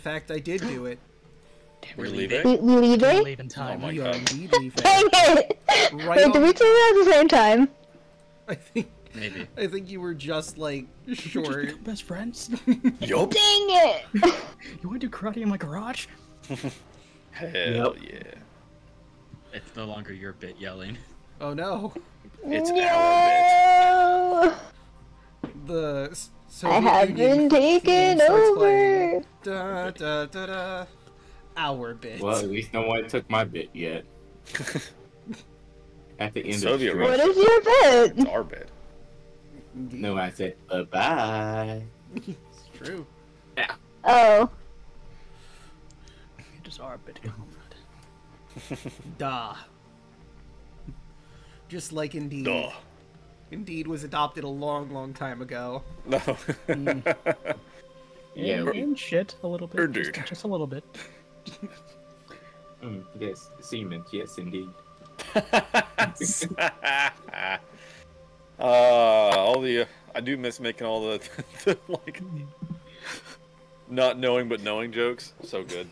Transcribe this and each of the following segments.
fact, I did do it. We're leaving? You leaving? Leave in time. Oh my We are god. indeed leaving. Dang it! Right Wait, did we say that at the same time? Maybe. I think you were just like short. Just best friends? Yup. Dang it! You want to do karate in my garage? Hell yeah. It's no longer your bit yelling. Oh no. It's No! The I have been taken over! Da da da da. Our bit. Well, at least no one took my bit yet. At the end Soviet of the What Russia. is your bit? It's our bit. Indeed. No, I said bye. It's true. Oh. It is our bit. Da. Just like Indeed. Duh. Indeed was adopted a long, long time ago. No. Yeah, And shit, a little bit. Dude. Just a little bit. Yes, semen. Yes, indeed. All the I do miss making all the like not knowing but knowing jokes. So good.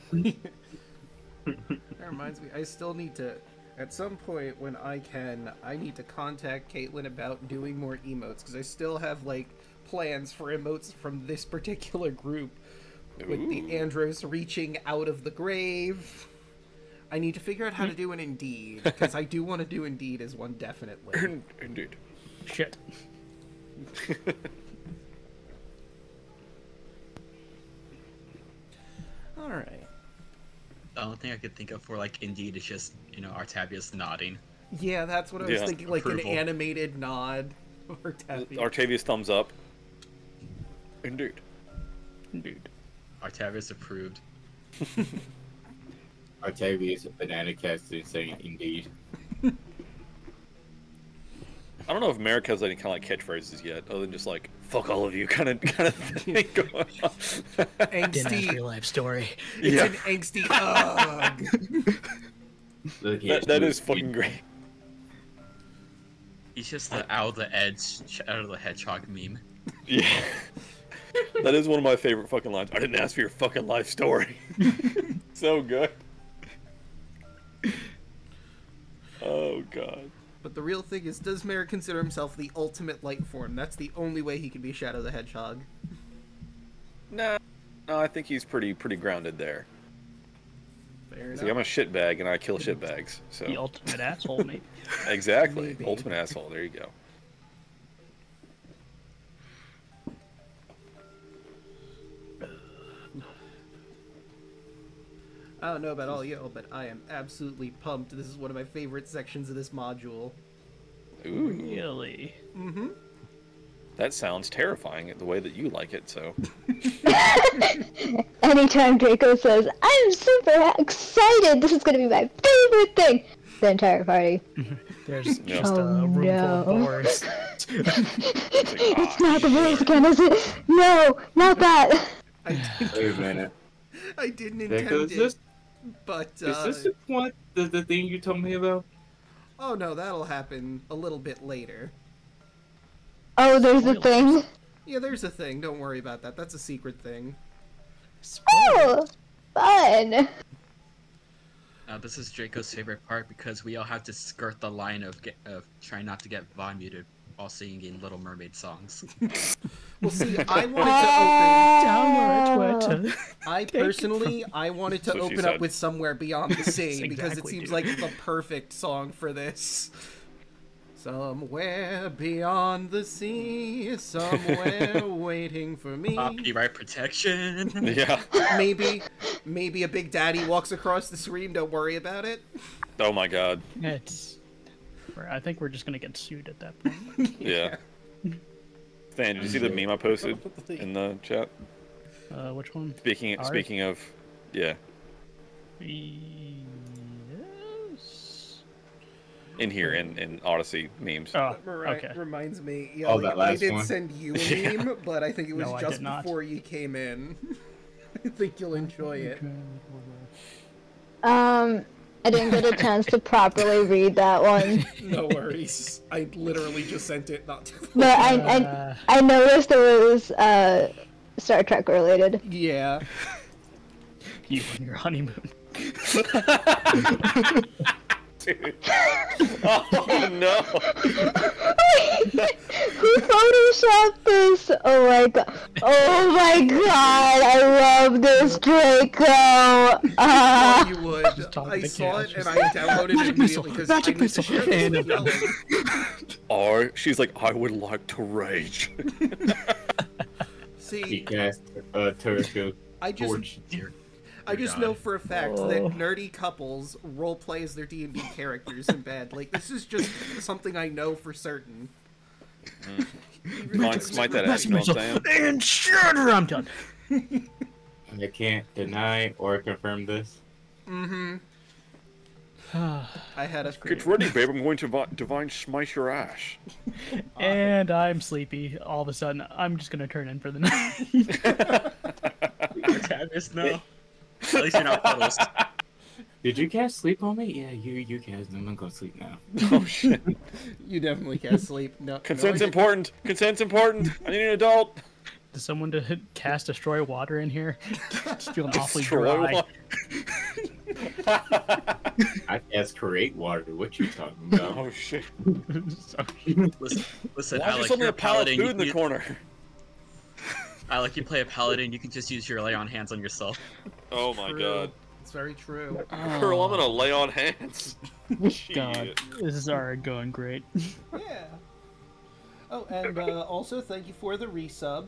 That reminds me, I still need to, at some point when I can, I need to contact Caitlin about doing more emotes, because I still have, like, plans for emotes from this particular group, with the Andros reaching out of the grave. I need to figure out how to do an Indeed, because I do want to do Indeed as one, definitely. Indeed. Shit. Alright. The only thing I could think of for like Indeed is just, you know, Artavius nodding. Yeah, that's what I was Yeah, thinking, like approval. an animated nod. Or tapping. Artavius thumbs up. Indeed. Dude. Artavius approved. Octavius, banana casted saying indeed. I don't know if Merrick has any kind of like catchphrases yet, other than just like "fuck all of you" kind of thing going on. Didn't ask for your Angsty. life story. It's Yeah. an angsty ugh. Look here, That is fucking great. He's just the out of the hedgehog meme. Yeah. That is one of my favorite fucking lines. I didn't ask for your fucking life story. So good. Oh god. But the real thing is, does Merrick consider himself the ultimate light form? That's the only way he can be Shadow the Hedgehog. No, I think he's pretty grounded there. Fair He's enough. like, I'm a shitbag and I kill shitbags. So The ultimate asshole, maybe. exactly, Maybe. ultimate asshole. There you go. I don't know about all y'all, but I am absolutely pumped. This is one of my favorite sections of this module. Ooh, Really? Mm-hmm. that sounds terrifying the way that you like it. So Anytime Draco says, I'm super excited, this is gonna be my favorite thing, the entire party. There's Yeah. just a Oh, room no. full of boars. It's not the voice again, is it? No, not that! Wait a minute. I didn't Draco, intend is this, it, but, is this the one, the thing you told me about? oh no, that'll happen a little bit later. Oh, there's a thing? Yeah, there's a thing, don't worry about that. That's a secret thing. Oh, fun! This is Draco's favorite part because we all have to skirt the line of trying not to get VOD muted while singing Little Mermaid songs. Well, see, I wanted Down where it went. I personally, I wanted to So she open up said. with Somewhere Beyond the Sea, because it exactly, seems dude. like the perfect song for this. Somewhere beyond the sea, somewhere waiting for me. Copyright protection. yeah. Maybe a Big Daddy walks across the screen, don't worry about it. Oh my god. It's. I think we're just gonna get sued at that point. Yeah. Stan, did you see the meme I posted in the chat? Which one? Speaking of, yeah, Yes. in here in Odyssey memes. Oh, okay. Reminds me, yeah, Oh, like, that I last did one? send you a meme, but I think it was No, I just did not. before you came in. I think you'll enjoy it. I didn't get a chance to properly read that one. No worries. I literally just sent it not too long. But I noticed it was Star Trek related. Yeah. You on your honeymoon. Dude. Oh no! Who photoshopped this? Oh my god. Oh my god, I love this Draco! Thought you would. talking I to saw Chaos, it and just- I downloaded it Magic missile, immediately because magic I need to missile, share this and- with Ellen. Or she's like, I would like to rage. He See, cast Turco I just Torch. I just God. know for a fact Oh. that nerdy couples roleplay as their D&D characters in bed. Like, this is just something I know for certain. Might smite that ass, you know what I'm saying? And shudder, I'm done. I can't deny or confirm this. Mm-hmm. I had a Get ready, babe. I'm going to divine smite your ass. And I'm sleepy. All of a sudden, I'm just gonna turn in for the night. Travis, no. At least you're not puddles. Did you cast sleep on me? Yeah, you cast them. I'm gonna sleep now. Oh shit. You definitely can't sleep. No, Consent's no, important. Consent's important. I need an adult. Does someone to cast Destroy Water in here? Just feeling awfully Destroy dry. one. I cast create water. What you talking about? Oh shit. Listen, Why is there Alek, suddenly you're a pile of paladin. food in the corner? Alek, you play a paladin. You can just use your lay on hands on yourself. Oh my True. god. It's very true. Girl, I'm gonna lay on hands. God, Shit. this is already going great. Yeah. Oh, and also thank you for the resub.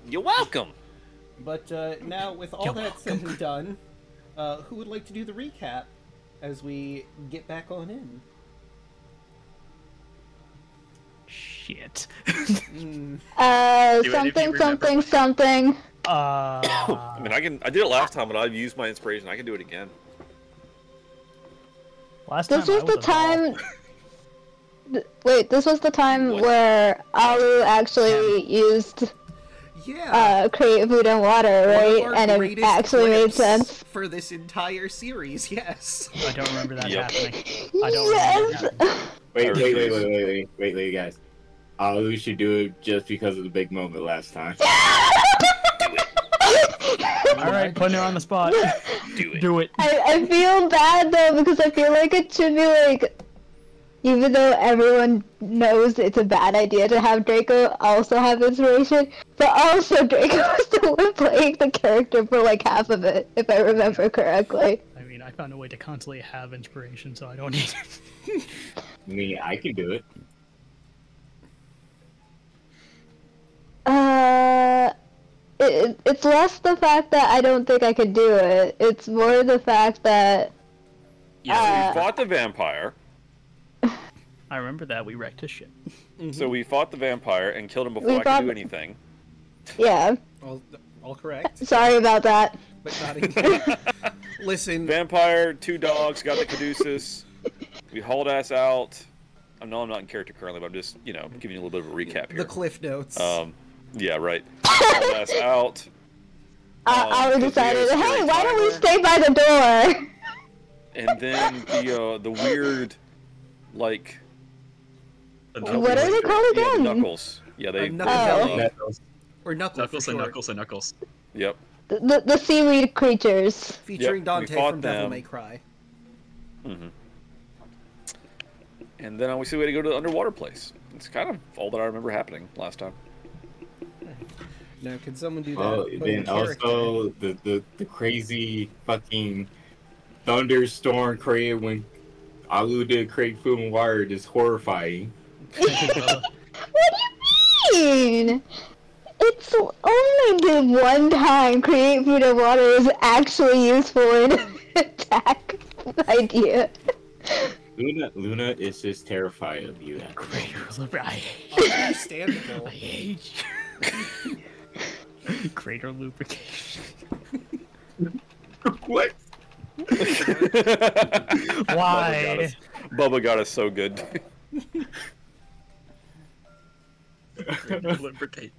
You're welcome. But now, with all that said and done, who would like to do the recap as we get back on in? Shit. Mm, Do it if you Something, remember. something, something. I mean, I did it last time, but I've used my inspiration. I can do it again. Last time This was I the a doll. time. Wait, this was the time What? where Alu actually used yeah. create food and water, One of right? our And it greatest actually made clips sense. for this entire series. Yes. I don't remember that Yep. happening. I don't remember that happening. Wait, guys. We should do it just because of the big moment last time. Alright, putting her on the spot. Do it. Do it. I feel bad though because I feel like it should be like, even though everyone knows it's a bad idea to have Draco also have inspiration, but also Draco was the one playing the character for like half of it, if I remember correctly. I mean, I found a way to constantly have inspiration, so I don't need it. I mean, I can do it. It's less the fact that I don't think I could do it. It's more the fact that We fought the vampire. I remember that. We wrecked his shit. So we fought the vampire and killed him We before I fought- could do anything. yeah. All correct, Sorry about that. but not again. Listen, Vampire, 2 dogs, got the caduceus. We hauled ass out. I know I'm not in character currently, but I'm just, giving you a little bit of a recap here. the cliff notes. Yeah, right. Hauled ass out. I decided, the hey, why don't we timer. stay by the door? And then the weird, like... What are they called Yeah, the again? knuckles. Yeah, they... Knuckle Oh. or Knuckle Knuckles for and short, Knuckles and Knuckles. Yep. The seaweed creatures. featuring Yep, Dante we fought from Devil them. May Cry. Mm-hmm. And then we said we had to go to the underwater place. It's kind of all that I remember happening last time. Now, can someone do that? Well, but in then character? also the crazy fucking thunderstorm created when Alu did create food and water is horrifying. What do you mean? It's only the one time create food and water is actually useful in an attack idea. Luna is just terrified of you. I hate Understandable. I hate you. Greater lubrication. What? Why? Bubba got us so good. Lubricate.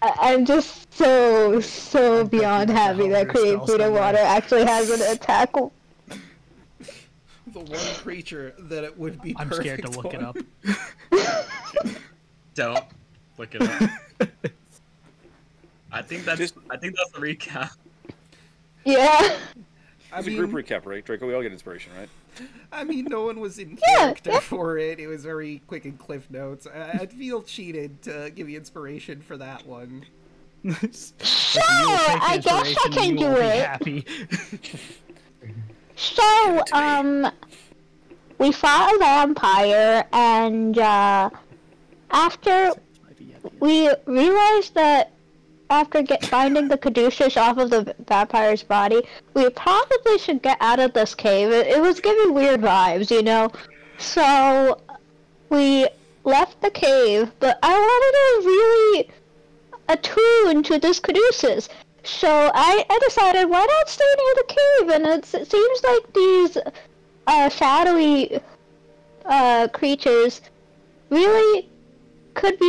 I'm just so beyond happy that create food and water actually has an attack. The one creature that it would be I'm perfect scared to look it on. up. Don't look it up. I think that's the recap. Yeah. It's a group recap, right? Draco, we all get inspiration, right? I mean, no one was in Yeah, character yeah. for it. It was very quick and cliff notes. I'd feel cheated to give you inspiration for that one. Sure, I guess I can do it. Happy. So, we fought a vampire, and, after we realized that after finding the caduceus off of the vampire's body, we probably should get out of this cave. It was giving weird vibes, you know? So, we left the cave, but I wanted to really attune to this caduceus. So I decided, why not stay near the cave? And it seems like these shadowy creatures really could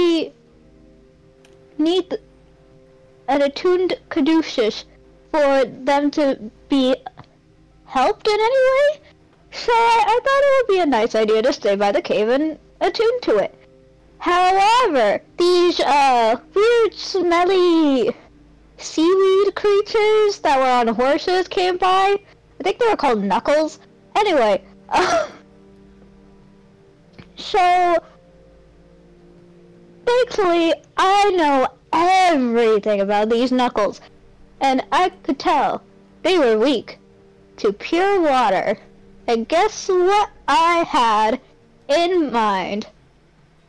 need an attuned caduceus for them to be helped in any way. So I thought it would be a nice idea to stay by the cave and attune to it. However, these weird, smelly seaweed creatures that were on horses came by. I think they were called Knuckles. Anyway, so thankfully I know everything about these Knuckles, and I could tell they were weak to pure water. And guess what I had in mind?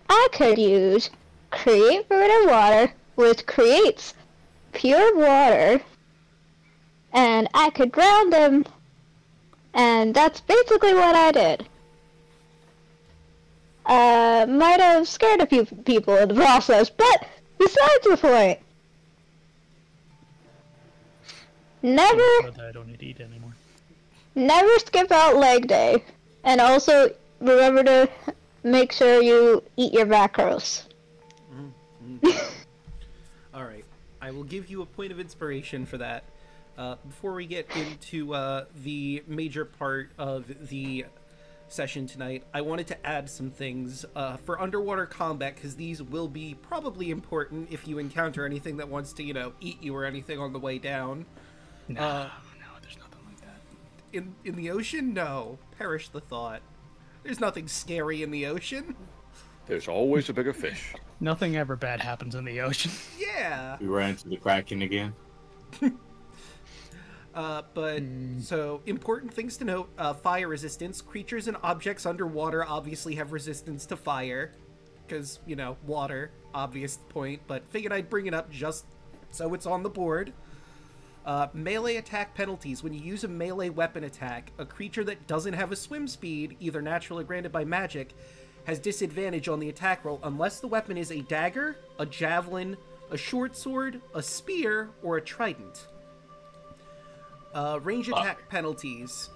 I could use create fluid water, which creates pure water, and I could drown them, and that's basically what I did. Might have scared a few people in the process, but besides the point. Never I don't need to eat anymore. Never skip out leg day, and also remember to make sure you eat your macros. Alright, I will give you a point of inspiration for that. Before we get into the major part of the session tonight, I wanted to add some things for underwater combat, because these will be probably important if you encounter anything that wants to, you know, eat you or anything on the way down. No, there's nothing like that. In the ocean? No. Perish the thought. There's nothing scary in the ocean. There's always a bigger fish. Nothing ever bad happens in the ocean. Yeah. We ran into the Kraken again. So important things to note, fire resistance. Creatures and objects underwater obviously have resistance to fire. Because, you know, water, obvious point, but figured I'd bring it up just so it's on the board. Melee attack penalties. When you use a melee weapon attack, a creature that doesn't have a swim speed, either natural or granted by magic, has disadvantage on the attack roll unless the weapon is a dagger, a javelin, a short sword, a spear, or a trident. Range attack penalties.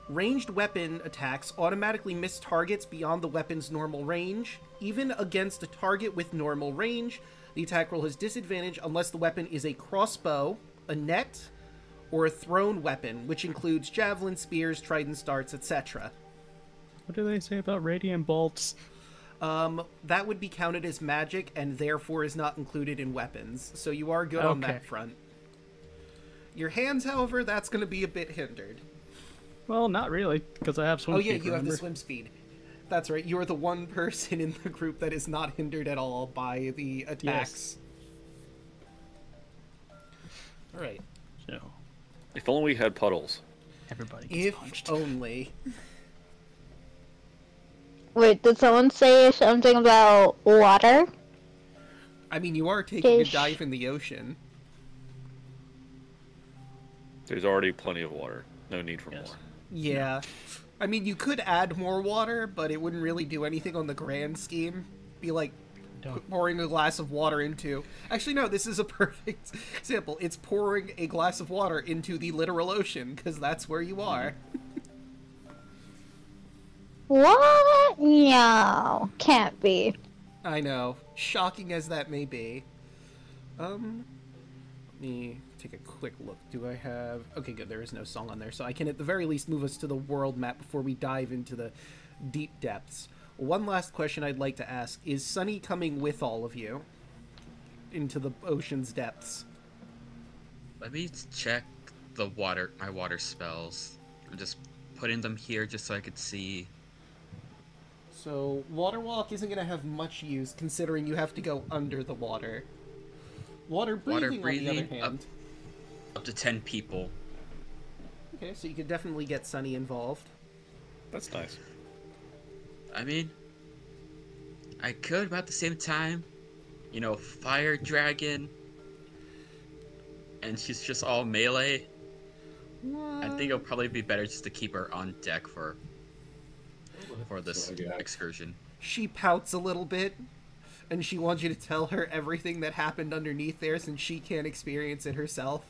Ranged weapon attacks automatically miss targets beyond the weapon's normal range. Even against a target with normal range, the attack roll has disadvantage unless the weapon is a crossbow, a net, or a thrown weapon, which includes javelin, spears, tridents, darts, etc. What do they say about radiant bolts? That would be counted as magic and therefore is not included in weapons, so you are good on that front. Your hands, however, that's going to be a bit hindered. Well, not really, because I have swim speed. Oh yeah, you have the swim speed. That's right, you are the one person in the group that is not hindered at all by the attacks. Alright. So, If only we had puddles. everybody gets punched. If only. Wait, did someone say something about water? I mean, you are taking a Fish. dive in the ocean. There's already plenty of water. No need for more. Yeah. I mean, you could add more water, but it wouldn't really do anything on the grand scheme. Be like pouring a glass of water into... Actually, no, this is a perfect example. It's pouring a glass of water into the literal ocean, because that's where you are. What? No, can't be. I know. Shocking as that may be. Let me take a quick look. Do I have... Okay, good. There is no song on there, so I can at the very least move us to the world map before we dive into the deep depths. One last question I'd like to ask. Is Sunny coming with all of you into the ocean's depths? Let me check my water spells. I'm just putting them here just so I could see. So, Water Walk isn't going to have much use, considering you have to go under the water. Water breathing, on the other hand... Up to 10 people. Okay, so you could definitely get Sunny involved. That's nice. I mean, I could, but at the same time, you know, Fire Dragon, and she's just all melee. What? I think it'll probably be better just to keep her on deck for this excursion. She pouts a little bit, and she wants you to tell her everything that happened underneath there since she can't experience it herself.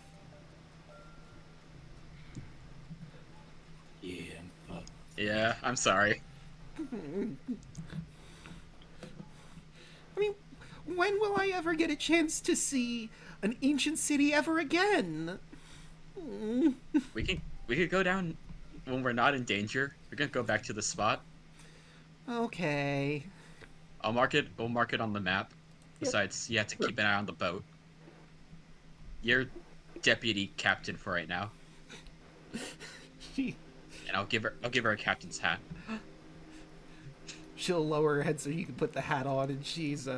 Yeah, I'm sorry. I mean, when will I ever get a chance to see an ancient city ever again? We could go down when we're not in danger. We're gonna go back to the spot. Okay. We'll mark it on the map. Besides, you have to keep an eye on the boat. You're deputy captain for right now. And I'll give her a captain's hat. She'll lower her head so you can put the hat on, and she's,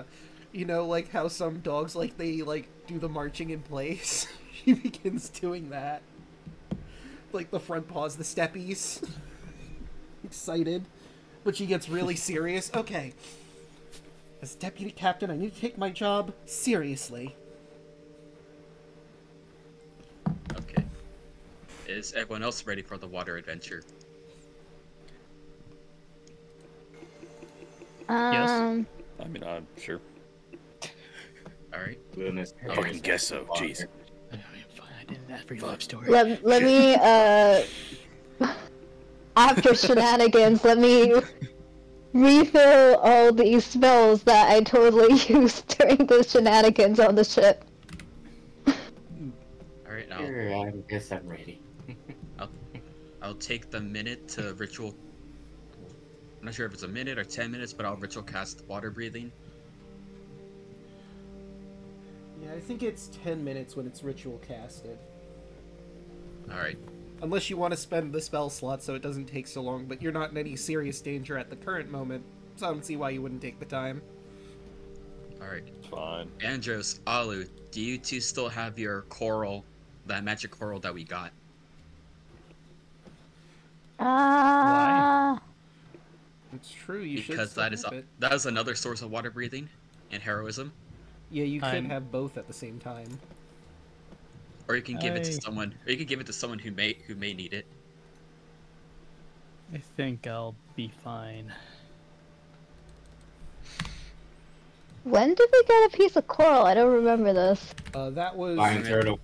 you know, like how some dogs, like, they, like, do the marching in place? She begins doing that. Like, the front paws, the steppies. Excited. But she gets really serious. Okay. As deputy captain, I need to take my job seriously. Okay. Is everyone else ready for the water adventure? Yes. I mean, I'm sure. Alright. I fucking guess so. Jeez. I didn't ask for your life story. Let me, after shenanigans, let me refill all these spells that I totally used during the shenanigans on the ship. Alright, Sure, I guess I'm ready. I'll take the minute to ritual. I'm not sure if it's a minute or 10 minutes, but I'll ritual cast water breathing. Yeah, I think it's 10 minutes when it's ritual casted. Alright. Unless you want to spend the spell slot so it doesn't take so long, but you're not in any serious danger at the current moment, so I don't see why you wouldn't take the time. Alright. Fine. Andros, Alu, do you two still have your coral, that magic coral that we got? Why? It's true, you should Because still that is have it. that is another source of water breathing and heroism. Yeah, you could I'm- have both at the same time. Or you can give it to I- someone. Or you can give it to someone who may need it. I think I'll be fine. When did we get a piece of coral? I don't remember this. That was... Lion turtle.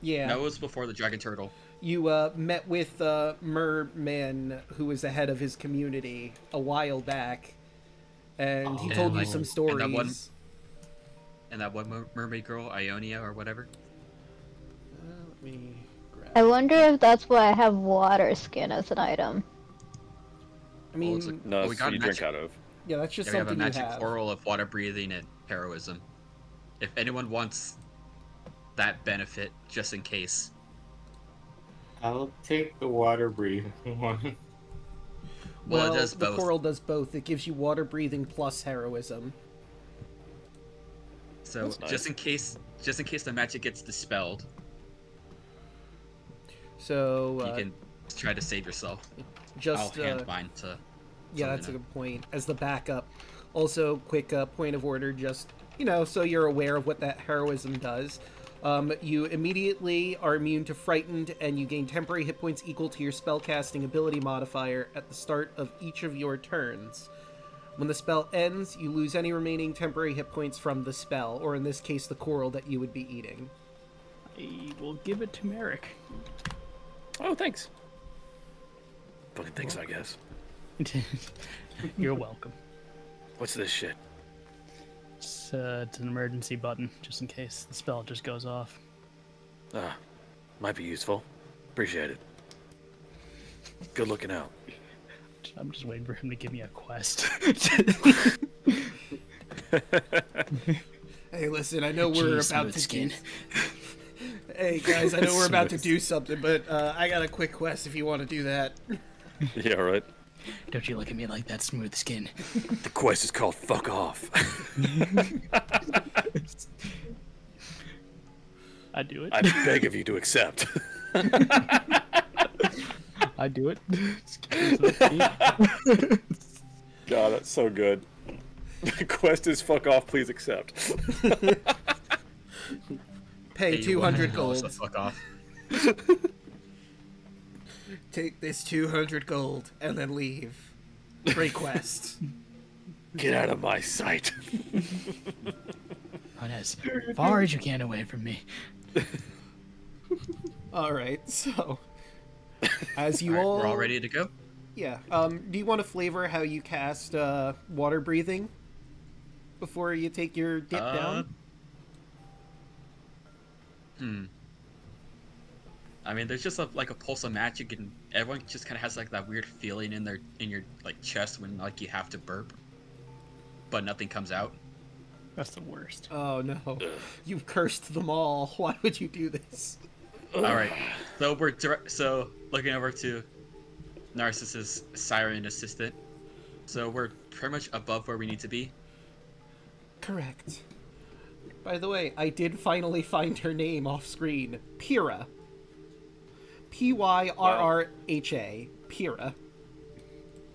Yeah. That was before the dragon turtle. You met with Merman, who was the head of his community, a while back, and he told you some stories. And that one mermaid girl, Ionia or whatever. Let me grab... I wonder if that's why I have water skin as an item. I mean, No, we it's got what you magic- drink out of. yeah, that's just Yeah, we have a something you magic have. coral of water breathing and heroism. If anyone wants that benefit, just in case. I'll take the water breathing one. Well, it does the both. coral does both. It gives you water breathing plus heroism. So That's nice. just in case the magic gets dispelled, So you can try to save yourself. just I'll hand mine to. yeah, that's a Selena. good point. As the backup, also quick point of order, just so you're aware of what that heroism does. You immediately are immune to frightened, and you gain temporary hit points equal to your spellcasting ability modifier at the start of each of your turns. When the spell ends, you lose any remaining temporary hit points from the spell, or in this case, the coral that you would be eating. I will give it to Merrick. Oh, thanks. Fucking thanks, I guess. You're welcome. What's this shit? It's an emergency button, just in case the spell just goes off. Ah, might be useful. Appreciate it. Good looking out. I'm just waiting for him to give me a quest. Hey, listen, I know we're Jeez, about to Smooth Skin. Hey guys, I know we're about to Smith. do something, but I got a quick quest if you want to do that. Yeah, right. Don't you look at me like that, smooth skin. The quest is called "Fuck Off." I do it. I beg of you to accept. I do it. God, that's so good. The quest is "Fuck Off." Please accept. Pay Hey, 200 so gold. fuck off. Take this 200 gold and then leave. Great quest. Get out of my sight. Run as far as you can away from me. Alright, so as you Alright, all we're all ready to go. Yeah. Do you want to flavor how you cast water breathing before you take your dip down? I mean, there's just like a pulse of magic, and everyone just kind of has like that weird feeling in your like chest when like you have to burp, but nothing comes out. That's the worst. Oh no. You've cursed them all. Why would you do this? All right, so looking over to Narcissus' Siren assistant. So we're pretty much above where we need to be. Correct. By the way, I did finally find her name off screen. Pyrrha. Pyrrha. Pyrrha.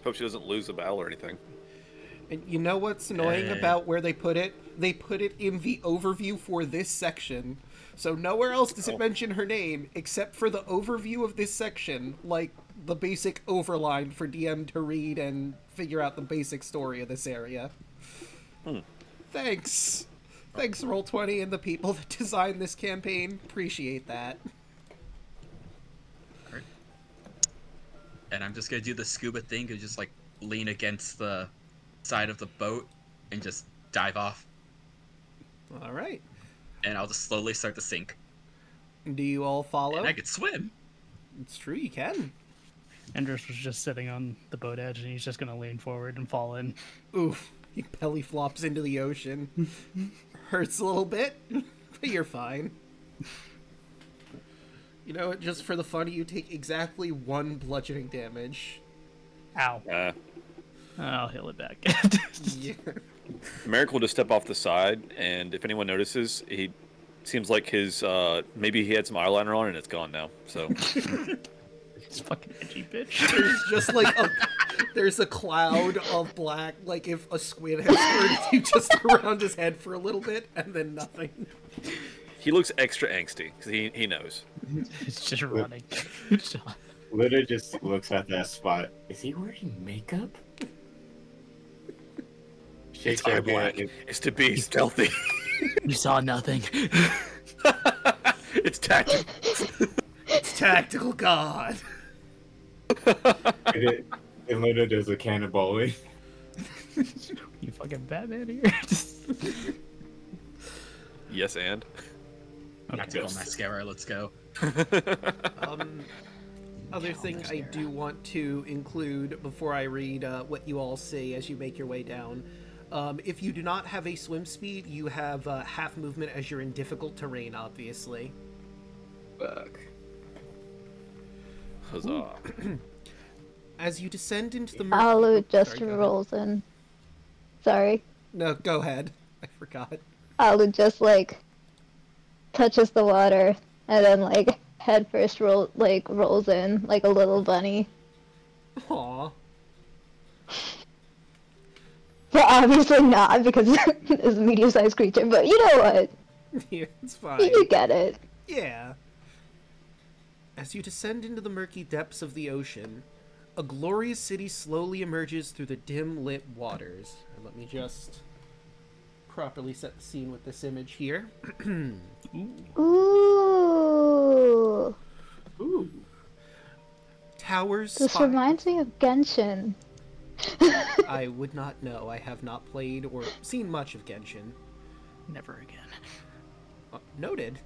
Hope she doesn't lose a battle or anything. And you know what's annoying about where they put it? They put it in the overview for this section. So nowhere else does it mention her name, except for the overview of this section, like the basic overline for DM to read and figure out the basic story of this area. Thanks. Thanks, Roll20 and the people that designed this campaign. Appreciate that. And I'm just gonna do the scuba thing and just like lean against the side of the boat and just dive off. All right. And I'll just slowly start to sink. Do you all follow? And I could swim. It's true, you can. Enders was just sitting on the boat edge, and he's just gonna lean forward and fall in. Oof. He belly flops into the ocean. Hurts a little bit, but you're fine. You know, just for the fun of you, take exactly 1 bludgeoning damage. Ow. I'll heal it back. Yeah. Merrick will just step off the side, and if anyone notices, he seems like his, maybe he had some eyeliner on and it's gone now, so. It's fucking edgy, bitch. There's just like there's a cloud of black, like if a squid had squirted you just around his head for a little bit, and then nothing. He looks extra angsty, because he knows. It's just running. Lita just looks at that spot. Is he wearing makeup? Shakes It's her eye black. head. It's to be stealthy. You saw nothing. It's tactical. It's tactical god. And Lita does a cannonballing. You fucking Batman here. Yes, and? Tactical Yes. mascara, let's go. Other thing I do want to include before I read what you all see as you make your way down. If you do not have a swim speed, you have half movement as you're in difficult terrain, obviously. Fuck. Huzzah. As you descend into the Alu just Sorry, go ahead. rolls in. Sorry. No, go ahead. I forgot. Alu just like touches the water and then like head first rolls in like a little bunny. Aw. But obviously not because it's a medium-sized creature. But you know what? Yeah, it's fine. You get it. Yeah. As you descend into the murky depths of the ocean, a glorious city slowly emerges through the dim-lit waters. And let me just properly set the scene with this image here. Ooh. Ooh. Towers This spire. reminds me of Genshin. I would not know. I have not played or seen much of Genshin. Never again. Noted.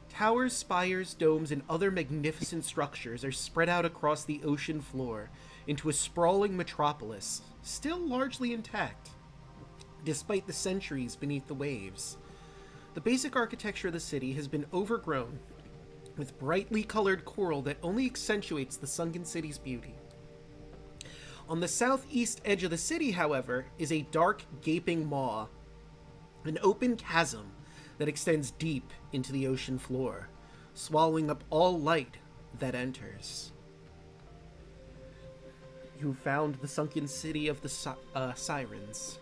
Towers, spires, domes, and other magnificent structures are spread out across the ocean floor into a sprawling metropolis, still largely intact, despite the centuries beneath the waves. The basic architecture of the city has been overgrown with brightly colored coral that only accentuates the sunken city's beauty. On the southeast edge of the city, however, is a dark, gaping maw, an open chasm that extends deep into the ocean floor, swallowing up all light that enters. You found the sunken city of the Sirens,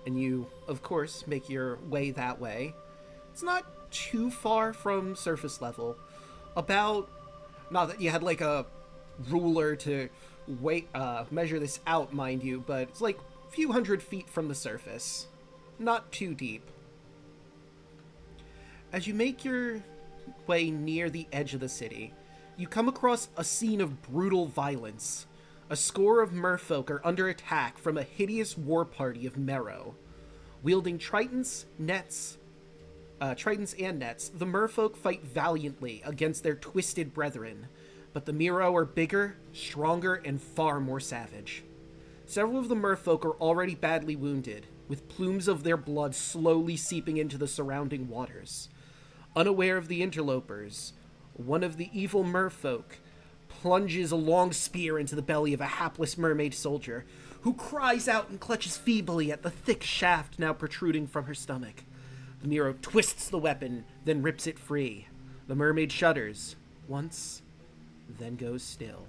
and you, of course, make your way that way. It's not too far from surface level. Not that you had like a ruler to measure this out, mind you, but it's like a few hundred feet from the surface. Not too deep. As you make your way near the edge of the city, you come across a scene of brutal violence. A score of merfolk are under attack from a hideous war party of Merrow. Wielding tritons and nets, the merfolk fight valiantly against their twisted brethren, but the Merrow are bigger, stronger, and far more savage. Several of the merfolk are already badly wounded, with plumes of their blood slowly seeping into the surrounding waters. Unaware of the interlopers, one of the evil merfolk plunges a long spear into the belly of a hapless mermaid soldier, who cries out and clutches feebly at the thick shaft now protruding from her stomach. The Merrow twists the weapon, then rips it free. The mermaid shudders, once, then goes still.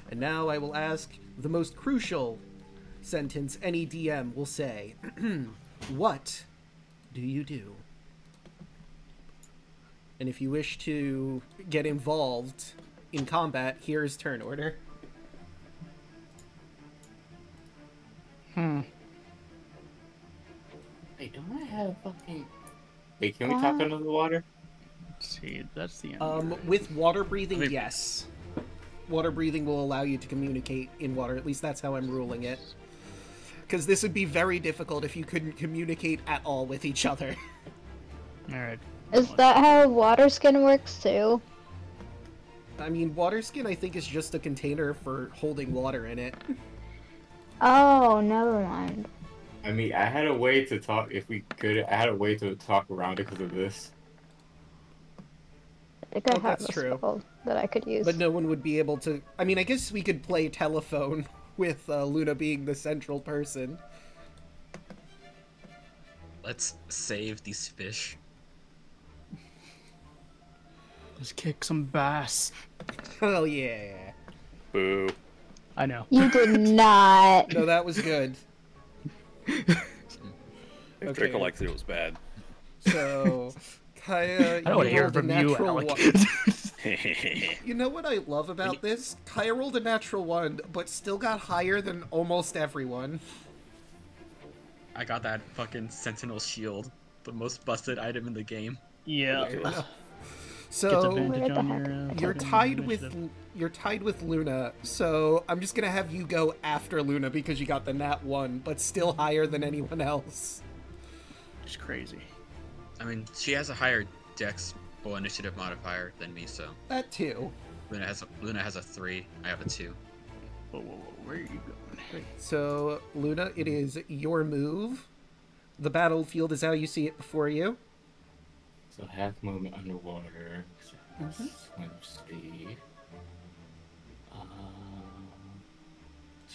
And now I will ask the most crucial sentence any DM will say. What do you do? And if you wish to get involved in combat, here's turn order. Wait, don't I have fucking... Wait, can we talk under the water? See, that's the end. With water breathing, yes. Water breathing will allow you to communicate in water. At least that's how I'm ruling it. Because this would be very difficult if you couldn't communicate at all with each other. Alright. Is that how water skin works too? I mean, water skin, I think, is just a container for holding water in it. Oh, never mind. I mean, I had a way to talk, if we could, I had a way to talk around it because of this. I think I have that's a true. spell that I could use. But no one would be able to... I mean, I guess we could play telephone with Luna being the central person. Let's save these fish. Let's kick some bass. Hell yeah. Boo. I know. You did not. No, that was good. If Draco likes it, it was bad. So, Kaya, I don't want to hear rolled a from you, natural Alek. one. You know what I love about this? Kaya rolled a natural one, but still got higher than almost everyone. I got that fucking Sentinel shield, the most busted item in the game. Yeah. So, Gets advantage on your, you're fucking tied initiative. with Luna, so I'm just gonna have you go after Luna because you got the nat 1, but still higher than anyone else. It's crazy. I mean, she has a higher dex or initiative modifier than me, so That too. Luna has a 3. I have a 2. Whoa, whoa, whoa. Where are you going? So, Luna, it is your move. The battlefield is how you see it before you. So half movement underwater, swim speed.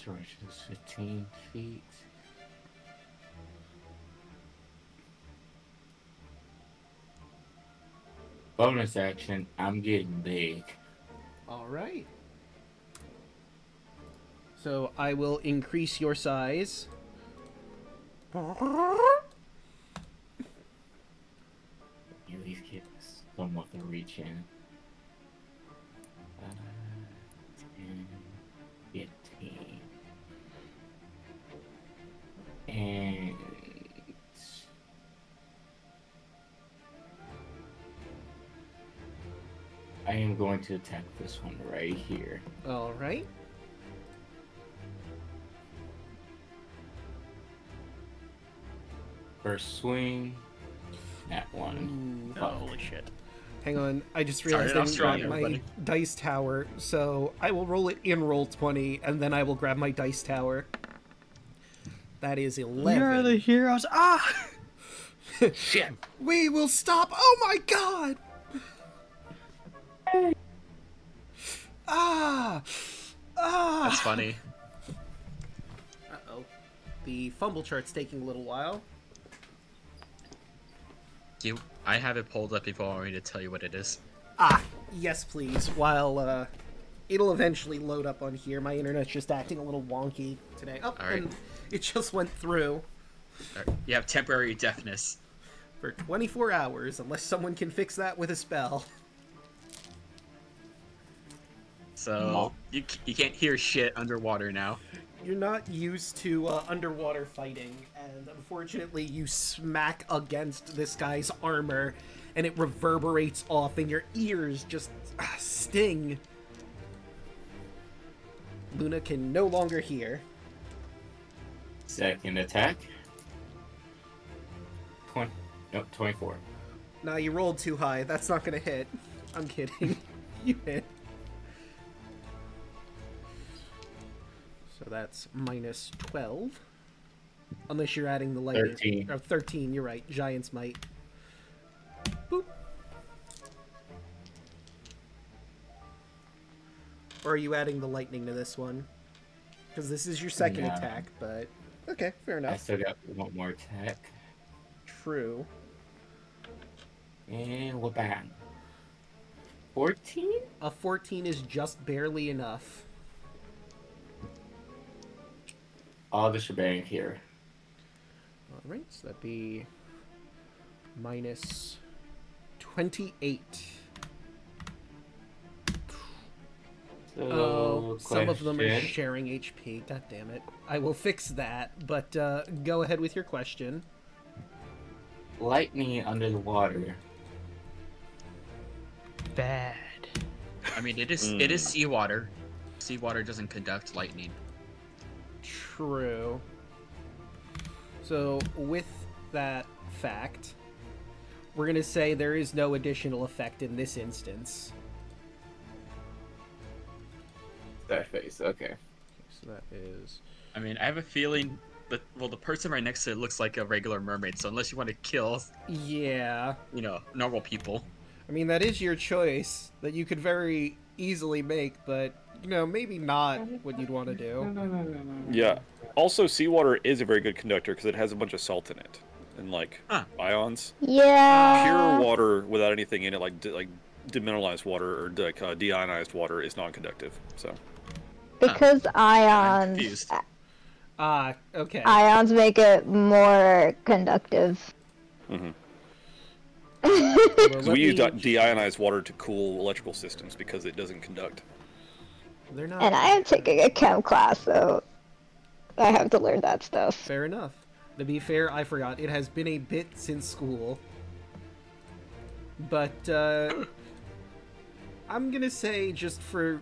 Duration is 15 feet. Bonus action, I'm getting big. Alright. So, I will increase your size. You at least get somewhat the reach in. 10, 15. And I am going to attack this one right here. Alright. First swing. That one. Oh, holy shit. Hang on, I just Sorry, realized I didn't grab Australia, my everybody. dice tower, so I will roll it in roll 20, and then I will grab my dice tower. That is 11. You're the heroes. Ah! Shit. We will stop. Oh my god! Ah! Ah! That's funny. Uh-oh. The fumble chart's taking a little while. I have it pulled up if you want me to tell you what it is. Ah, yes please. While, it'll eventually load up on here. My internet's just acting a little wonky today. Oh, All right. and it just went through You have temporary deafness. for 24 hours, unless someone can fix that with a spell. So you can't hear shit underwater now. You're not used to underwater fighting, and unfortunately you smack against this guy's armor, and it reverberates off, and your ears just sting. Luna can no longer hear. Second attack. 24. Nah, you rolled too high. That's not gonna hit. I'm kidding. You hit. So that's minus 12. Unless you're adding the lightning. 13. Oh, 13, you're right. Giant's Might. Boop. Or are you adding the lightning to this one? Because this is your second No. attack, but... Okay, fair I enough. still got one more attack. True. And we're back. 14? A 14 is just barely enough. All the shebang here. Alright, so that'd be... minus 28. So, Oh, some of them are question. sharing HP. God damn it. I will fix that, but go ahead with your question. Lightning under the water. Bad. I mean, it is seawater. Seawater doesn't conduct lightning. True. So, with that fact, we're going to say there is no additional effect in this instance. That face, okay. So that is... I mean, I have a feeling that, well, the person right next to it looks like a regular mermaid, so unless you want to kill, Yeah. you know, normal people. I mean, that is your choice that you could very easily make, but, you know, maybe not what you'd want to do. Yeah. Also, seawater is a very good conductor because it has a bunch of salt in it and like ions. Yeah. Pure water without anything in it, like demineralized water or like deionized water, is non-conductive. So. Because I'm confused. Okay. Ions make it more conductive. Mm-hmm. Well, let We use me- deionized water to cool electrical systems because it doesn't conduct. They're not... And I am taking a chem class, so I have to learn that stuff. Fair enough. To be fair, I forgot. It has been a bit since school. But, I'm gonna say, just for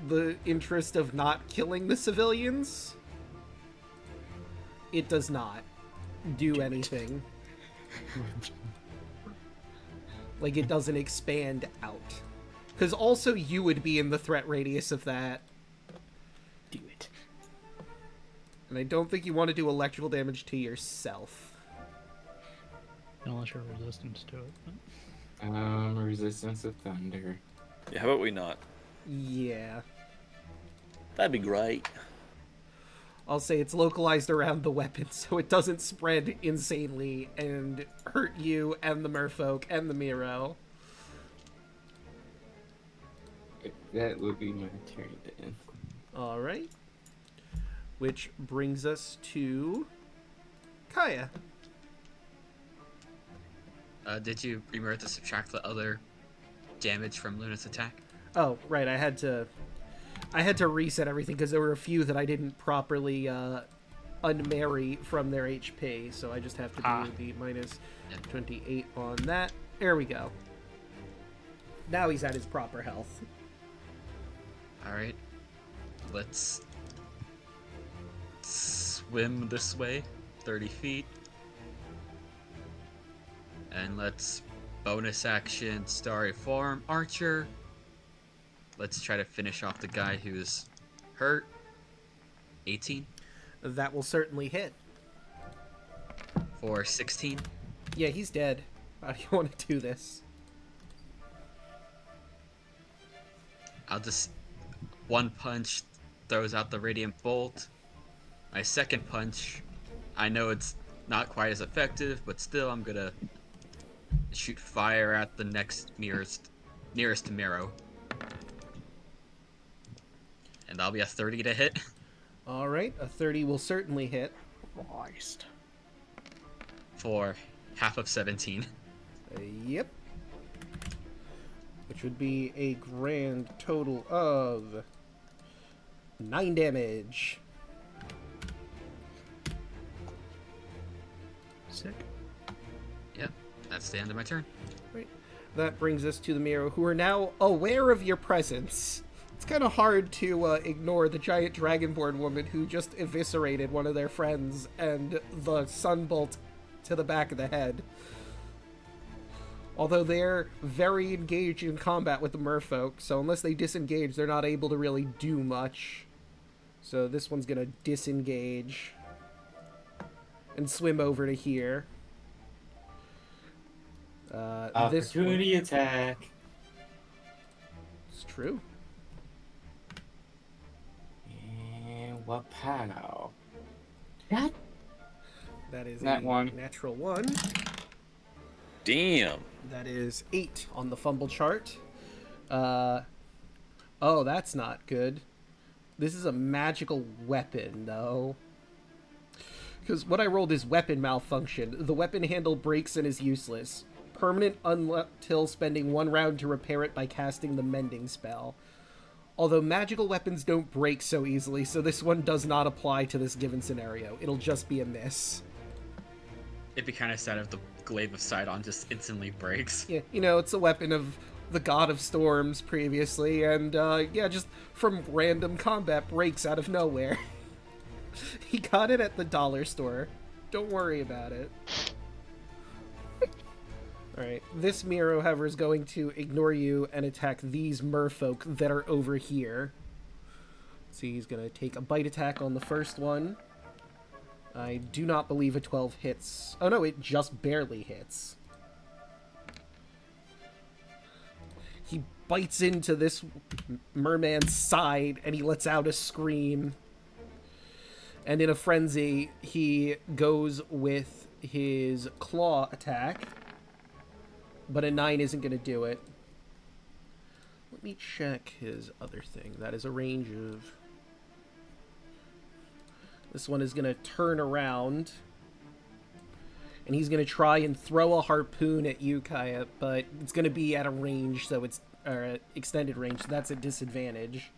the interest of not killing the civilians, it does not do anything. Like, it doesn't expand out. Because also you would be in the threat radius of that. Do it. And I don't think you want to do electrical damage to yourself. Unless you're resistant to it. Resistance of thunder. Yeah, how about we not? Yeah. That'd be great. I'll say it's localized around the weapon, so it doesn't spread insanely and hurt you and the merfolk and the Miro. That would be my turn then. Alright. Which brings us to Kaya. Did you remember to subtract the other damage from Luna's attack? Oh, right, I had to reset everything because there were a few that I didn't properly unmarry from their HP, so I just have to do the minus 28 on that. There we go. Now he's at his proper health. Alright. Let's swim this way, 30 feet. And let's bonus action Starry Form Archer. Let's try to finish off the guy who's hurt. 18 That will certainly hit. for 16. Yeah, he's dead. How do you want to do this? I'll just one punch throws out the radiant bolt. My second punch, I know it's not quite as effective, but still I'm gonna shoot fire at the next nearest Miro. And that'll be a 30 to hit. Alright, a 30 will certainly hit. Christ. For half of 17. Yep. Which would be a grand total of 9 damage. Sick. Yep, that's the end of my turn. Right. That brings us to the Miro, who are now aware of your presence. It's kind of hard to ignore the giant dragonborn woman who just eviscerated one of their friends and the sunbolt to the back of the head. Although they're very engaged in combat with the merfolk, so unless they disengage, they're not able to really do much. So this one's gonna disengage and swim over to here. Opportunity attack. It's true. And wapow. That? That is Nat a one. natural 1. Damn. That is 8 on the fumble chart. Oh, that's not good. This is a magical weapon, though. Because what I rolled is weapon malfunction. The weapon handle breaks and is useless. Permanent until spending 1 round to repair it by casting the mending spell. Although magical weapons don't break so easily, so this one does not apply to this given scenario. It'll just be a miss. It'd be kind of sad if the glaive of Sidon just instantly breaks. Yeah, you know, it's a weapon of the God of Storms previously, and yeah, just from random combat breaks out of nowhere. He got it at the dollar store. Don't worry about it. Alright, this Miro, however, is going to ignore you and attack these merfolk that are over here. See, he's going to take a bite attack on the first one. I do not believe a 12 hits. Oh no, it just barely hits. He bites into this merman's side and he lets out a scream. And in a frenzy, he goes with his claw attack. But a 9 isn't going to do it. Let me check his other thing. That is a range of... This one is going to turn around. And he's going to try and throw a harpoon at you, Kaya. But it's going to be at a range, so it's... Or at extended range, so that's a disadvantage.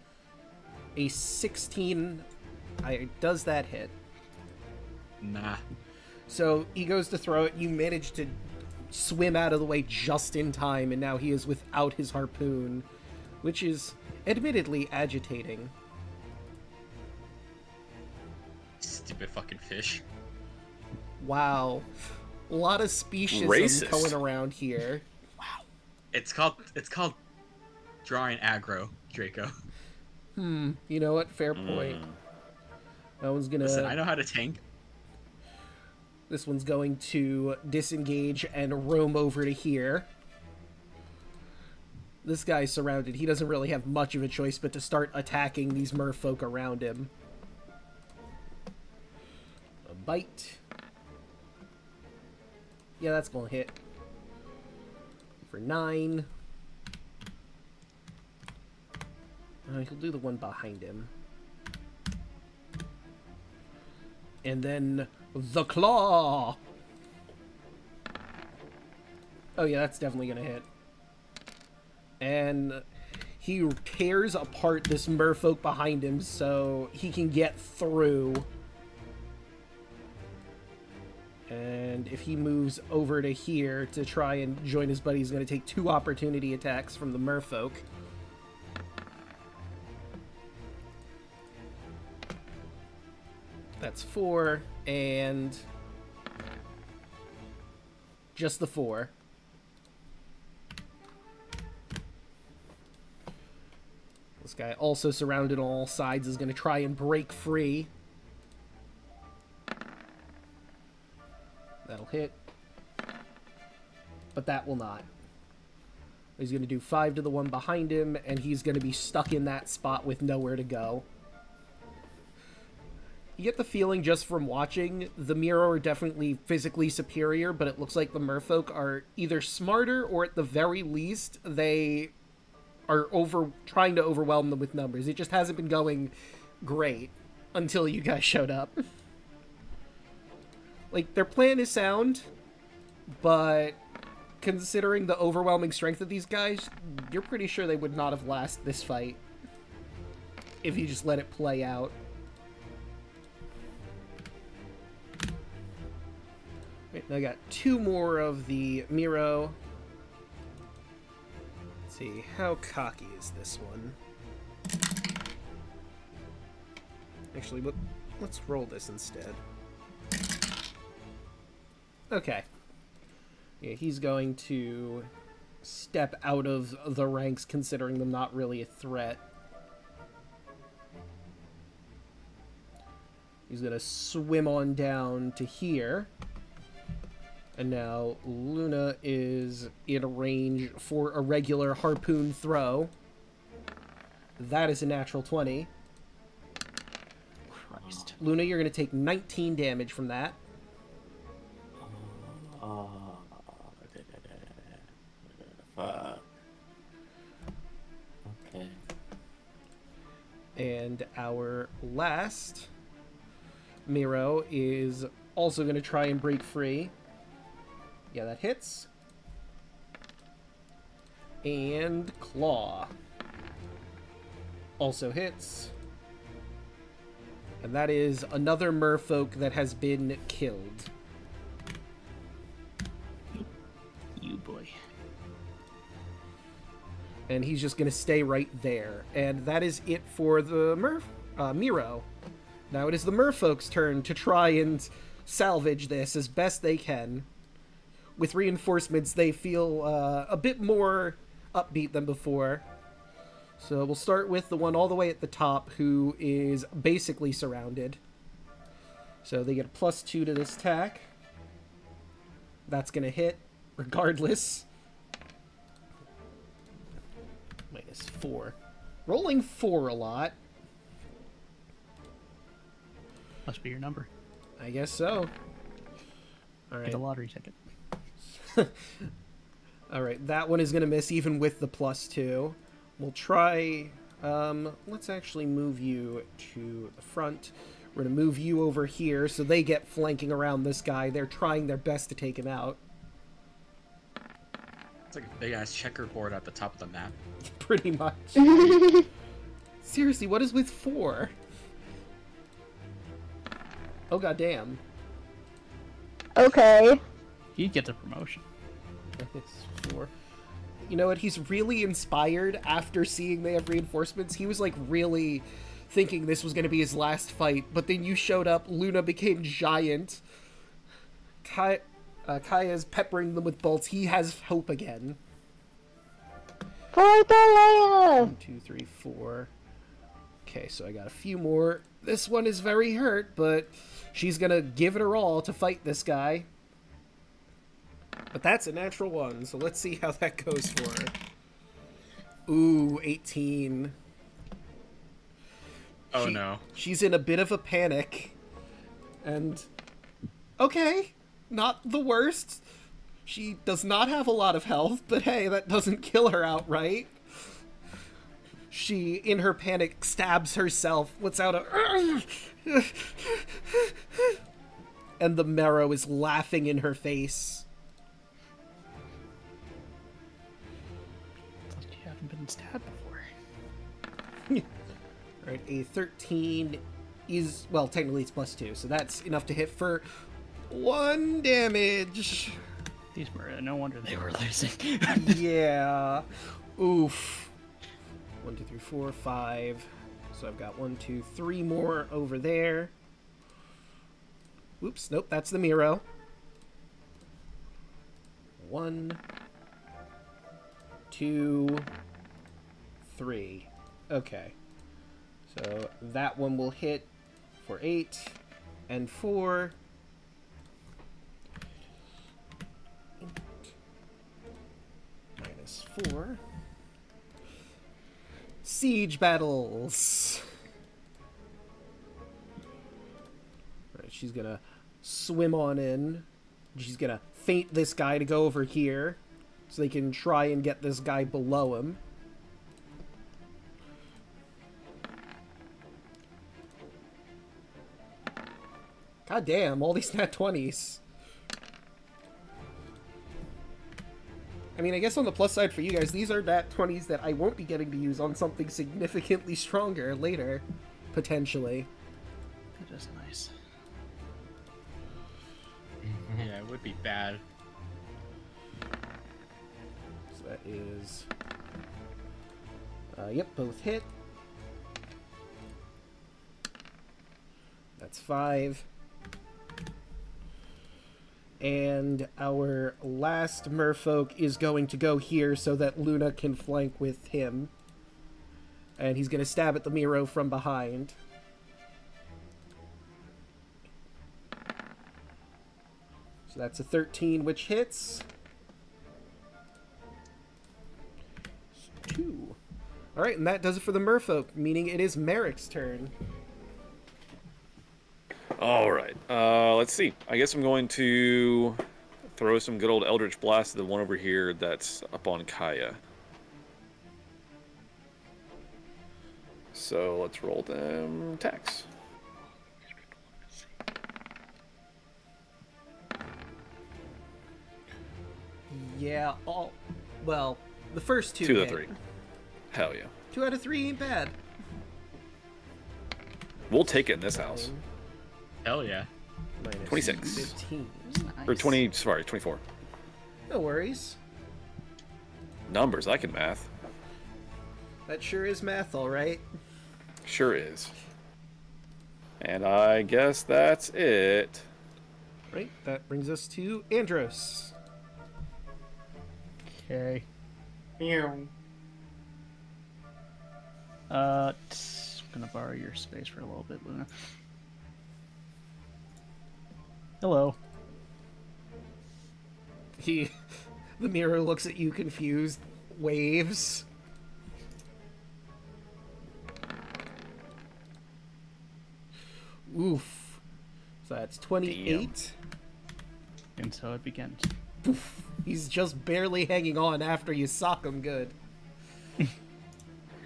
A 16... does that hit? Nah. So he goes to throw it. You manage to swim out of the way just in time, and now he is without his harpoon, which is admittedly agitating. Stupid fucking fish. Wow. A lot of speciesism Racist. going around here. It's called drawing aggro, Draco. You know what? Fair point. That one's gonna... Listen, I know how to tank. This one's going to disengage and roam over to here. This guy's surrounded. He doesn't really have much of a choice but to start attacking these merfolk around him. A bite. Yeah, that's gonna hit. For 9. He'll do the one behind him. And then the claw. Oh yeah, that's definitely gonna hit. And he tears apart this merfolk behind him so he can get through. And if he moves over to here to try and join his buddy, he's gonna take 2 opportunity attacks from the merfolk. That's 4, and just the 4. This guy, also surrounded on all sides, is going to try and break free. That'll hit. but that will not. He's going to do 5 to the one behind him, and he's going to be stuck in that spot with nowhere to go. You get the feeling just from watching, the Miro are definitely physically superior, but it looks like the merfolk are either smarter, or at the very least, they are trying to overwhelm them with numbers. It just hasn't been going great until you guys showed up. Like, their plan is sound, but considering the overwhelming strength of these guys, you're pretty sure they would not have lasted this fight if you just let it play out. Right, I got 2 more of the Miro. Let's see, how cocky is this one? Actually, let's roll this instead. Okay. Yeah, he's going to step out of the ranks, considering them not really a threat. He's going to swim on down to here. And now Luna is in range for a regular harpoon throw. That is a natural 20. Christ. Luna, you're going to take 19 damage from that. Okay. And our last Miro is also going to try and break free. Yeah, that hits. And Claw also hits. And that is another merfolk that has been killed. You boy. And he's just going to stay right there. And that is it for the Miro. Now it is the merfolk's turn to try and salvage this as best they can. With reinforcements, they feel a bit more upbeat than before. So we'll start with the one all the way at the top, who is basically surrounded. So they get a +2 to this attack. That's going to hit, regardless. -4. Rolling 4 a lot. Must be your number. I guess so. All right. Get a lottery ticket. Alright, that one is going to miss even with the +2. We'll try... let's actually move you to the front. We're going to move you over here so they get flanking around this guy. They're trying their best to take him out. It's like a big-ass checkerboard at the top of the map. Pretty much. Seriously, what is with 4? Oh, goddamn. Okay. He gets a promotion. It's 4. You know what? He's really inspired after seeing they have reinforcements. He was, like, really thinking this was going to be his last fight, but then you showed up, Luna became giant. Kaya's peppering them with bolts. He has hope again. For the Leia! 1, 2, 3, 4. Okay, so I got a few more. This one is very hurt, but she's going to give it her all to fight this guy. But that's a natural 1, so let's see how that goes for her. Ooh, 18. Oh no. She's in a bit of a panic. And, okay, not the worst. She does not have a lot of health, but hey, that doesn't kill her outright. She, in her panic, stabs herself, lets out a... And the marrow is laughing in her face. Thought you haven't been stabbed before. Alright, a 13 is... Well, technically it's +2, so that's enough to hit for 1 damage. These were... No wonder they were losing. Yeah. Oof. 1, 2, 3, 4, 5. So I've got 1, 2, 3 more over there. Oops, nope, that's the Miro. 1, 2, 3. Okay. So that one will hit for 8 and 4. for siege battles. Alright, she's gonna swim on in. She's gonna feint this guy to go over here so they can try and get this guy below him. God damn, all these nat 20s. I mean, I guess on the plus side for you guys, these are nat 20s that I won't be getting to use on something significantly stronger later, potentially. That is nice. Yeah, it would be bad. So that is... yep, both hit. That's 5. And our last merfolk is going to go here so that Luna can flank with him. And he's going to stab at the Miro from behind. So that's a 13, which hits. 2. Alright, and that does it for the merfolk, meaning it is Merrick's turn. All right. Let's see. I guess I'm going to throw some good old Eldritch Blast at the one over here that's up on Kaya. So let's roll them attacks. Yeah, well, the first 2 2 hit. to 3. Hell yeah. 2 out of 3 ain't bad. We'll take it in this house. Hell yeah. Minus 26. 15. Or 20, sorry, 24. No worries. Numbers, I can math. That sure is math, alright. Sure is. And I guess that's it. Right, that brings us to Andros. Okay. Meow. I'm gonna borrow your space for a little bit, Luna. Hello. The mirror looks at you confused, waves. Oof. So that's 28. And so it begins. Oof. He's just barely hanging on after you sock him good.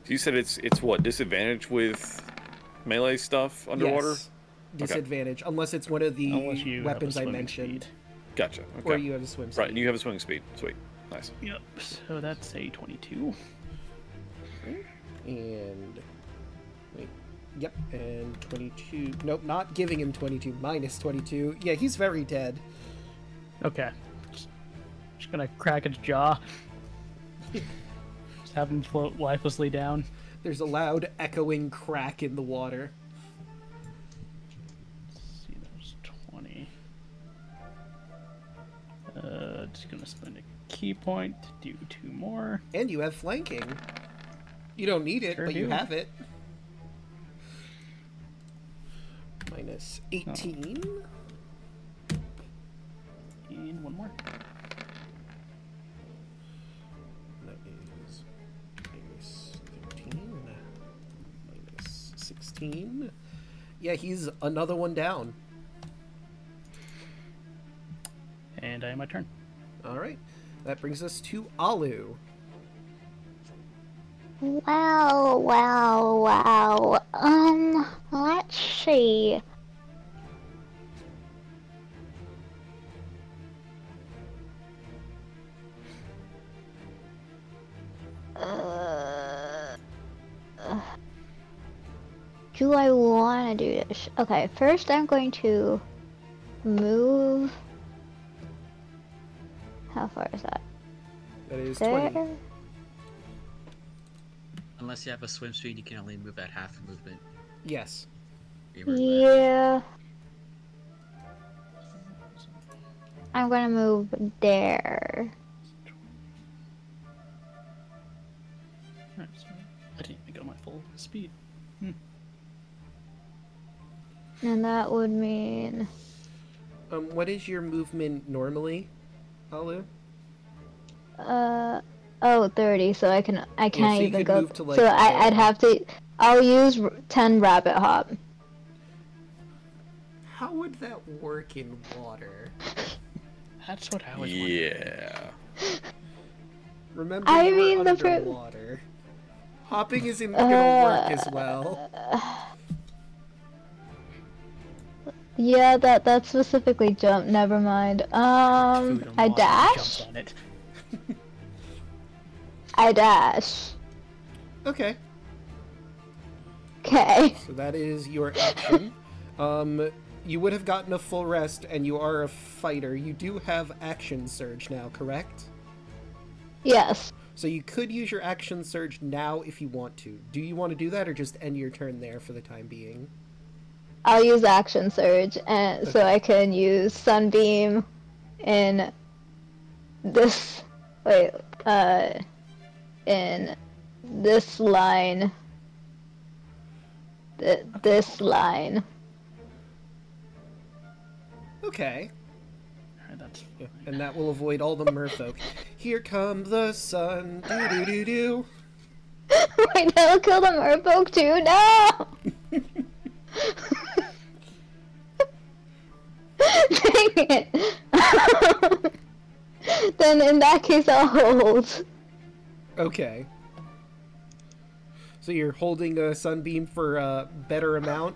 You said it's what, disadvantage with melee stuff underwater? Yes. Disadvantage, unless it's one of the Unless you have a weapons I swimming mentioned. speed. Gotcha. Okay. Or you have a swim speed. Right, and you have a swing speed. Sweet. Nice. Yep. So that's a 22. And... wait. Yep, and 22... Nope, not giving him 22. Minus 22. Yeah, he's very dead. Okay. Just gonna crack its jaw. Just have him float lifelessly down. There's a loud echoing crack in the water. Let's see, that was 20. Just gonna spend a key point to do 2 more. And you have flanking. You don't need it, Sure but you do. have it. Minus 18. And 1 more. That is minus 13. Minus 16. Yeah, he's another one down. And I am my turn. Alright. That brings us to Alu. Wow, wow, wow. Let's see. Do I want to do this? Okay, first I'm going to move. How far is that? That is There. 20. Unless you have a swim speed, you can only move at half movement. Yes. Remember that. Yeah. I'm gonna move there. Alright, so I didn't even go my full speed. And that would mean What is your movement normally, Alu? Oh, 30, so I can't so you even could go. move to, like, So I'd have to. I'll use 10 rabbit hop. How would that work in water? That's what I was wondering. Yeah. Remember, I you mean, were the underwater. Hopping isn't gonna work as well. Yeah, that specifically jump. Never mind. Food and I water, dash. jumps on it. I dash. Okay, Okay. so that is your action. You would have gotten a full rest, and you are a fighter. You do have action surge now, correct? Yes. So you could use your action surge now if you want to. Do you want to do that, or just end your turn there for the time being? I'll use action surge, and so I can use sunbeam in this. Wait. In this line. This line. Okay. Alright, that's Yeah, and that will avoid all the merfolk. Here come the sun. Do do do do. Wait, that'll kill the merfolk too. No. Dang it. Then in that case, I'll hold. Okay. So you're holding a sunbeam for a better amount?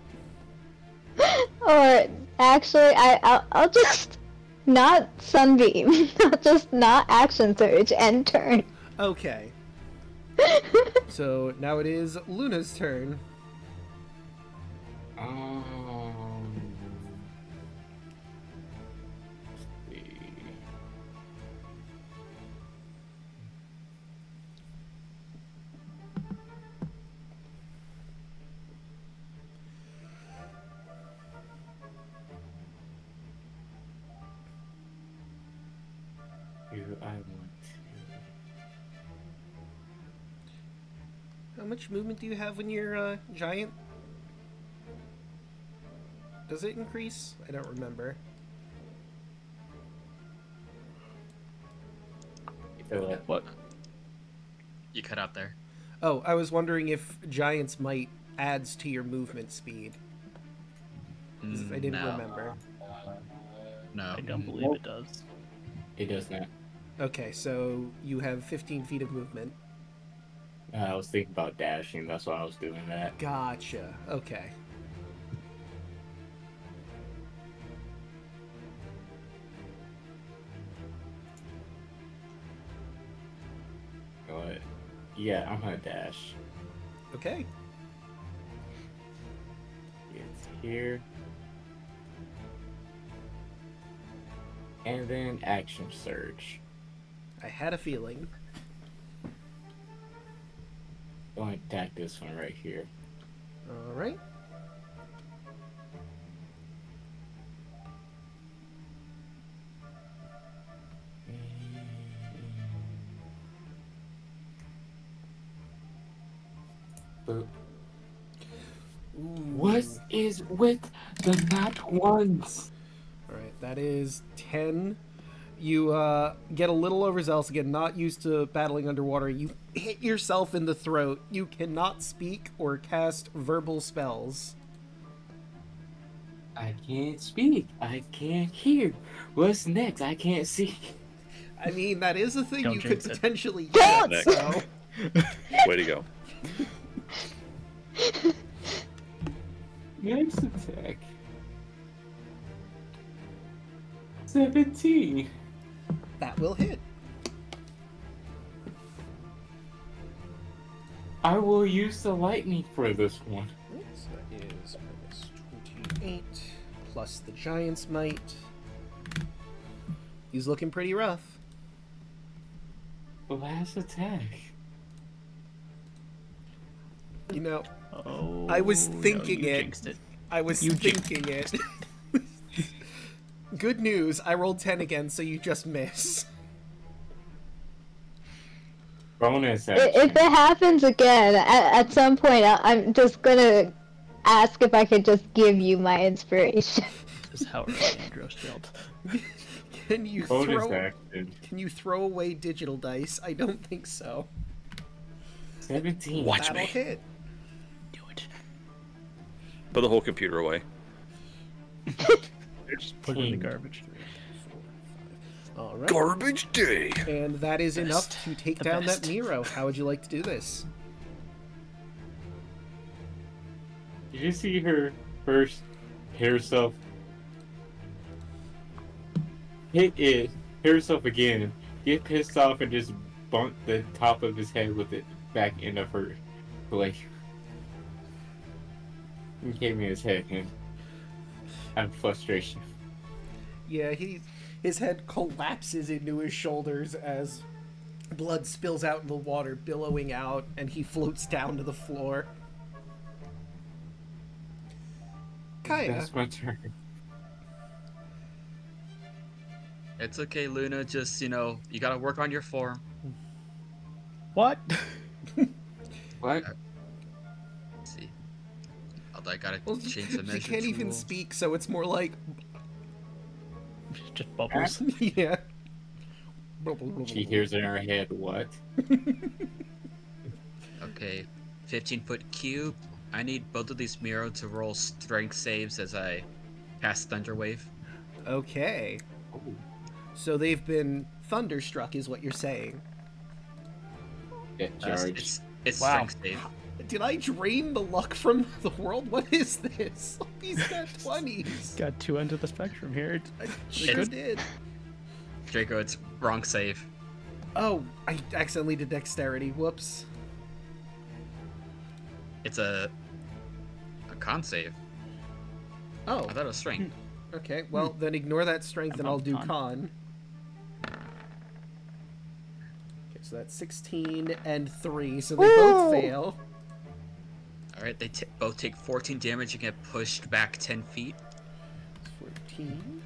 Or actually, I'll just not sunbeam. I'll just not action surge and turn. Okay. So now it is Luna's turn. Let's see. Do I want to? How much movement do you have when you're giant? Does it increase? I don't remember. what? You cut out there. Oh, I was wondering if Giant's Might adds to your movement speed. 'Cause I didn't No. remember. No. I don't believe it does. It does not. Okay, so you have 15 feet of movement. I was thinking about dashing. That's why I was doing that. Gotcha. Okay. But yeah, I'm gonna dash. Okay. It's here. And then action surge. I had a feeling. Going to attack this one right here. Alright. Boop. What is with the not ones? Alright, that is 10. You get a little overzealous again, not used to battling underwater. You hit yourself in the throat. You cannot speak or cast verbal spells. I can't speak. I can't hear. What's next? I can't see. I mean, that is a thing Don't you could jinx it. potentially Don't! get, so... Way to go. Next attack. 17. That will hit. I will use the lightning for this one. So that is minus 28, plus the Giant's Might. He's looking pretty rough. Last attack. You know, Oh, I was no, thinking you it. jinxed it. I was You thinking it. Good news, I rolled 10 again, so you just miss. Bonus action. If it happens again, at some point, I'm just gonna ask if I could just give you my inspiration. This is how Andros built. Can you Bonus throw? action. Can you throw away digital dice? I don't think so. 17. Watch That'll me. hit. Do it. Put the whole computer away. Just put it in the garbage. All right. Garbage day. And that is enough Best. to take The down best. that Nero. How would you like to do this? Did you see her first hit herself? Hit herself again, get pissed off, and just bump the top of his head with the back end of her blade. He gave me his head and out of frustration. Yeah, his head collapses into his shoulders as blood spills out in the water, billowing out, and he floats down to the floor. Kaya. That's my turn. It's okay, Luna. Just, you gotta work on your form. What? What? Let's see. Although I gotta Well, change the measure she can't even tool. speak, so it's more like, Just bubbles. yeah. She hears in her head, what? Okay, 15-foot cube. I need both of these Miro to roll strength saves as I cast Thunder Wave. Okay. Ooh. So they've been thunderstruck, is what you're saying. Get Uh, charged. it's Wow. strength save. Did I drain the luck from the world? What is this? These got 20s. Got two ends of the spectrum here. I sure It's- did. Draco, it's wrong save. Oh, I accidentally did dexterity. Whoops. It's a con save. Oh, I thought it was strength. okay. Well, then ignore that strength and I'll do Con. con. Okay, so that's 16 and 3, so they both Woo! fail. All right, they both take 14 damage and get pushed back 10 feet. 14.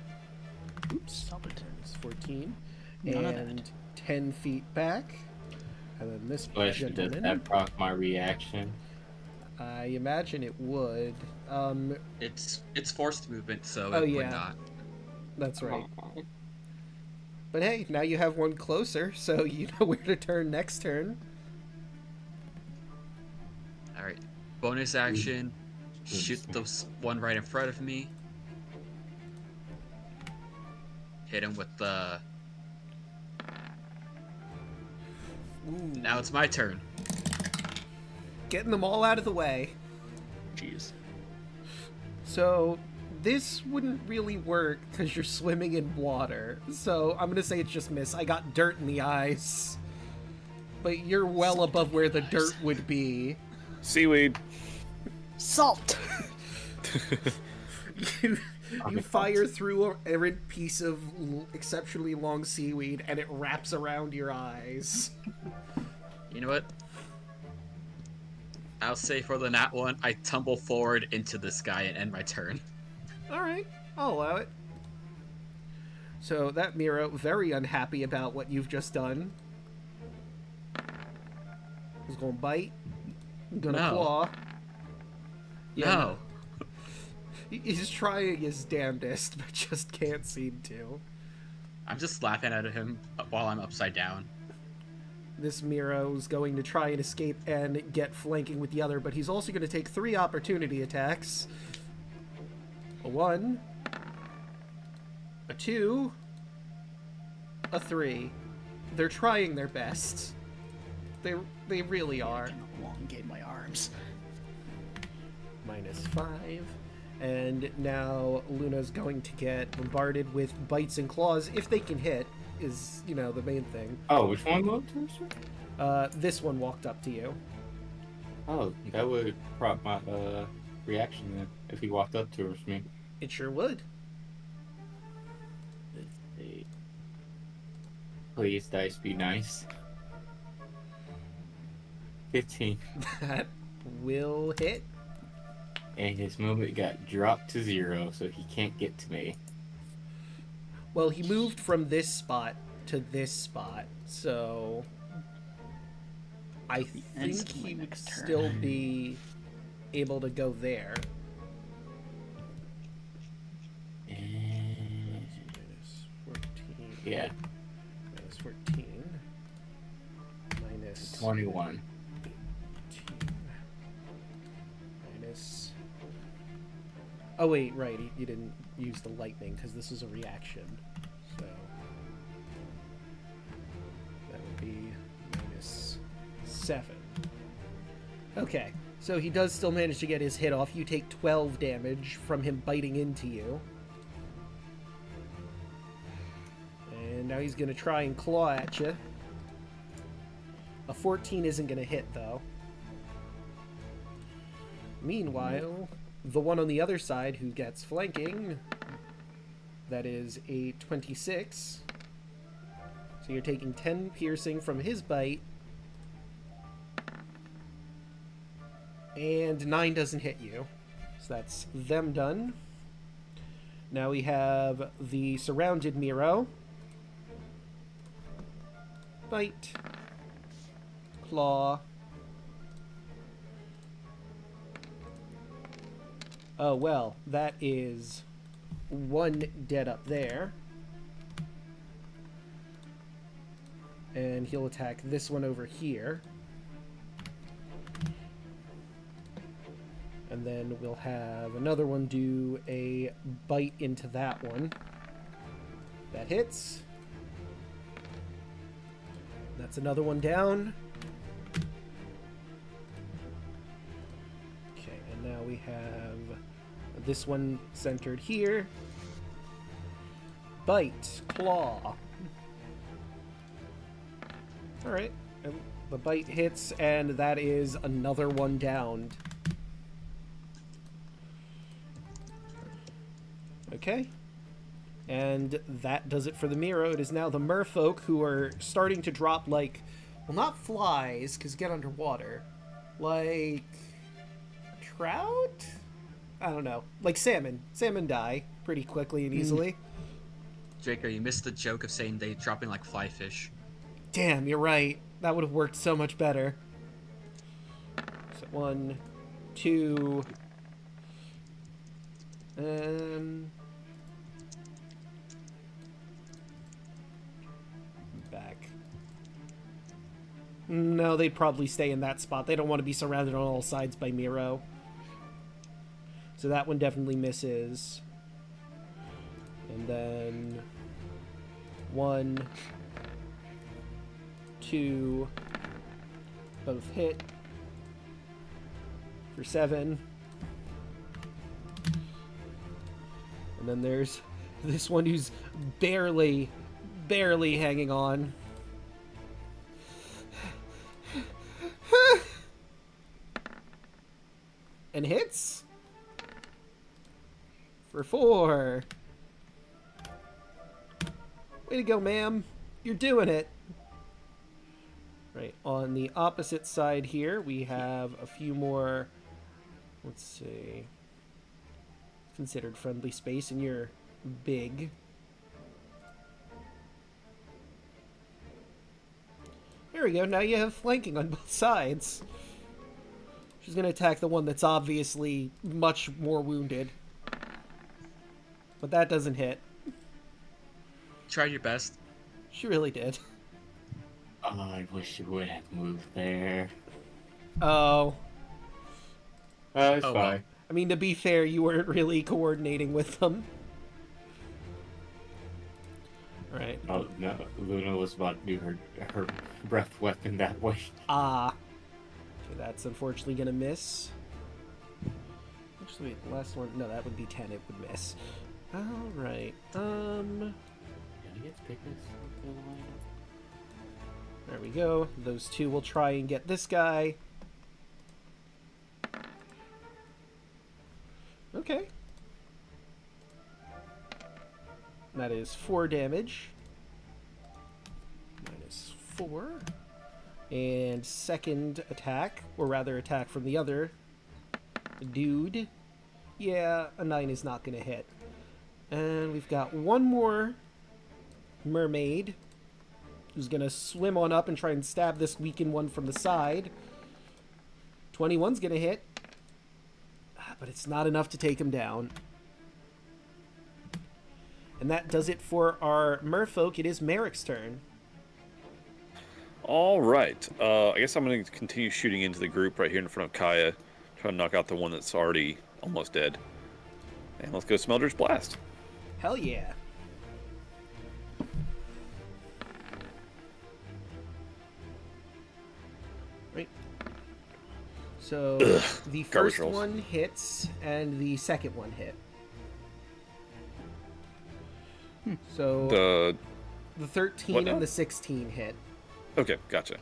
Oops. Stop it. It's 14. None of and that. 10 feet back. And then this Question, does gentleman. that proc my reaction? I imagine it would. It's forced movement, so Oh, it yeah. would not. That's right. But hey, now you have one closer, so you know where to turn next turn. All right, bonus action. Shoot the one right in front of me. Hit him with the. Ooh. Now it's my turn. Getting them all out of the way. Jeez. So, this wouldn't really work because you're swimming in water. So, I'm gonna say it's just miss. I got dirt in the eyes. But you're well above where the dirt would be. Seaweed. Salt. You fire through an errant piece of exceptionally long seaweed and it wraps around your eyes. You know what? I'll say for the nat one, I tumble forward into the sky and end my turn. Alright, I'll allow it. So that Miro, very unhappy about what you've just done. He's gonna bite. Gonna No. claw. No. He's trying his damnedest, but just can't seem to. I'm just laughing at him while I'm upside down. This Miro's going to try and escape and get flanking with the other, but he's also going to take 3 opportunity attacks. A 1, a 2, a 3. They're trying their best. They really are. I can elongate my arms. -5. And now Luna's going to get bombarded with bites and claws, if they can hit, is, you know, the main thing. Oh, which one moved to us? This one walked up to you. Oh, that would prop my reaction then if he walked up towards me. It sure would. Let's see. Please, dice, be nice. 15. That will hit. And his movement got dropped to 0, so he can't get to me. Well, he moved from this spot to this spot, so I ends think of my he would next turn. still be able to go there. And... -14. Yeah. Minus 14. Minus 21. 18. Minus... Oh wait, right, you didn't use the lightning because this was a reaction. So... that would be minus 7. Okay, so he does still manage to get his hit off. You take 12 damage from him biting into you. And now he's going to try and claw at you. A 14 isn't going to hit, though. Meanwhile, the one on the other side who gets flanking, that is a 26. So you're taking 10 piercing from his bite. And 9 doesn't hit you. So that's them done. Now we have the surrounded Miro. Bite. Claw. Oh, well, that is 1 dead up there. And he'll attack this one over here. And then we'll have another one do a bite into that one. That hits. That's another one down. Okay, and now we have this one centered here. Bite, claw. Alright, and the bite hits, and that is another one downed. Okay. And that does it for the Miro. It is now the merfolk who are starting to drop, like, well, not flies, because get underwater. Like, trout? I don't know. Like salmon. Salmon die pretty quickly and easily. Draco, you missed the joke of saying they dropping like fly fish. Damn, you're right. That would have worked so much better. So 1, 2... back. No, they'd probably stay in that spot. They don't want to be surrounded on all sides by Miro. So that one definitely misses. And then 1, 2, both hit for 7. And then there's this one who's barely hanging on. And hits for 4. Way to go, ma'am. You're doing it. Right, on the opposite side here, we have a few more, let's see, considered friendly space, and you're big. There we go, now you have flanking on both sides. She's going to attack the one that's obviously much more wounded. But that doesn't hit. Tried your best. She really did. Oh, I wish you would have moved there. Oh. It's Oh, fine. well. I mean, to be fair, you weren't really coordinating with them. Right. Oh, no. Luna was about to do her breath weapon that way. Ah. Okay, that's unfortunately going to miss. Actually, wait, the last one... No, that would be 10. It would miss. Alright. Did I get thickness? There we go. Those two will try and get this guy. Okay. That is 4 damage. Minus 4. And second attack, or rather attack from the other dude. Yeah, a 9 is not going to hit. And we've got one more mermaid who's going to swim on up and try and stab this weakened one from the side. 21's going to hit. But it's not enough to take him down. And that does it for our merfolk. It is Merrick's turn. All right. I guess I'm going to continue shooting into the group right here in front of Kaya. Try to knock out the one that's already almost dead. And let's go Smelter's Blast. Hell yeah. Right. So the first rolls. one hits and the second one hit. So the 13 what now? and the 16 hit. Okay, gotcha.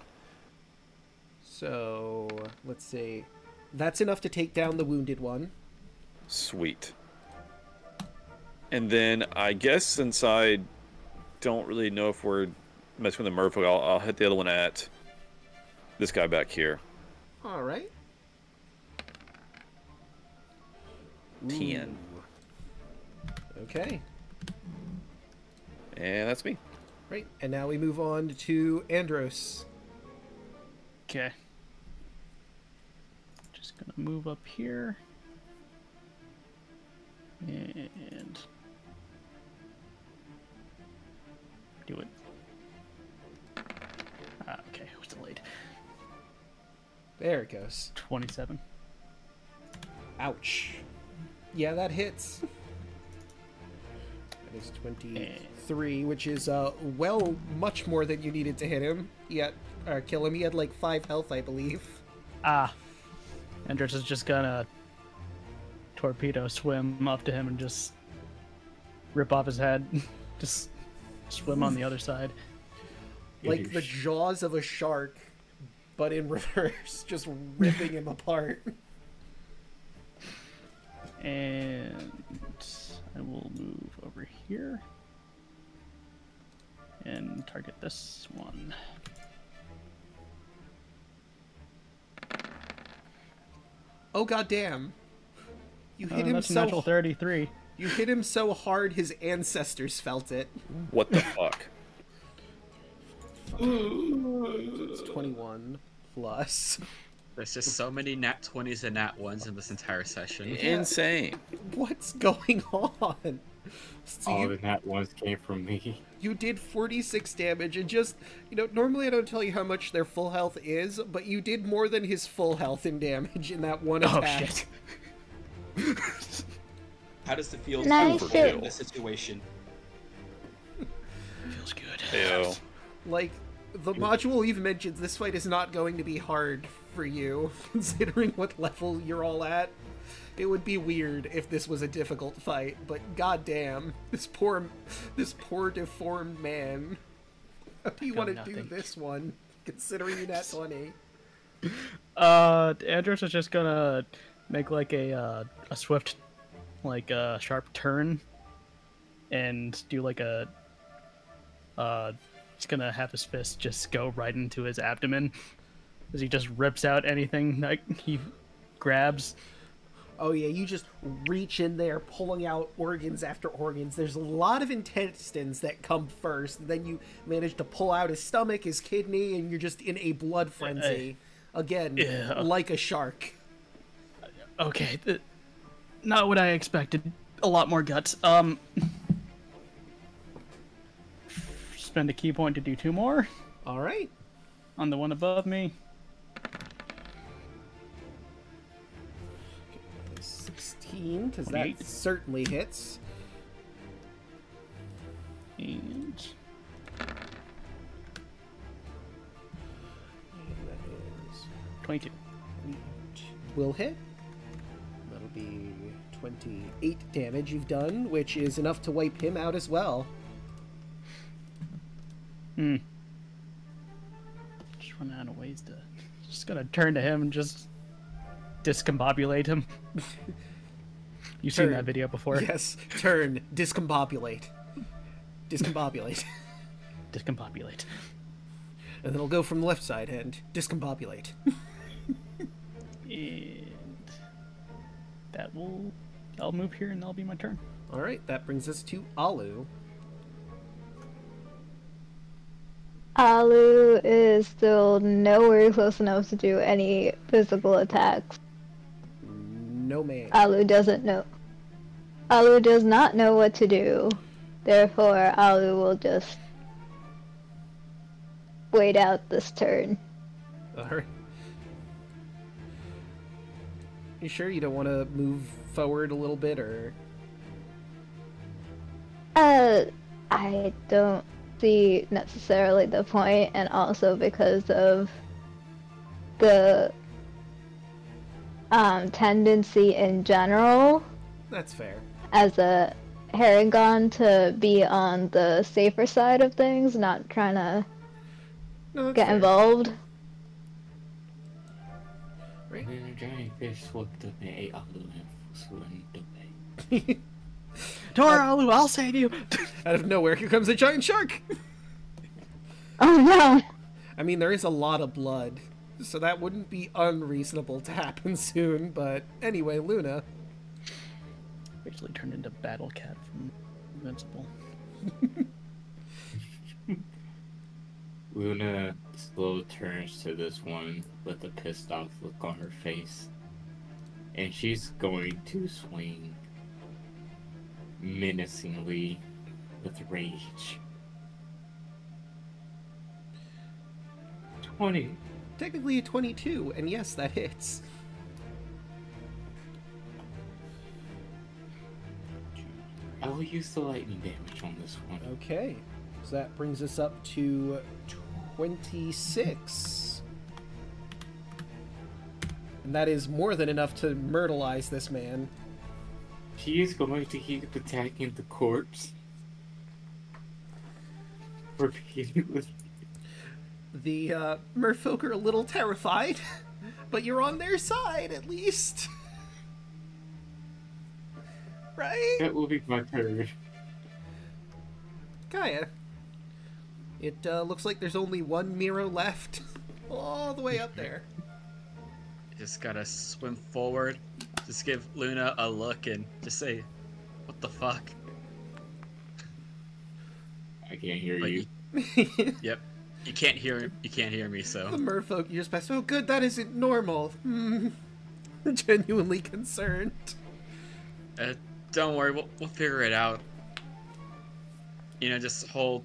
So let's see. That's enough to take down the wounded one. Sweet. And then I guess since I don't really know if we're messing with the merfolk, I'll hit the other one at this guy back here. All right. 10. Okay. And that's me. Right. And now we move on to Andros. Okay. Just gonna move up here. And do it. Okay, it was delayed. There it goes. 27. Ouch. Yeah, that hits. That is 23, which is well much more than you needed to hit him. Kill him. He had like 5 health, I believe. Andros is just gonna torpedo swim up to him and just rip off his head. Just swim on the other side. Like the jaws of a shark, but in reverse, just ripping him apart. And I will move over here and target this one. Oh goddamn! You hit him That's so natural 33. You hit him so hard his ancestors felt it. What the fuck? It's 21 plus. There's just so many nat 20s and nat 1s in this entire session. Insane. What's going on? So All the nat ones came from me. you did 46 damage and just, normally I don't tell you how much their full health is, but you did more than his full health in damage in that one attack. Oh shit. How does it feel Nice. to in this situation? Feels good. Ew. Like, the module even mentions this fight is not going to be hard for you, considering what level you're all at. It would be weird if this was a difficult fight, but goddamn, this poor deformed man. How do you want to do this one, considering you nat 20? Andros is just gonna make like a swift, like a sharp turn, and do like a he's gonna have his fist just go right into his abdomen as he just rips out anything that he grabs. Oh yeah, you just reach in there, pulling out organs after organs. There's a lot of intestines that come first. Then you manage to pull out his stomach, his kidney, and you're just in a blood frenzy. Again, like a shark. Okay, not what I expected. A lot more guts. Spend a key point to do 2 more All right. on the one above me. 16, because that 28. certainly hits. And And that is 22. will hit. That'll be 28 damage you've done, which is enough to wipe him out as well. Just running out of ways to. Just gonna turn to him and just discombobulate him. You've seen that video before. Yes. Turn. Discombobulate. Discombobulate. Discombobulate. And then it'll go from the left side and discombobulate. And that will. I'll move here and that'll be my turn. Alright, that brings us to Alu. Alu is still nowhere close enough to do any physical attacks. No man. Alu doesn't know. Alu does not know what to do. Therefore, Alu will just wait out this turn. Alright. You sure you don't want to move forward a little bit, or? I don't see necessarily the point, and also because of the tendency in general That's fair. as a Haragon to be on the safer side of things, not trying to No, that's get fair. involved. Right. Then a giant fish swept up and ate Alu and swam away. Tora, Alu, I'll save you. Out of nowhere, here comes a giant shark! Oh no! I mean, there is a lot of blood, so that wouldn't be unreasonable to happen soon, but anyway, Luna. Basically turned into Battle Cat from Invincible. Luna slow turns to this one with a pissed off look on her face. And she's going to swing menacingly with rage. 20. Technically a 22, and yes, that hits. I will use the lightning damage on this one. Okay, so that brings us up to 26. And that is more than enough to myrtleize this man. She is going to keep attacking the corpse. Repeatedly. The merfolk are a little terrified, but you're on their side at least. Right? That will be my turn. Gaia. It looks like there's only one Miro left. All the way up there. Just gotta swim forward. Just give Luna a look and just say, "What the fuck?" I can't hear But you. Yep. You can't hear. You can't hear me. So The merfolk, you just passed. Oh, good, that isn't normal. Genuinely concerned. don't worry. We'll figure it out. You know, just hold.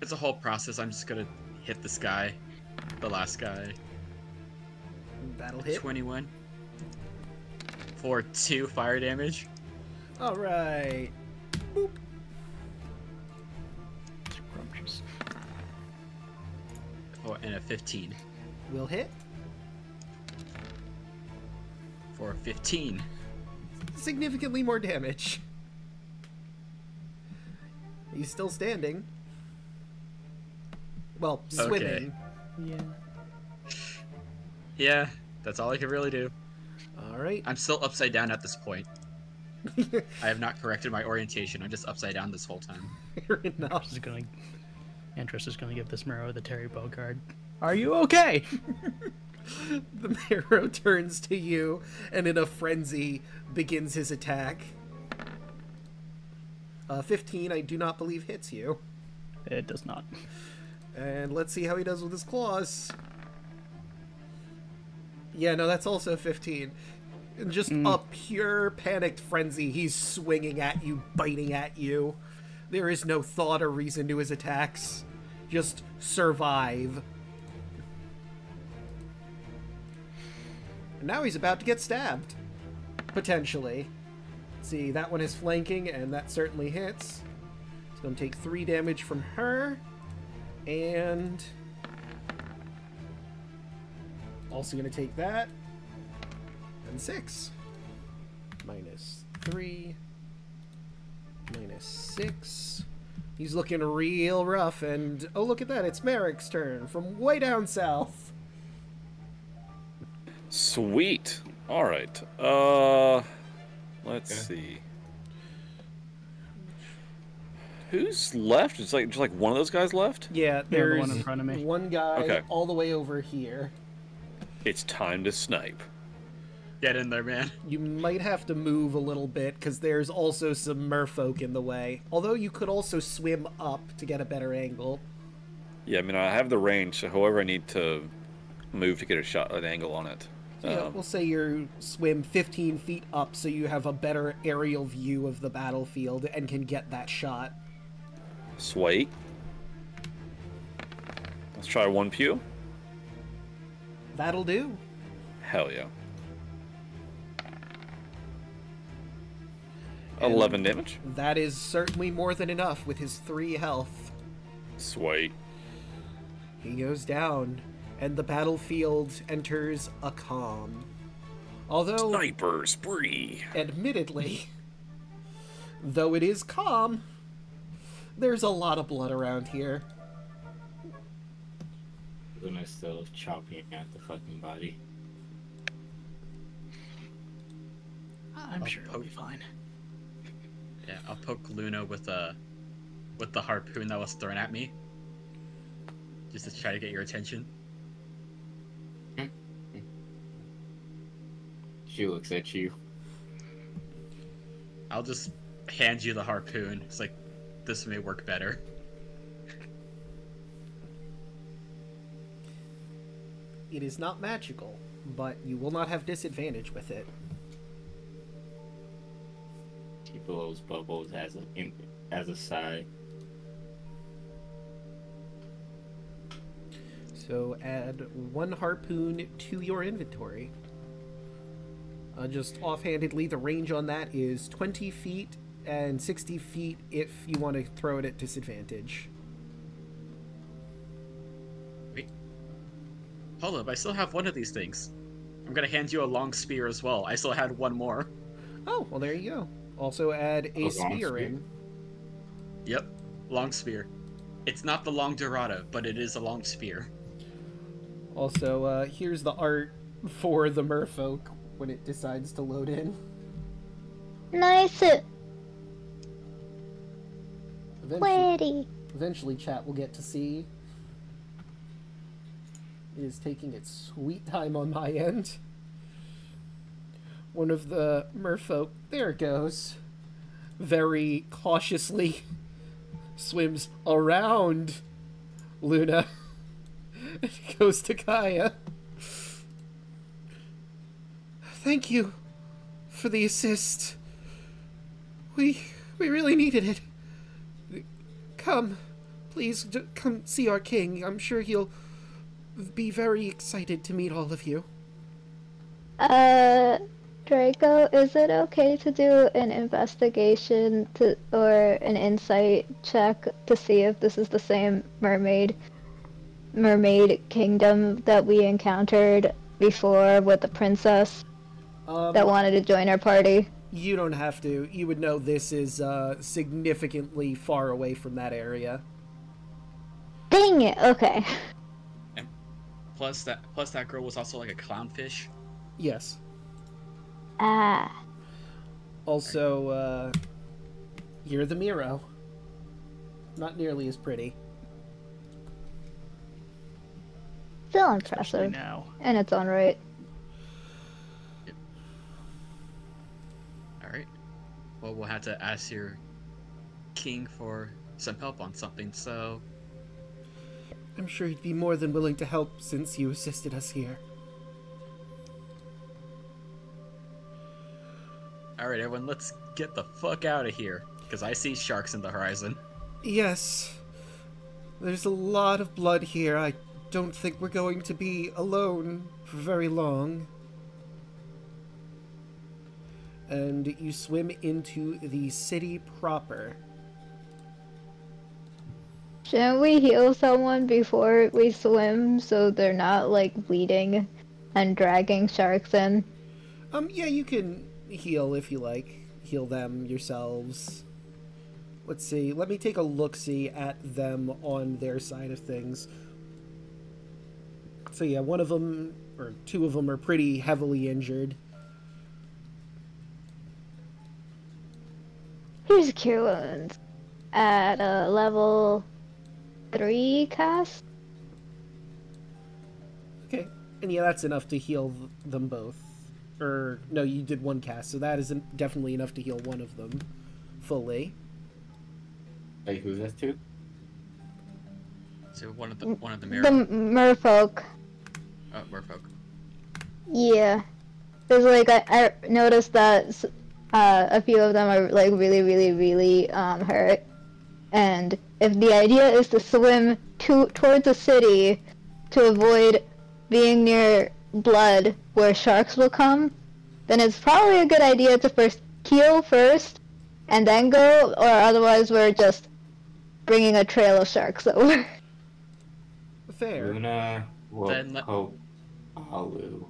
It's a whole process. I'm just gonna hit this guy, the last guy. That'll hit. 21 for 2 fire damage. All right. Boop. Scrumptious. Oh, and a 15 Will hit. for 15. Significantly more damage. He's still standing. Well, swimming. Yeah. Yeah, that's all I can really do. All right. I'm still upside down at this point. I have not corrected my orientation. I'm just upside down this whole time. Fair enough. Interest is gonna give this Miro the Terry Bogard. Are you okay? The Miro turns to you and in a frenzy begins his attack. 15, I do not believe hits you. It does not. And let's see how he does with his claws. Yeah, no, that's also 15. In just a pure panicked frenzy, he's swinging at you, biting at you. There is no thought or reason to his attacks. Just survive. And now he's about to get stabbed. Potentially. Let's see, that one is flanking, and that certainly hits. It's going to take 3 damage from her. And also going to take that. And 6. Minus 3. Minus 6. He's looking real rough, and oh, look at that, it's Merrick's turn from way down south. Sweet. All right. Let's see. Who's left? It's like just like one of those guys left. Yeah, the there's one in front of me. one guy Okay. all the way over here. It's time to snipe. Get in there, man. You might have to move a little bit, because there's also some merfolk in the way. Although you could also swim up to get a better angle. Yeah, I mean I have the range, so however I need to move to get a shot, an angle on it. Yeah, we'll say you swim 15 feet up so you have a better aerial view of the battlefield and can get that shot. Sweet. Let's try 1 pew. That'll do. Hell yeah. And 11 damage. That is certainly more than enough with his 3 health. Sweet. He goes down, and the battlefield enters a calm. Although, Sniper spree. admittedly, though it is calm, there's a lot of blood around here. Luna's still chopping at the fucking body. I'm sure it'll be fine. Yeah, I'll poke Luna with the harpoon that was thrown at me, just to try to get your attention. She looks at you. I'll just hand you the harpoon. It's like, this may work better. It is not magical, but you will not have disadvantage with it. She blows bubbles as a side. So add 1 harpoon to your inventory. Just offhandedly, the range on that is 20 feet and 60 feet if you want to throw it at disadvantage. Wait. Hold up, I still have one of these things. I'm gonna hand you a long spear as well. I still had 1 more. Oh, well there you go. Also add a long spear spear? in. Yep, long spear. It's not the long dorada, but it is a long spear. Also, here's the art for the merfolk when it decides to load in. Nice. Eventually, Pretty. eventually chat will get to see. It is taking its sweet time on my end. One of the merfolk, there it goes, very cautiously swims around Luna and goes to Kaya. Thank you for the assist. We really needed it. Come, please, come see our king. I'm sure he'll be very excited to meet all of you. Draco, is it okay to do an investigation or an insight check to see if this is the same mermaid kingdom that we encountered before with the princess that wanted to join our party? You don't have to. You would know this is significantly far away from that area. Dang it, okay. And plus that girl was also like a clownfish. Yes. Ah. Also, you're the Miro. Not nearly as pretty. Still Especially impressive now. in its own right. Alright. Well, we'll have to ask your king for some help on something, so... I'm sure he'd be more than willing to help since you assisted us here. Alright, everyone, let's get the fuck out of here, because I see sharks in the horizon. Yes. There's a lot of blood here. I don't think we're going to be alone for very long. And you swim into the city proper. Shouldn't we heal someone before we swim so they're not, like, bleeding and dragging sharks in? Yeah, you can heal if you like. Heal them yourselves. Let's see. Let me take a look-see at them on their side of things. So yeah, one of them, or 2 of them are pretty heavily injured. Here's Cure Wounds at a level 3 cast. Okay. And yeah, that's enough to heal them both. Or, no, you did 1 cast, so that isn't definitely enough to heal one of them fully. Wait, who's that to? So one of the The mirror... merfolk. Oh, merfolk. Yeah. Because, like, I noticed that a few of them are, like, really hurt. And if the idea is to swim towards the city to avoid being near blood where sharks will come, then it's probably a good idea to first heal first and then go, or otherwise we're just bringing a trail of sharks over. Fair. Luna will Then poke Alu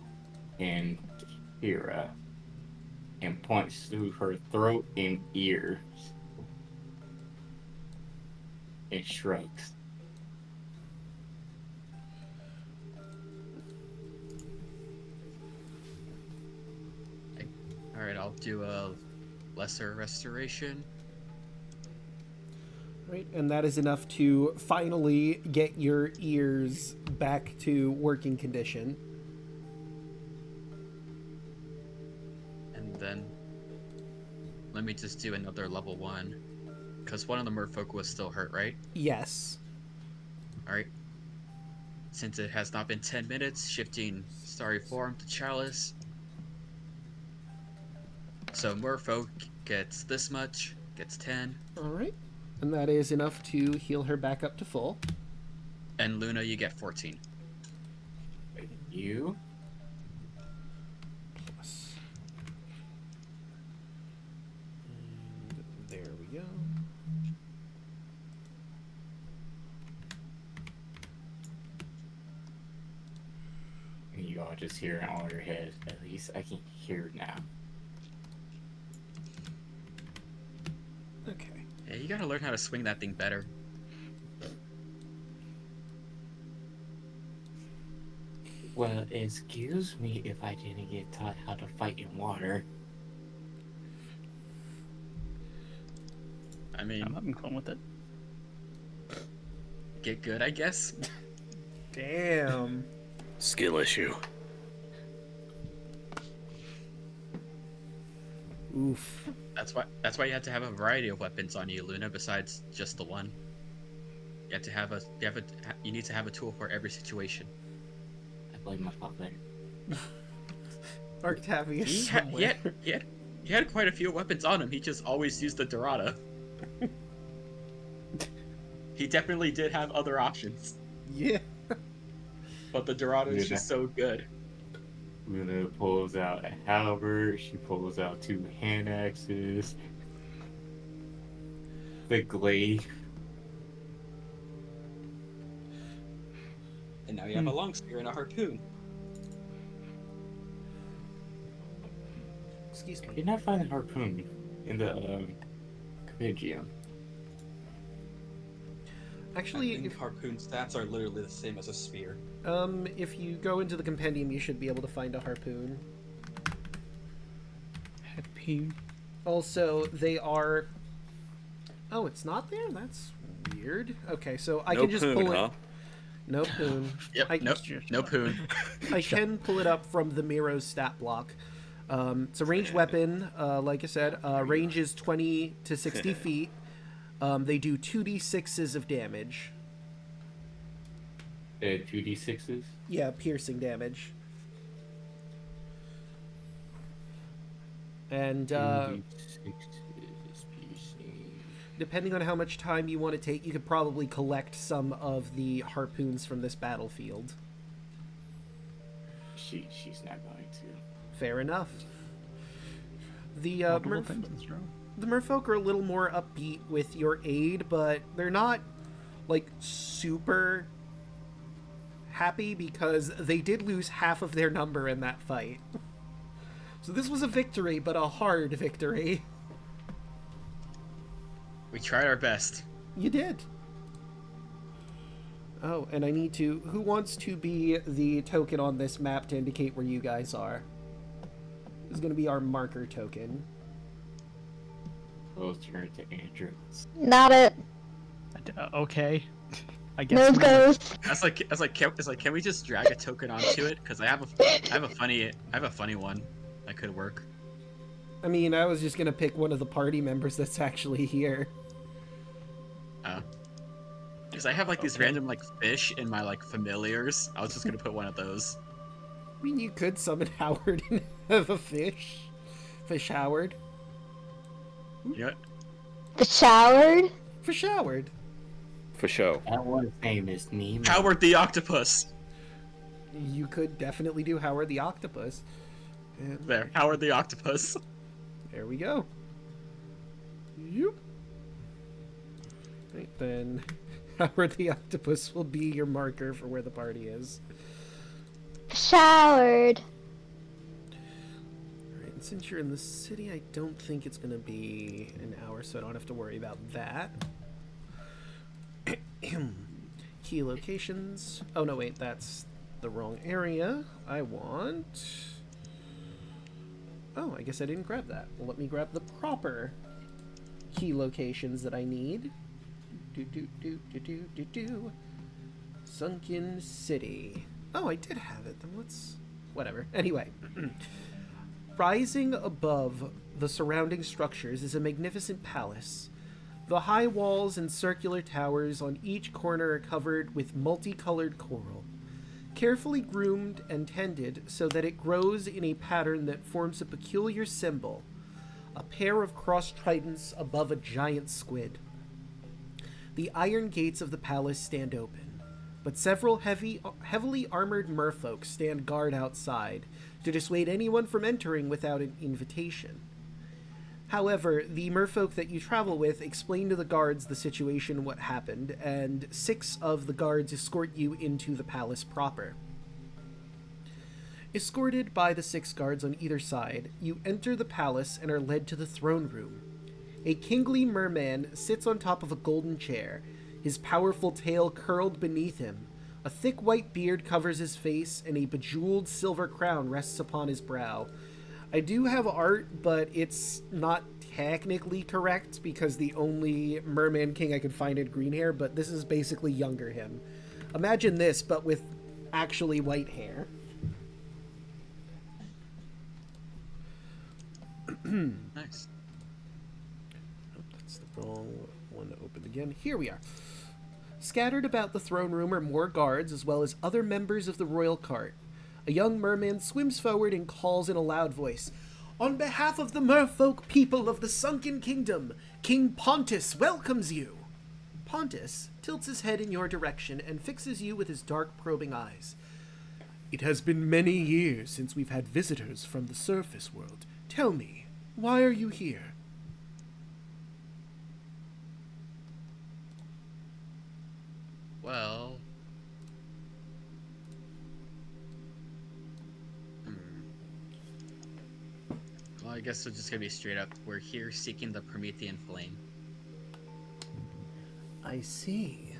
and Kira and points through her throat and ears and shrugs. Alright, I'll do a lesser restoration. Right, and that is enough to finally get your ears back to working condition. And then let me just do another level 1. Because one of the merfolk was still hurt, right? Yes. Alright. Since it has not been 10 minutes, shifting Starry Form to Chalice. So merfolk gets this much, gets 10. Alright. And that is enough to heal her back up to full. And Luna, you get 14. And you? Plus. And there we go. And you all just hear in all your heads. At least I can hear now. Okay. Yeah, you gotta learn how to swing that thing better. Well, excuse me if I didn't get taught how to fight in water. I mean, I'm having fun with it. get good, I guess. Damn. Skill issue. Oof. That's why you have to have a variety of weapons on you, Luna, besides just the one. You have to have you need to have a tool for every situation. I blame my father. Octavius He somewhere. had quite a few weapons on him. He just always used the Dorada. He definitely did have other options, Yeah. but the Dorada is just so good. Luna pulls out a halberd, she pulls out 2 hand axes, the glaive. And now you have a long spear and a harpoon. Excuse I me. did not find the harpoon in the compendium. I Actually, think harpoon stats are literally the same as a spear. if you go into the compendium, you should be able to find a harpoon. Harpoon. Also, they are... Oh, it's not there? That's weird. Okay, so I No can just poon, pull it... huh? No poon. Yep, no poon. I can pull it up from the Miro's stat block. It's a ranged weapon, like I said. Range is 20 to 60 feet. They do 2d6s of damage. 2d6s? Yeah, piercing damage. And 2d6s piercing. depending on how much time you want to take, you could probably collect some of the harpoons from this battlefield. She's not going to. Fair enough. The Multiple pensions, bro. the merfolk are a little more upbeat with your aid, but they're not like super happy because they did lose half of their number in that fight. So this was a victory, but a hard victory. We tried our best. You did. Oh, and I need to... Who wants to be the token on this map to indicate where you guys are? This is going to be our marker token. We'll turn to Andrew. Not it. Okay. I guess. Nose not. goes. I was like, can we just drag a token onto it? Because I have a funny one that could work. I mean, I was just going to pick one of the party members that's actually here. Because I have like these random like fish in my like familiars. I was just gonna put one of those. I mean, you could summon Howard and have a fish. Fish Howard. You know what? The showered? Fish Howard. For show. That one famous Nemo. Howard the octopus. You could definitely do Howard the Octopus. And There, Howard the octopus. there we go. Yep. Right, then Howard the Octopus will be your marker for where the party is. Showered. Alright, and since you're in the city, I don't think it's gonna be an hour, so I don't have to worry about that. Key locations. Oh no, wait, that's the wrong area. I want... Oh, I guess I didn't grab that. Well, let me grab the proper key locations that I need. Sunken City. Oh, I did have it. Then let's... Whatever. Anyway. Rising above the surrounding structures is a magnificent palace. The high walls and circular towers on each corner are covered with multicolored coral, carefully groomed and tended so that it grows in a pattern that forms a peculiar symbol, a pair of crossed tridents above a giant squid. The iron gates of the palace stand open, but several heavily armored merfolk stand guard outside to dissuade anyone from entering without an invitation. However, the merfolk that you travel with explain to the guards the situation, what happened, and 6 of the guards escort you into the palace proper. Escorted by the 6 guards on either side, you enter the palace and are led to the throne room. A kingly merman sits on top of a golden chair, his powerful tail curled beneath him. A thick white beard covers his face, and a bejeweled silver crown rests upon his brow. I do have art, but it's not technically correct because the only merman king I could find had green hair, but this is basically younger him. Imagine this, but with actually white hair. Nice. Oh, that's the wrong one to open again. Here we are. Scattered about the throne room are more guards, as well as other members of the royal court. A young merman swims forward and calls in a loud voice, "On behalf of the merfolk people of the Sunken Kingdom, King Pontus welcomes you!" Pontus tilts his head in your direction and fixes you with his dark, probing eyes. "It has been many years since we've had visitors from the surface world. Tell me, why are you here?" Well... Well, I guess we're just gonna be straight up. We're here seeking the Promethean Flame. I see.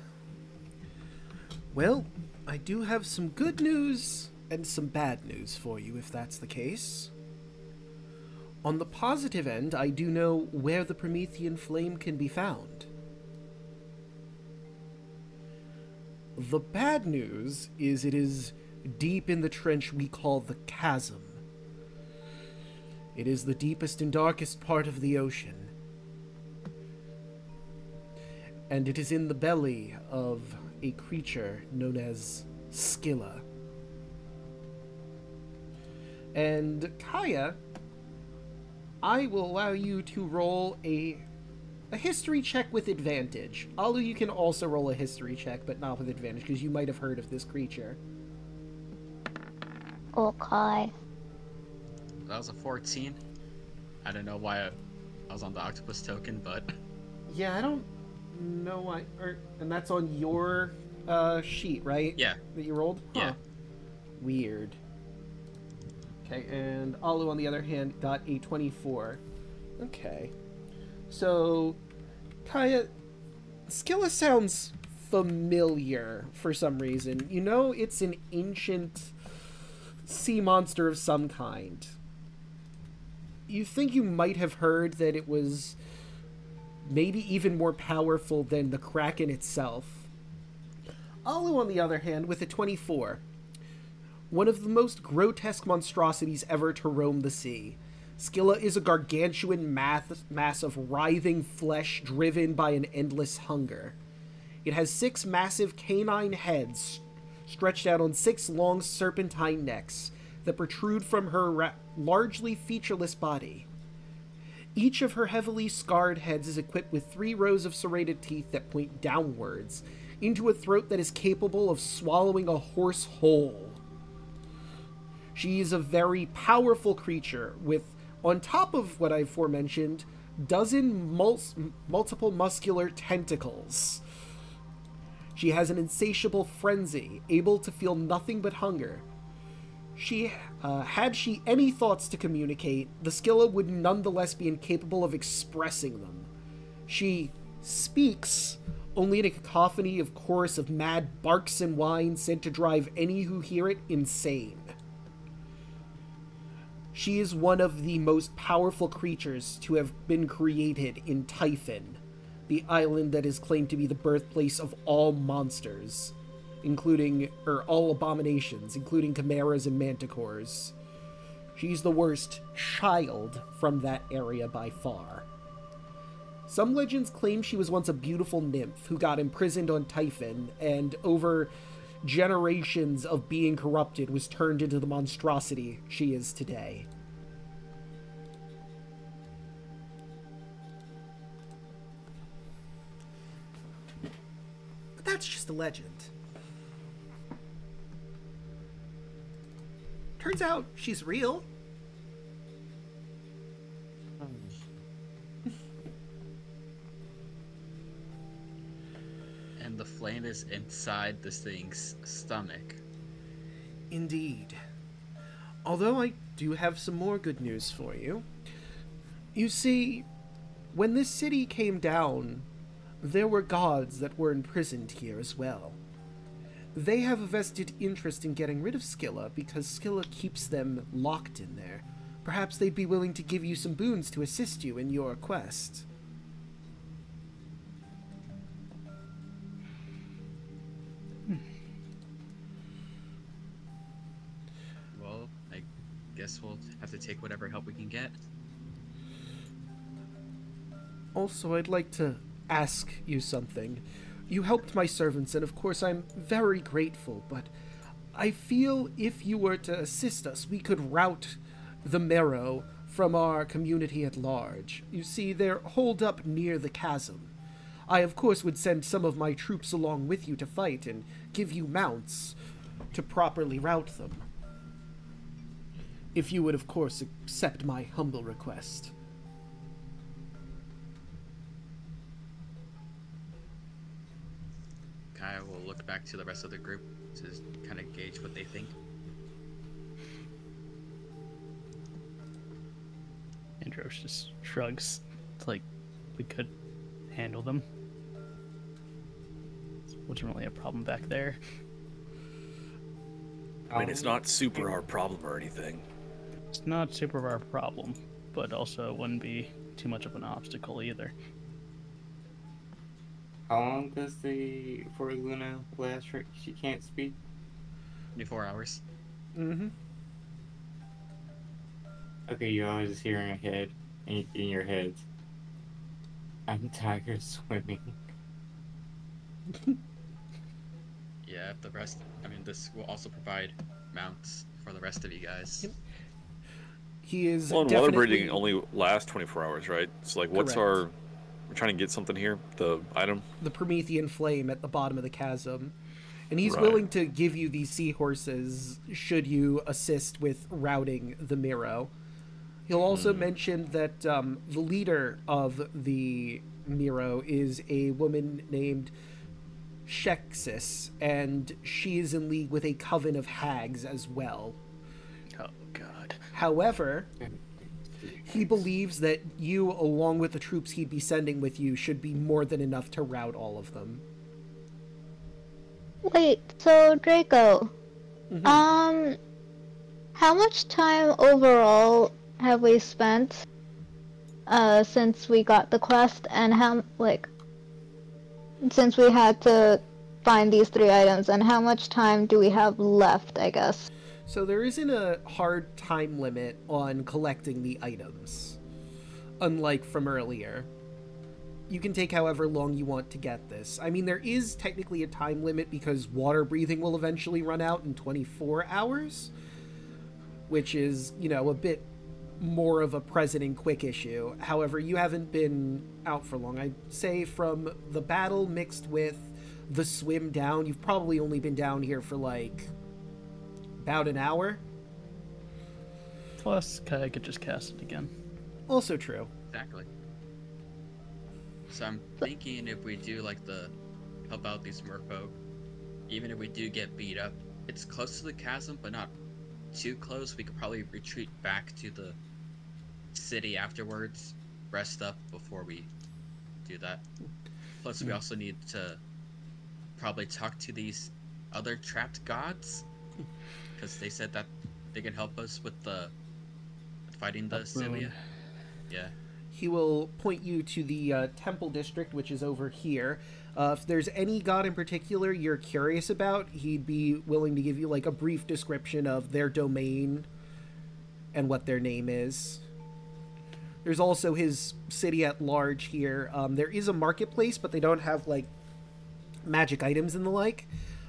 Well, I do have some good news and some bad news for you, if that's the case. On the positive end, I do know where the Promethean Flame can be found. The bad news is it is deep in the trench we call the Chasm. It is the deepest and darkest part of the ocean. And it is in the belly of a creature known as Scylla. And Kaya, I will allow you to roll a history check with advantage. Alu, you can also roll a history check, but not with advantage, because you might have heard of this creature. Okay. That was a 14. I don't know why I was on the octopus token, but... Yeah, I don't know why... and that's on your sheet, right? Yeah. That you rolled? Huh. Yeah. Weird. Okay, and Alu, on the other hand, got a 24. Okay. So, Kaya, Scylla sounds familiar for some reason. You know it's an ancient sea monster of some kind. You think you might have heard that it was maybe even more powerful than the Kraken itself. Alu, on the other hand, with a 24. One of the most grotesque monstrosities ever to roam the sea. Scylla is a gargantuan mass of writhing flesh driven by an endless hunger. It has 6 massive canine heads stretched out on 6 long serpentine necks, that protrude from her largely featureless body. Each of her heavily scarred heads is equipped with 3 rows of serrated teeth that point downwards, into a throat that is capable of swallowing a horse whole. She is a very powerful creature, with, on top of what I've aforementioned, multiple muscular tentacles. She has an insatiable frenzy, able to feel nothing but hunger. Had she any thoughts to communicate, the Scylla would nonetheless be incapable of expressing them. She speaks only in a cacophony of chorus of mad barks and whines said to drive any who hear it insane. She is one of the most powerful creatures to have been created in Typhon, the island that is claimed to be the birthplace of all monsters, all abominations, including chimeras and manticores. She's the worst child from that area by far. Some legends claim she was once a beautiful nymph who got imprisoned on Typhon, and over generations of being corrupted was turned into the monstrosity she is today. But that's just a legend. Turns out she's real. And the flame is inside this thing's stomach. Indeed. Although I do have some more good news for you. You see, when this city came down, there were gods that were imprisoned here as well. They have a vested interest in getting rid of Scylla because Scylla keeps them locked in there. Perhaps they'd be willing to give you some boons to assist you in your quest. Well, I guess we'll have to take whatever help we can get. Also, I'd like to ask you something. You helped my servants, and of course I'm very grateful, but I feel if you were to assist us, we could rout the marrow from our community at large. You see, they're holed up near the chasm. I, of course, would send some of my troops along with you to fight and give you mounts to properly rout them. If you would, of course, accept my humble request. Kaya will look back to the rest of the group to kind of gauge what they think. Andros just shrugs. It's like, we could handle them. It wasn't really a problem back there. I mean, it's not super our problem or anything. It's not super our problem, but also it wouldn't be too much of an obstacle either. How long does the for Luna last? She can't speak. 24 hours. Mm-hmm. Okay, you always just hear in your head, in your head. I'm tired of swimming. Yeah, the rest. I mean, this will also provide mounts for the rest of you guys. He is Well, and water definitely... breathing only lasts 24 hours, right? So, like, what's Correct. our... We're trying to get something here? The item? The Promethean Flame at the bottom of the chasm. And he's Right. willing to give you these seahorses should you assist with routing the Miro. He'll also mention that the leader of the Miro is a woman named Shexis, and she is in league with a coven of hags as well. Oh, God. However, he believes that you, along with the troops he'd be sending with you, should be more than enough to rout all of them. Wait, so Draco, Mhm. how much time overall have we spent since we got the quest, and since we had to find these 3 items, and how much time do we have left, I guess? So there isn't a hard time limit on collecting the items, unlike from earlier. You can take however long you want to get this. I mean, there is technically a time limit because water breathing will eventually run out in 24 hours. which is, you know, a bit more of a present and quick issue. However, you haven't been out for long. I'd say from the battle mixed with the swim down, you've probably only been down here for like about an hour. Plus, Kai could just cast it again. Also true. Exactly. So I'm thinking if we do like the help out these merfolk, even if we do get beat up, it's close to the chasm, but not too close. We could probably retreat back to the city afterwards, rest up before we do that. Plus, we also need to probably talk to these other trapped gods, because they said that they can help us with the fighting the Cilia. Yeah. He will point you to the temple district, which is over here. If there's any god in particular you're curious about, he'd be willing to give you like a brief description of their domain and what their name is. There's also his city at large here. There is a marketplace, but they don't have like magic items and the like.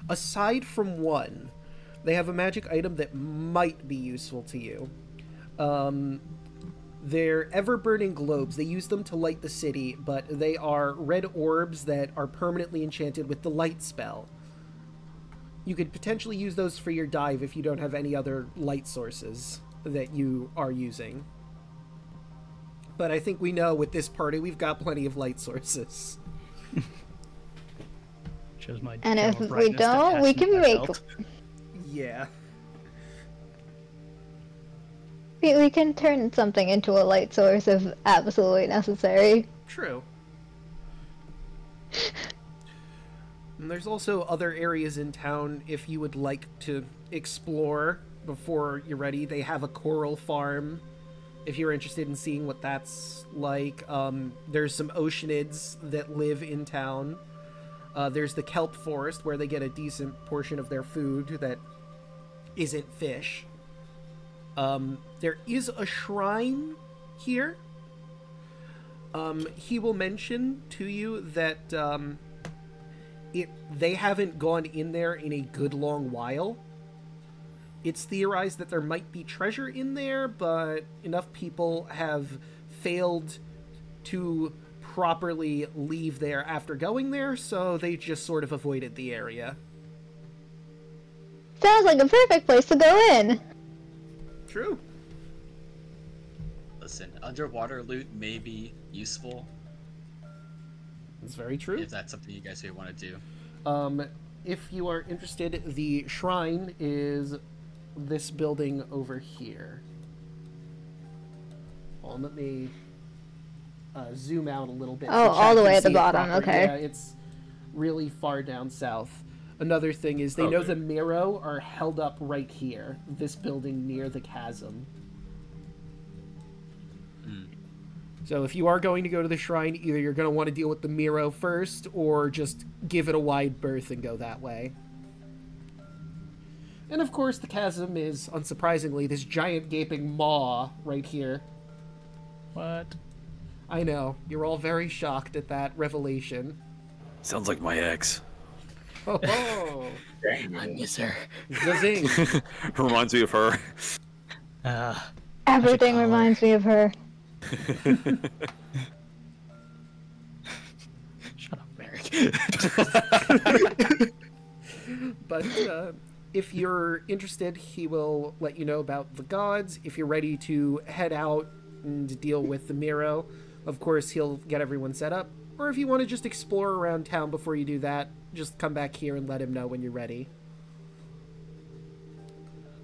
Aside from one, they have a magic item that might be useful to you. They're ever-burning globes. They use them to light the city, but they are red orbs that are permanently enchanted with the light spell. You could potentially use those for your dive if you don't have any other light sources that you are using. But I think we know with this party we've got plenty of light sources. Shows my And if general we brightness don't, we attachment can to make... belt. Yeah. We can turn something into a light source if absolutely necessary. True. And there's also other areas in town if you would like to explore before you're ready. They have a coral farm if you're interested in seeing what that's like. There's some oceanids that live in town. There's the kelp forest where they get a decent portion of their food that isn't fish. There is a shrine here. He will mention to you that they haven't gone in there in a good long while. It's theorized that there might be treasure in there, but enough people have failed to properly leave there after going there, so they just sort of avoided the area. Sounds like a perfect place to go in. True. Listen, underwater loot may be useful It's very true. if that's something you guys would want to do. If you are interested, the shrine is this building over here. Hold on, let me zoom out a little bit. Oh, so all chat the can way at the see it bottom, properly. okay. Yeah, it's really far down south. Another thing is they know Okay. the Miro are held up right here, this building near the chasm. So if you are going to go to the shrine, either you're going to want to deal with the Miro first, or just give it a wide berth and go that way. And of course, the chasm is, unsurprisingly, this giant gaping maw right here. What? I know, you're all very shocked at that revelation. Sounds like my ex. Oh, oh. I miss her. Zing. Reminds me of her. Everything call her. reminds me of her. Shut up, Merrick. But if you're interested, he will let you know about the gods. If you're ready to head out and deal with the Miro, of course, he'll get everyone set up. Or if you want to just explore around town before you do that, just come back here and let him know when you're ready.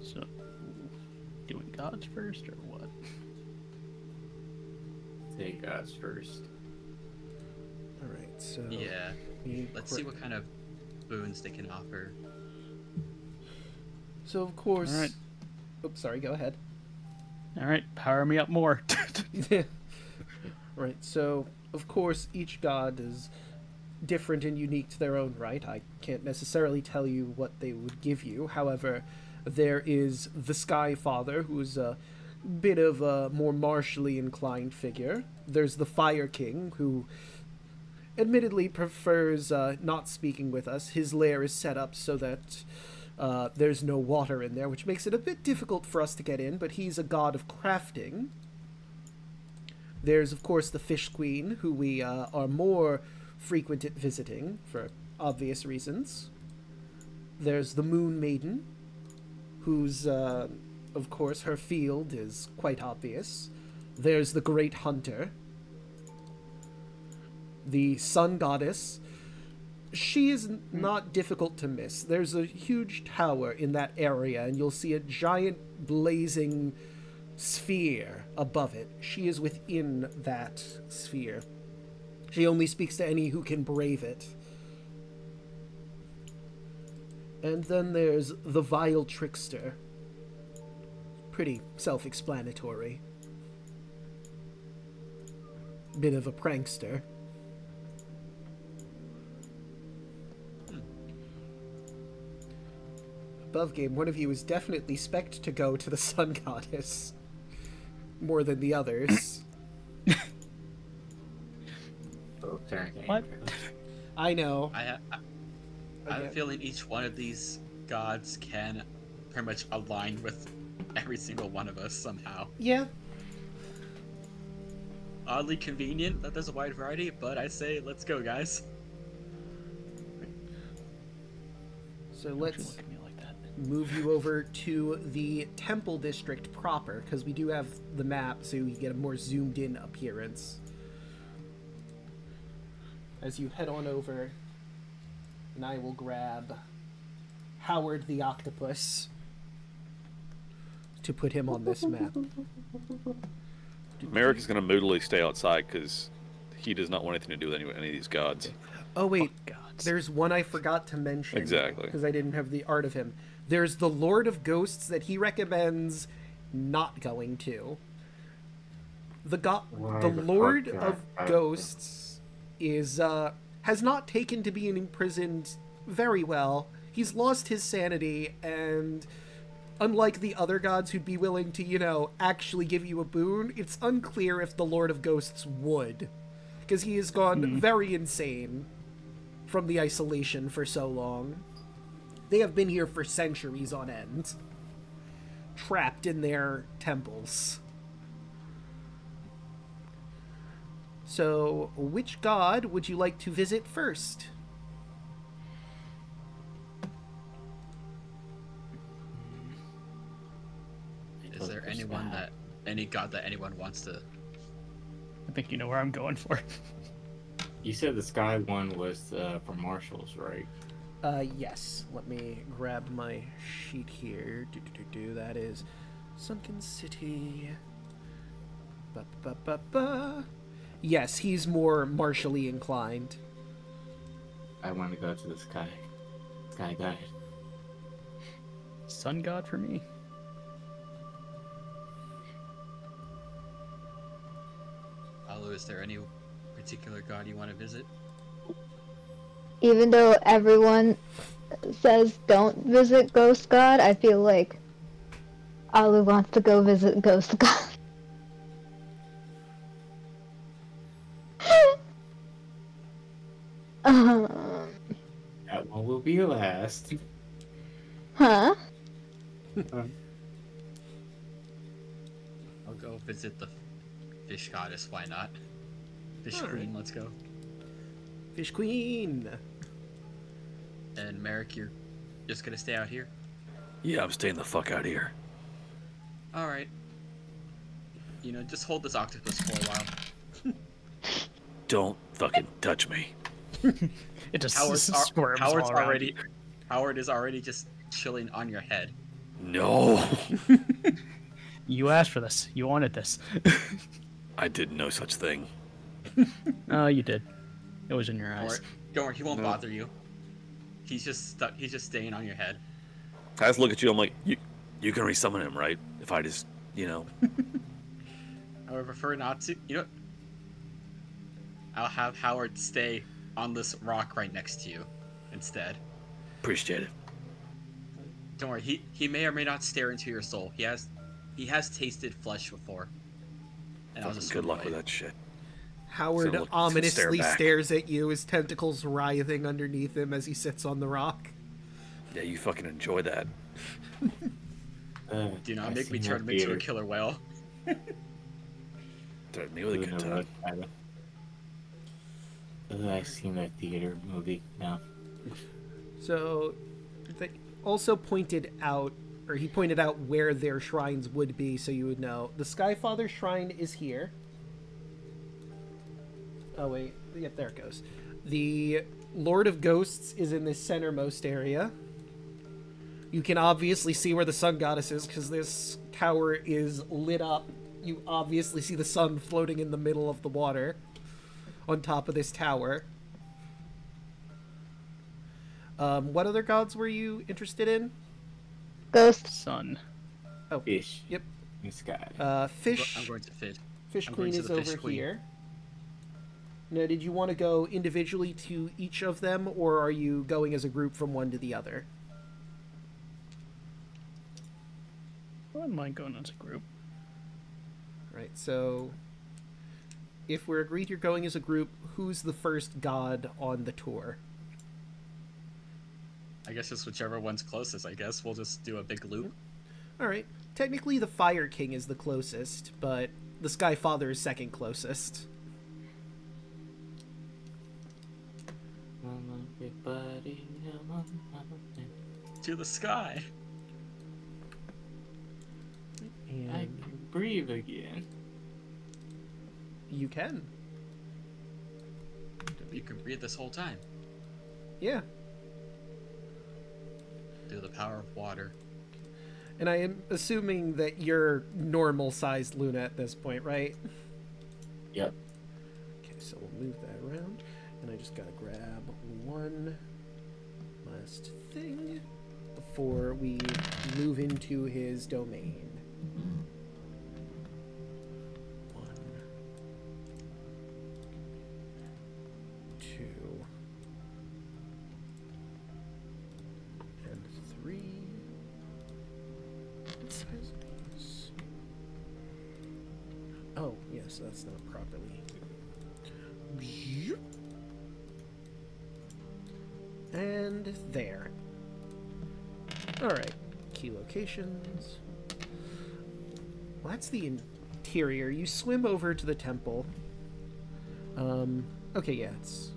So, doing gods first or what? Take us first. Alright, so... Yeah. Let's see what kind of boons they can offer. So, of course... Alright. Oops, sorry, go ahead. Alright, power me up more. Right, so, of course, each god is different and unique to their own right. I can't necessarily tell you what they would give you. However, there is the Sky Father, who's a bit of a more martially inclined figure. There's the Fire King, who admittedly prefers not speaking with us. His lair is set up so that There's no water in there, which makes it a bit difficult for us to get in, but he's a god of crafting. There's, of course, the Fish Queen, who we are more frequent at visiting, for obvious reasons. There's the Moon Maiden, whose, of course, her field is quite obvious. There's the Great Hunter. The Sun Goddess. She is not difficult to miss. There's a huge tower in that area, and you'll see a giant blazing sphere above it. She is within that sphere. She only speaks to any who can brave it. And then there's the Vile Trickster. Pretty self-explanatory. Bit of a prankster. Above game, one of you is definitely spec'd to go to the Sun Goddess. More than the others. What? I know. I have a feeling each one of these gods can pretty much align with every single one of us somehow. Yeah. Oddly convenient that there's a wide variety, but I say let's go, guys. So Don't let's you look at me like that. move you over to the Temple District proper, because we do have the map, so you get a more zoomed in appearance. As you head on over, and I will grab Howard the Octopus to put him on this map. Merrick is going to moodily stay outside because he does not want anything to do with any of these gods. Oh wait, Gods. there's one I forgot to mention. Exactly. Because I didn't have the art of him. There's the Lord of Ghosts that he recommends not going to. The Lord of Ghosts is has not taken to being imprisoned very well. He's lost his sanity, and unlike the other gods who'd be willing to, you know, actually give you a boon, it's unclear if the Lord of Ghosts would. Because he has gone very insane from the isolation for so long. They have been here for centuries on end. Trapped in their temples. So, which god would you like to visit first? Is there any god that anyone wants to? I think you know where I'm going for. You said the sky one was for marshals, right? Yes. Let me grab my sheet here. That is Sunken City. Yes, he's more martially inclined. I want to go to the sky. Sky god. Sun god for me. Alu, is there any particular god you want to visit? Even though everyone says don't visit Ghost God, I feel like Alu wants to go visit Ghost God. That one will be last. Huh? I'll go visit the fish goddess. Why not? Fish All queen, right. let's go. Fish Queen! And Merrick, you're just gonna stay out here? Yeah, I'm staying the fuck out of here. All right. You know, just hold this octopus for a while. Don't fucking touch me. It just Howard's squirms all around. Howard is already just chilling on your head. No. You asked for this. You wanted this. I did no such thing. Oh, you did. It was in your eyes. Don't worry, he won't bother you. He's just stuck. He's just staying on your head. I just look at you, I'm like, you can resummon him, right? If I just, you know. I would prefer not to. You know, I'll have Howard stay on this rock right next to you instead. Appreciate it. Don't worry, he may or may not stare into your soul. He has tasted flesh before. And I'll Fucking just good luck away. with that shit. Howard So ominously stare back. stares at you, his tentacles writhing underneath him as he sits on the rock. Yeah, you fucking enjoy that. Do not I make me seen try that to make you a theater. killer whale. Threaten me with a good Luna time. I seen that theater movie now. So, they also pointed out, or he pointed out where their shrines would be, so you would know. The Skyfather shrine is here. Oh wait, yep, there it goes. The Lord of Ghosts is in this centermost area. You can obviously see where the Sun Goddess is, because this tower is lit up. You obviously see the sun floating in the middle of the water on top of this tower. What other gods were you interested in? Ghost. Sun. Oh, Fish. yep. In the sky. Fish. I'm going to fit. Fish I'm Queen going to is the Fish over Queen. here. Now, did you want to go individually to each of them, or are you going as a group from one to the other? I wouldn't mind going as a group. Right, so if we're agreed you're going as a group, who's the first god on the tour? I guess it's whichever one's closest, I guess. We'll just do a big loop. Alright, technically the Fire King is the closest, but the Sky Father is second closest. To the sky. And I can breathe again. you can. You can breathe this whole time. Yeah. Through the power of water. And I am assuming that you're normal-sized Luna at this point, right? Yep. Okay, so we'll move that around. And I just gotta grab one last thing before we move into his domain. 1, 2, and 3. What size are these? Oh, yes, that's not properly. And there. Alright. Key locations. Well, that's the interior. You swim over to the temple. Okay, yeah, it's...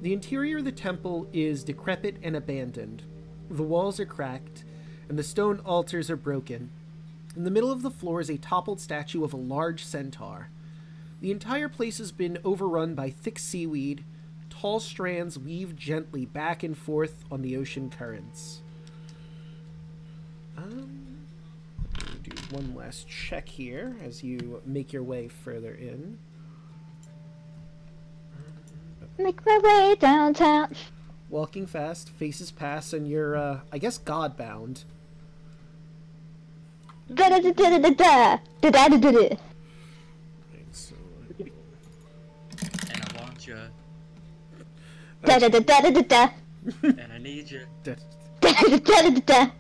The interior of the temple is decrepit and abandoned. The walls are cracked, and the stone altars are broken. In the middle of the floor is a toppled statue of a large centaur. The entire place has been overrun by thick seaweed. Tall strands weave gently back and forth on the ocean currents. Do one last check here as you make your way further in. Make my way downtown. Walking fast, faces pass, and you're, I guess, godbound. Da da da da da da da da da da. Right, so... And I want you. Da da da da da da da. And I need you. Da da da da da da.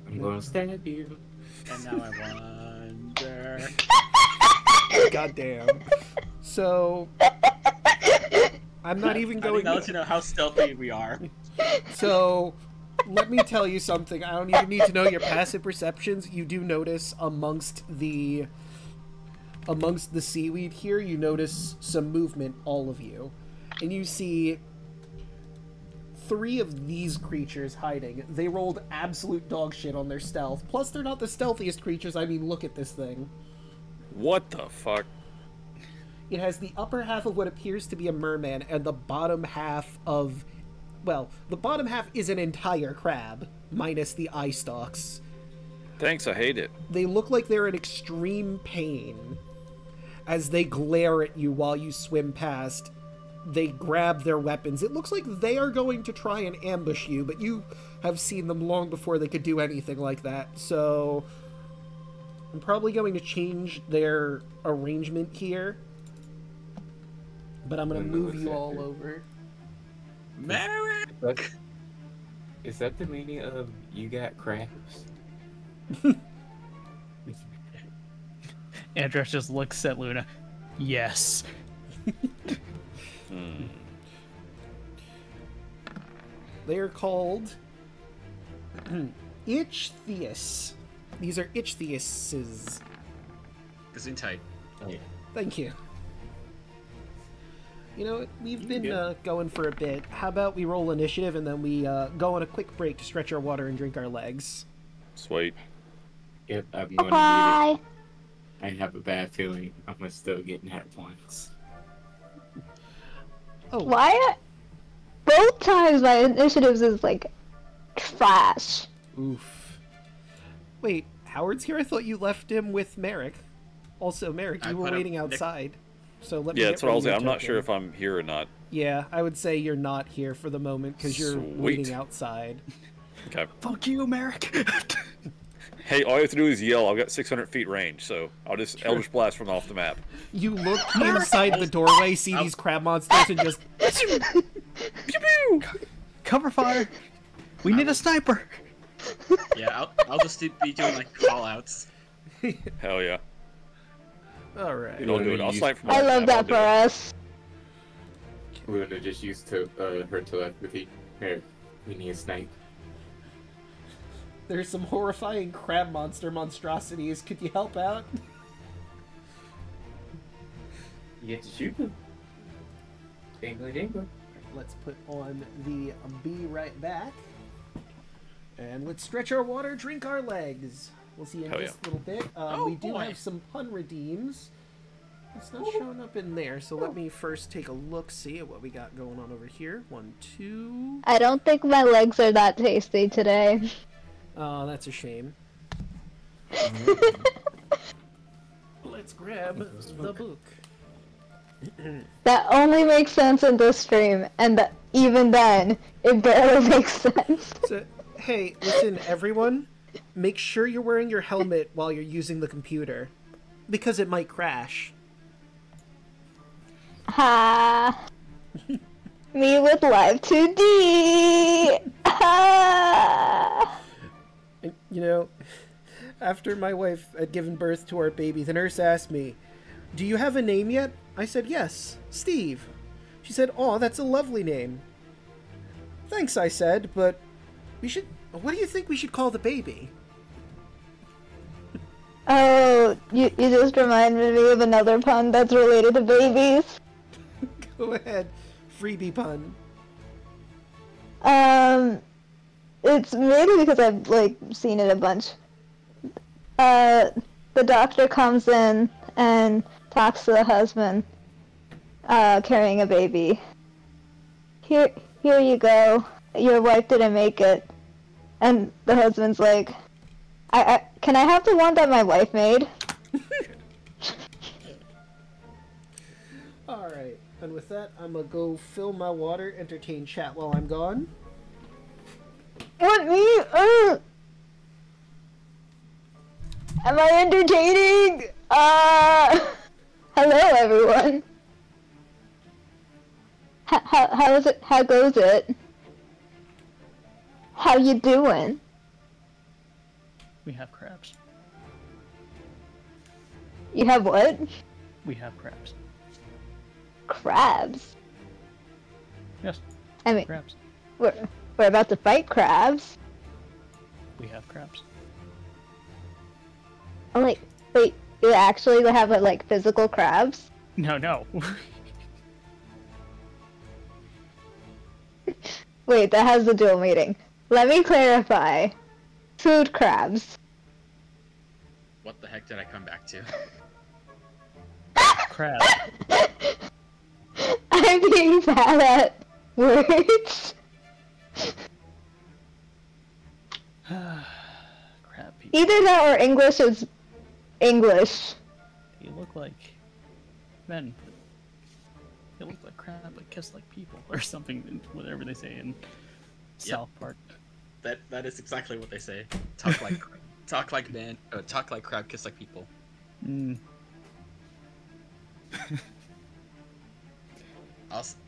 I'm gonna stab you. And now I wonder. Goddamn. So... I'm not even I going think I'll let you know how stealthy we are. So, let me tell you something. I don't even need to know your passive perceptions. You do notice amongst the seaweed here, you notice some movement, all of you. And you see 3 of these creatures hiding. They rolled absolute dog shit on their stealth. Plus, they're not the stealthiest creatures. I mean, look at this thing. What the fuck? It has the upper half of what appears to be a merman and the bottom half of... Well, the bottom half is an entire crab, minus the eye stalks. Thanks, I hate it. They look like they're in extreme pain. As they glare at you while you swim past, they grab their weapons. It looks like they are going to try and ambush you, but you have seen them long before they could do anything like that. So, I'm probably going to change their arrangement here. But I'm going to move you all over. Merrick! Is that the meaning of you got crabs? Andros just looks at Luna. Yes. They are called Ichthyeus. These are Ichthyiuses. Gesundheit. Oh, yeah. Thank you. You know, we've been going for a bit. How about we roll initiative and then we go on a quick break to stretch our water and drink our legs? Sweet. Yep, I'm going to Bye. need it. I have a bad feeling I'm gonna still get hat points. Oh, Why? Both times my initiatives is like trash. oof. Wait, Howard's here? I thought you left him with Merrick. Also, Merrick, I you were put him waiting Nick- outside. So let me Yeah, get that's what I was rid saying. of I'm your not sure token. if I'm here or not. Yeah, I would say you're not here for the moment because you're Sweet. waiting outside. Okay. Fuck you, Merrick. Hey, all you have to do is yell. I've got 600 feet range, so I'll just Eldritch Blast from off the map. You look inside the doorway, see these crab monsters, and just... Pew pew. Cover fire. We need a sniper. Yeah, I'll just be doing like call outs. Hell yeah. Alright. I'll do it. I'll snipe from I off the love map, that I'll for do it. us. We're gonna just use her telepathy. Here, we need a snipe. There's some horrifying crab monstrosities. Could you help out? You get to shoot them. Dingly dingle. Let's put on the be right back. And let's stretch our water, drink our legs. We'll see you in Hell just yeah. a little bit. Oh, We do boy. have some pun redeems. It's not showing up in there, so let me first take a look, see at what we got going on over here. 1, 2. I don't think my legs are that tasty today. Oh, that's a shame. Let's grab the book. That only makes sense in this stream, and even then, it barely makes sense. So, hey, listen, everyone. Make sure you're wearing your helmet while you're using the computer. Because it might crash. Ha! Me with Live 2D! Ha! And, you know, after my wife had given birth to our baby, the nurse asked me, "Do you have a name yet?" I said, "Yes, Steve." She said, "Aw, that's a lovely name." "Thanks," I said, "but we should... What do you think we should call the baby?" Oh, you just reminded me of another pun that's related to babies. Go ahead. Freebie pun. It's maybe because I've, like, seen it a bunch. The doctor comes in and talks to the husband, carrying a baby. Here you go. Your wife didn't make it. And the husband's like, can I have the one that my wife made? Alright, and with that, I'm gonna go fill my water, entertain chat while I'm gone. What, me? Am I entertaining? Hello everyone. How is it? How goes it? How you doing? We have crabs. You have what? We have crabs. Crabs. Yes, I mean, crabs. we're about to fight crabs. We have crabs. Oh, like, wait, you actually have like physical crabs? No. Wait, that has the dual meaning. Let me clarify. Food crabs. What the heck did I come back to? Crab. I'm being bad at words. Crab people. Either that or English is English. You look like men. They look like crab, but kiss like people, or something. Whatever they say in South Park. That is exactly what they say. Talk like talk like man. Talk like crab, kiss like people. Mm.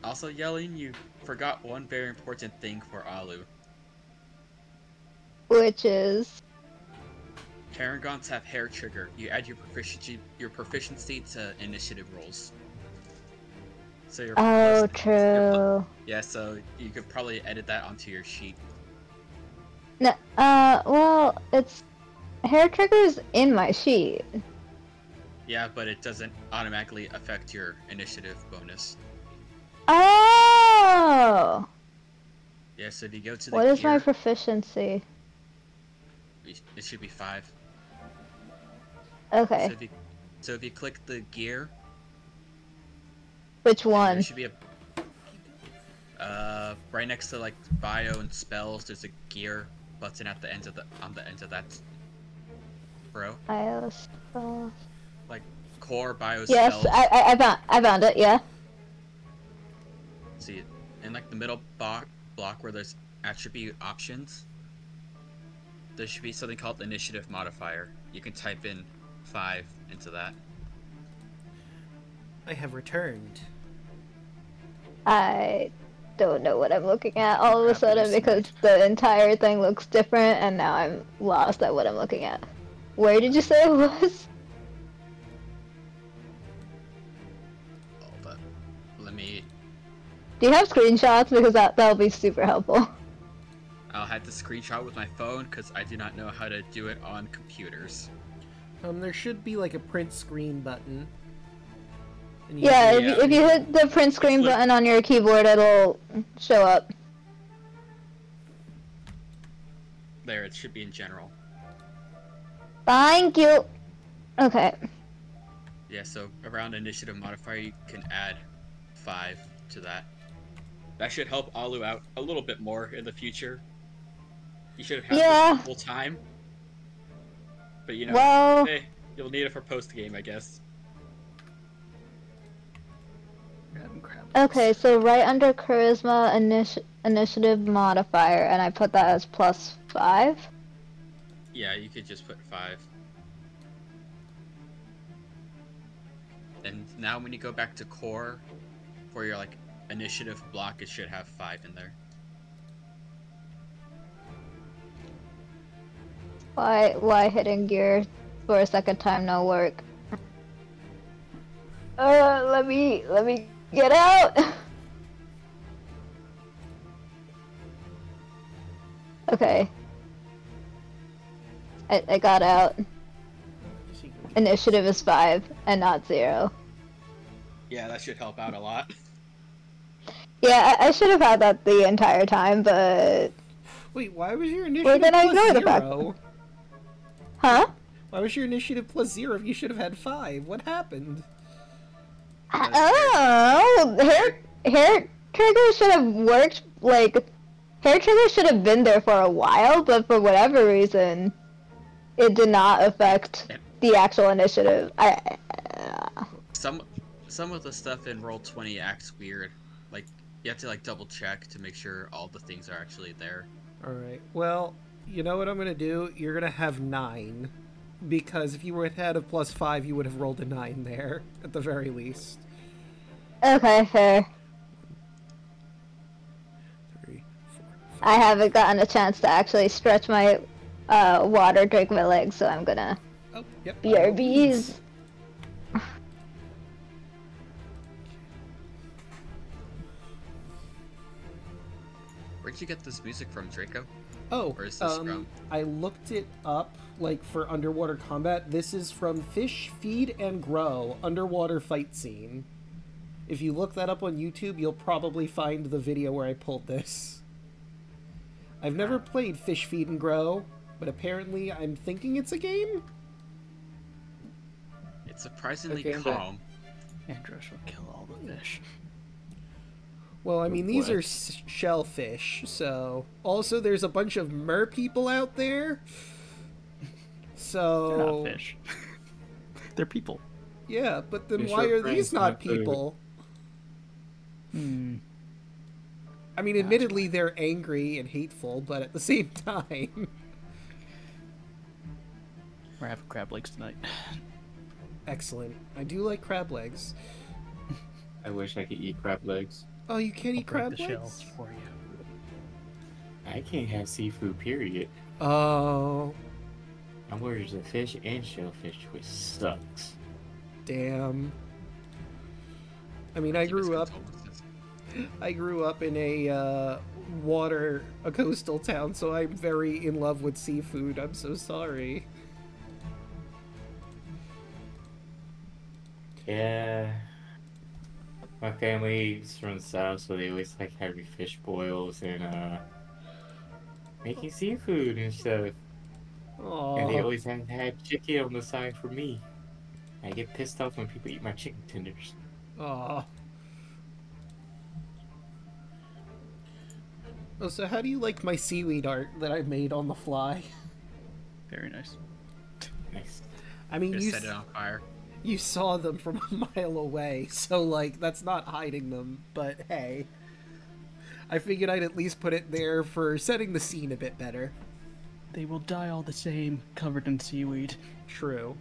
Also, yelling, you forgot one very important thing for Alu. Which is... Paragons have hair trigger. You add your proficiency to initiative rolls. So your Oh, true. yeah, so you could probably edit that onto your sheet. No, well, it's hair triggers in my sheet. Yeah, but it doesn't automatically affect your initiative bonus. Oh! Yeah, so if you go to the What is my gear, proficiency? it should be 5. Okay. So if you click the gear, Which there one? should be a right next to like bio and spells. There's a gear button at the end of that row. Like core bio Yes, spells. I found it. Yeah. See, in like the middle block where there's attribute options, there should be something called initiative modifier. You can type in 5 into that. I have returned. I don't know what I'm looking at all of a sudden because the entire thing looks different, and now I'm lost at what I'm looking at. Where did you say it was? Hold up. Let me. Do you have screenshots? Because that'll be super helpful. I'll have to screenshot with my phone because I do not know how to do it on computers. There should be like a print screen button. And Yeah, can- if you hit the print screen button on your keyboard, it'll show up. There, it should be in general. Thank you. Okay. Yeah, so around initiative modifier, you can add 5 to that. That should help Alu out a little bit more in the future. You should have had this the whole time. But you know, Well, hey, you'll need it for post-game, I guess. okay, so right under charisma initiative modifier, and I put that as +5. Yeah, you could just put 5. And now when you go back to core, for your like initiative block, it should have 5 in there. Why hitting gear for a second time no work? Let me get out. Okay. I got out. Initiative is 5 and not 0. Yeah, that should help out a lot. Yeah, I should have had that the entire time, but Wait, why was your initiative then I plus ignore the fact. 0? Huh? Why was your initiative +0 if you should have had 5? What happened? Oh, hair trigger should have worked. Like, hair trigger should have been there for a while, but for whatever reason, it did not affect the actual initiative. Some of the stuff in Roll20 acts weird. Like, you have to like double check to make sure all the things are actually there. Alright, well, you know what I'm gonna do? You're gonna have 9. Because if you would have had a +5, you would have rolled a 9 there, at the very least. Okay, fair. 3, 4, 5. I haven't gotten a chance to actually stretch my water, drink my legs, so I'm gonna Oh, yep. BRBs. Where'd you get this music from, Draco? Oh, Where is this from? I looked it up, like, for underwater combat. This is from Fish, Feed, and Grow, underwater fight scene. If you look that up on YouTube, you'll probably find the video where I pulled this. I've never played Fish, Feed, and Grow, but apparently I'm thinking it's a game? It's surprisingly Okay, but- calm. Andros will kill all the fish. Well, I mean, these What? are shellfish, so... Also, there's a bunch of mer people out there. So... They're not fish. They're people. Yeah, but then Fish why are are these friends, not not food. people? Hmm. I mean, admittedly, they're angry and hateful, but at the same time... We're having crab legs tonight. Excellent. I do like crab legs. I wish I could eat crab legs. Oh, you can't I'll eat break crab the legs? shells for you. I can't have seafood, period. Oh, I'm allergic to fish and shellfish, which sucks. damn. I mean, I Keep its grew up control distance. in a, water a coastal town, so I'm very in love with seafood. I'm so sorry. Yeah. My family's from the south, so they always like having fish boils and making seafood and stuff. And they Aww. always have had chicken on the side for me. I get pissed off when people eat my chicken tenders. Aww. Oh, so how do you like my seaweed art that I made on the fly? Very nice. Nice. I mean, Just set it on fire. you saw them from a mile away, so, like, that's not hiding them, but hey. I figured I'd at least put it there for setting the scene a bit better. They will die all the same, covered in seaweed. True.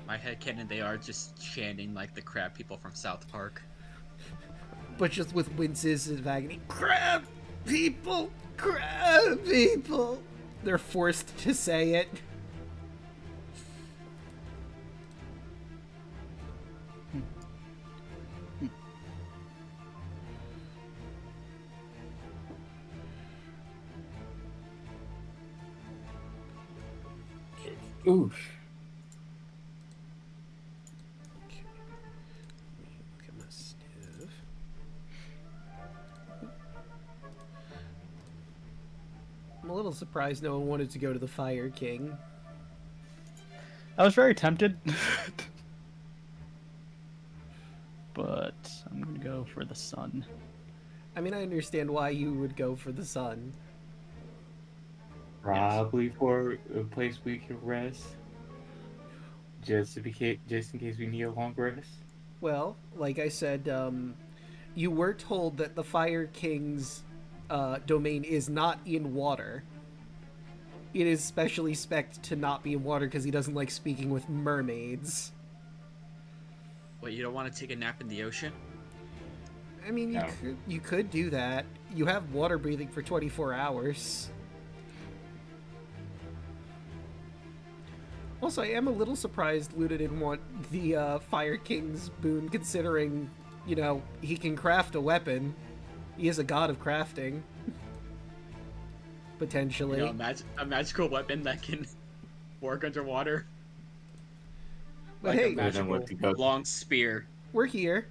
My headcanon, they are just chanting like the crab people from South Park. But just with winces of agony. Crab people! Crab people! They're forced to say it. Oof. Okay. Look at my stuff. I'm a little surprised no one wanted to go to the Fire King. I was very tempted. But I'm gonna go for the sun. I mean, I understand why you would go for the sun. Probably for a place we can rest. Just in case we need a long rest. Well, like I said, you were told that the Fire King's domain is not in water. It is specially spec'd to not be in water because he doesn't like speaking with mermaids. Wait, you don't want to take a nap in the ocean? I mean, No. you could do that. You have water breathing for 24 hours. Also, I am a little surprised Luda didn't want the Fire King's boon, considering, you know, he can craft a weapon. He is a god of crafting. Potentially. You know, a magical weapon that can work underwater. But Like hey, a magical long spear. we're here.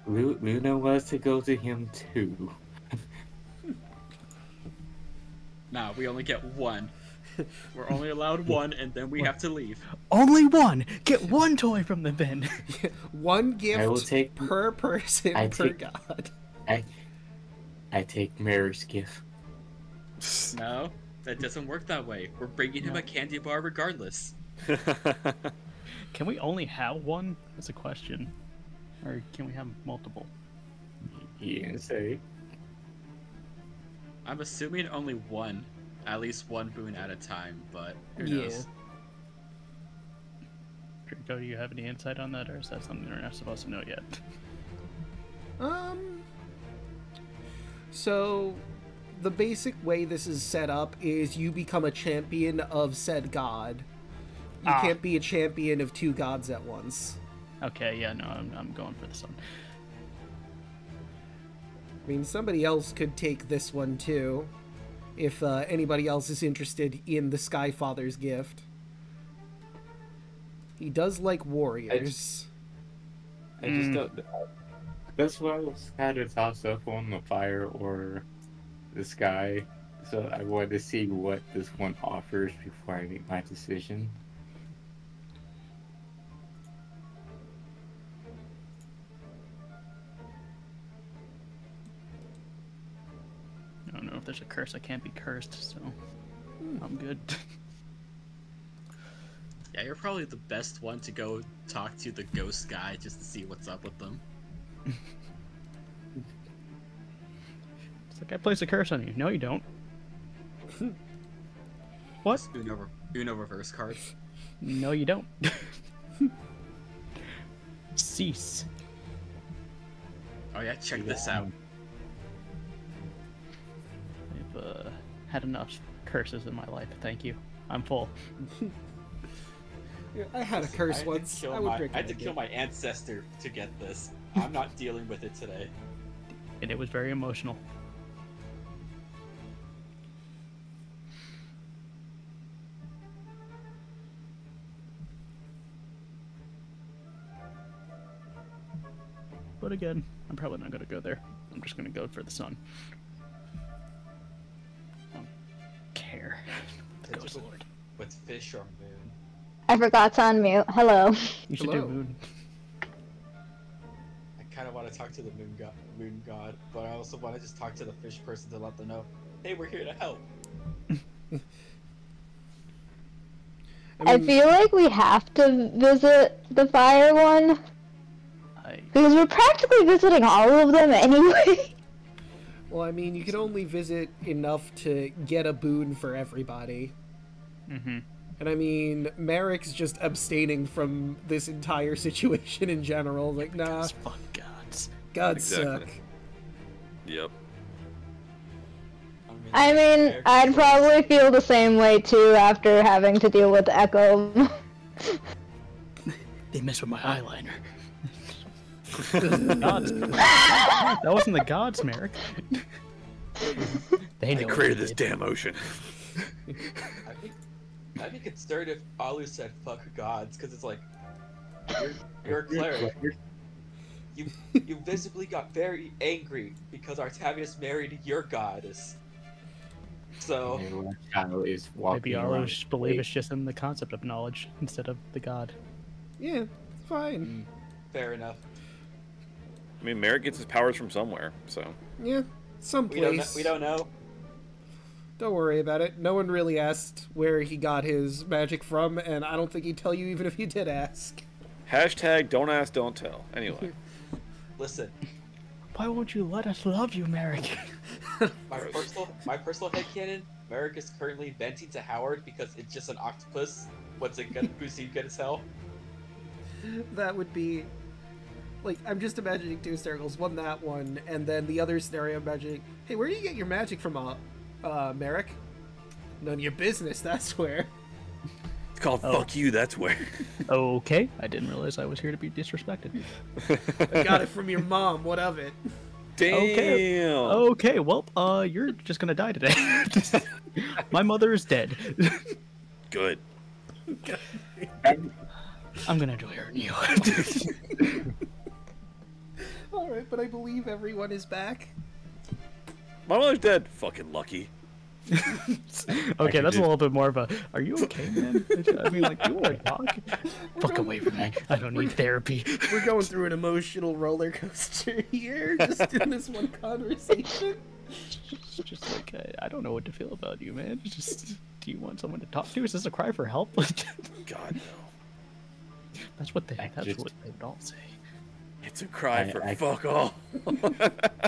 Luna wants to go to him too. Nah, we only get one. We're only allowed one, and then we have to leave. Only one! Get one toy from the bin! One I will gift take. per person I per take- god. I take Mary's gift. No, that doesn't work that way. We're bringing him a candy bar regardless. Can we only have one? That's a question. Or can we have multiple? He didn't say. I'm assuming only one. At least one boon at a time, but who Yeah. knows? Draco, do you have any insight on that, or is that something we're not supposed to know yet? So, the basic way this is set up is you become a champion of said god. You can't be a champion of two gods at once. Okay, yeah, no, I'm going for the sun. I mean, somebody else could take this one too, if anybody else is interested in the Skyfather's gift. He does like warriors. I just don't. That's why I was kind of tossed up on the fire or the sky. So I wanted to see what this one offers before I make my decision. I don't know if there's a curse I can't be cursed, so I'm good. Yeah, you're probably the best one to go talk to the ghost guy just to see what's up with them. It's like I place a curse on you. No, you don't. What? Uno reverse cards. No, you don't. Cease. Oh yeah, check this out. I've had enough curses in my life. Thank you. I'm full. I had a curse once. I would drink I had to it kill again. my ancestor to get this. I'm not dealing with it today. and it was very emotional. But again, I'm probably not going to go there. I'm just going to go for the sun. I don't care. The It's Ghost with- Lord. With fish or moon. I forgot to unmute. Hello. You should Hello. do moon. I kind of want to talk to the moon god, but I also want to just talk to the fish person to let them know, hey, we're here to help. I feel like we have to visit the fire one because we're practically visiting all of them anyway. Well, I mean, you can only visit enough to get a boon for everybody. Mm-hmm. And I mean, Merrick's just abstaining from this entire situation in general. Like, nah, Because fuck gods. gods Exactly. suck. Yep. I mean, I'd probably feel the same way too after having to deal with Echo. They messed with my eyeliner. Gods. That wasn't the gods, Merrick. They I know what created they this did. damn ocean. I'd be concerned if Alu said fuck gods, because it's like, you're a cleric. You visibly got very angry because Artavius married your goddess. So, Shadow is walking Maybe all around. those believe it's just in the concept of knowledge instead of the god. Yeah, it's fine. fair enough. I mean, Merrick gets his powers from somewhere, so. Yeah, someplace. We don't know. Don't worry about it. No one really asked where he got his magic from, and I don't think he'd tell you even if you did ask. Hashtag don't ask, don't tell. Anyway. Listen, Why won't you let us love you, Merrick? my personal headcanon, Merrick is currently venting to Howard because it's just an octopus. What's it gonna who's he gonna tell? That would be... Like, I'm just imagining two circles. One, that one, and then the other scenario, I'm imagining, hey, where do you get your magic from, Merrick? None of your business, that's where. It's called fuck you, that's where. Okay, I didn't realize I was here to be disrespected. I got it from your mom, what of it? Damn. Okay, well, you're just gonna die today. My mother is dead. Good. I'm gonna enjoy hurting you. Alright, but I believe everyone is back. My mother's dead. Fucking lucky. Okay, that's a little bit more of a, are you okay, man? I mean, like, you want to talk? Fuck away from me. I don't need therapy. We're going through an emotional roller coaster here, just in this one conversation. Just like, I don't know what to feel about you, man. Just, do you want someone to talk to? Is this a cry for help? God, no. That's what they just- would all say. It's a cry for I- fuck all.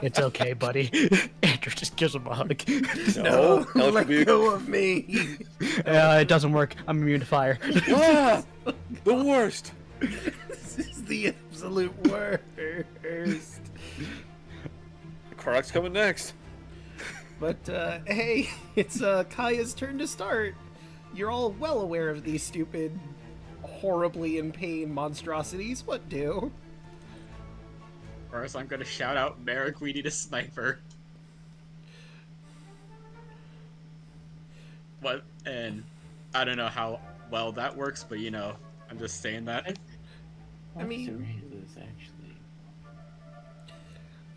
It's okay, buddy. Andrew just gives him a hug. No, Let go of me. It doesn't work. I'm immune to fire. Ah, the worst. This is the absolute worst. Karak's coming next. But, hey, it's, Kaya's turn to start. You're all well aware of these stupid, horribly in pain monstrosities. What do? First, I'm gonna shout out, Merrick, we need a sniper. What? And I don't know how well that works, but you know, I'm just saying that. I mean- Sirens, actually.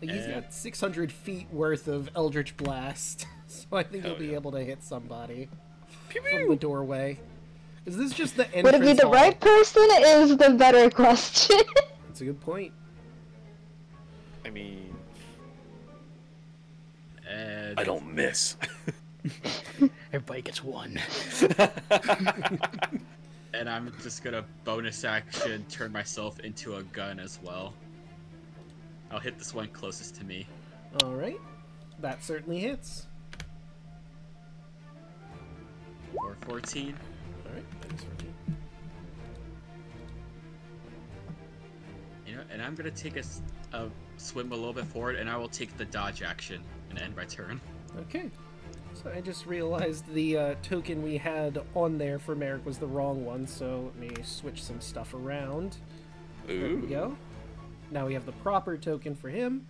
Like, he's got 600 feet worth of Eldritch Blast, so I think he'll be able to hit somebody from the doorway. Is this just the entrance Would it be the hall? right person is the better question. That's a good point. I mean, And I don't miss. Everybody gets one. and I'm just gonna bonus action turn myself into a gun as well. I'll hit this one closest to me. Alright. That certainly hits. For 14. Alright, thanks, Ricky. You know, and I'm gonna take a swim a little bit forward, and I will take the dodge action and end my turn. Okay. So I just realized the token we had on there for Merrick was the wrong one, so let me switch some stuff around. There we Ooh. go. Now we have the proper token for him.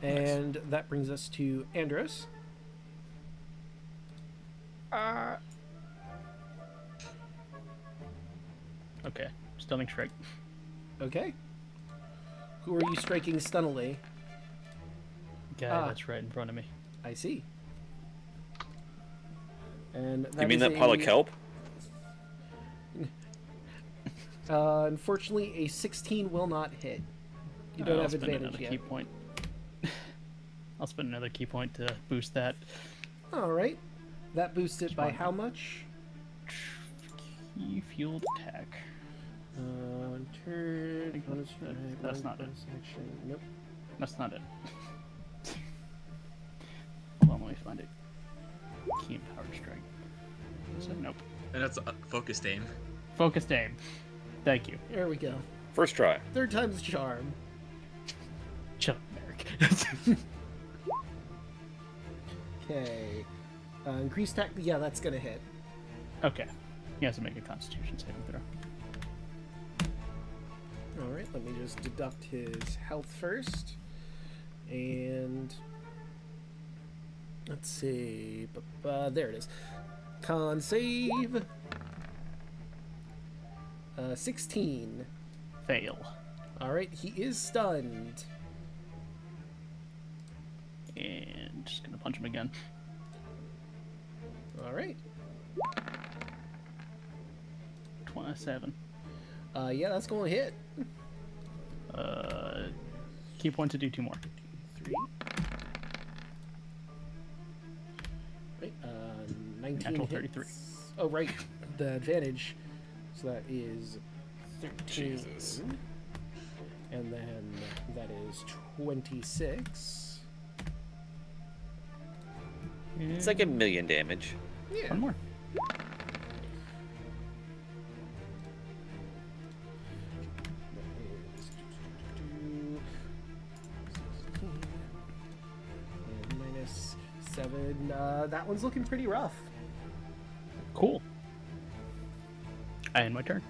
And that brings us to Andros. Okay, stunning strike. Okay. Who are you striking stunnily? Guy that's right in front of me. I see. And You mean that pile of kelp? Unfortunately, a 16 will not hit. You don't have advantage yet. Key point. I'll spend another key point to boost that. All right. That boosts it by how much? Key fueled attack. Turn. That's not it. Action. Nope. That's not it. Hold on, let me find it. Key and power strike. So, nope. And that's a focused aim. Focused aim. Thank you. There we go. First try. Third time's the charm. Shut up, Merrick. Okay. Increased attack. Yeah, that's gonna hit. Okay. He has to make a Constitution saving throw. All right. Let me just deduct his health first. And let's see. There it is. Con save. 16. Fail. All right. He is stunned. And just gonna punch him again. All right. 27. Yeah, that's going to hit. Key point to do 2 more. 3. Right. 19 Natural hits. 33. Oh, right. The advantage. So that is 13. Jesus. And then that is 26. It's like 1,000,000 damage. Yeah. One more. And -7. That one's looking pretty rough. Cool. I end my turn.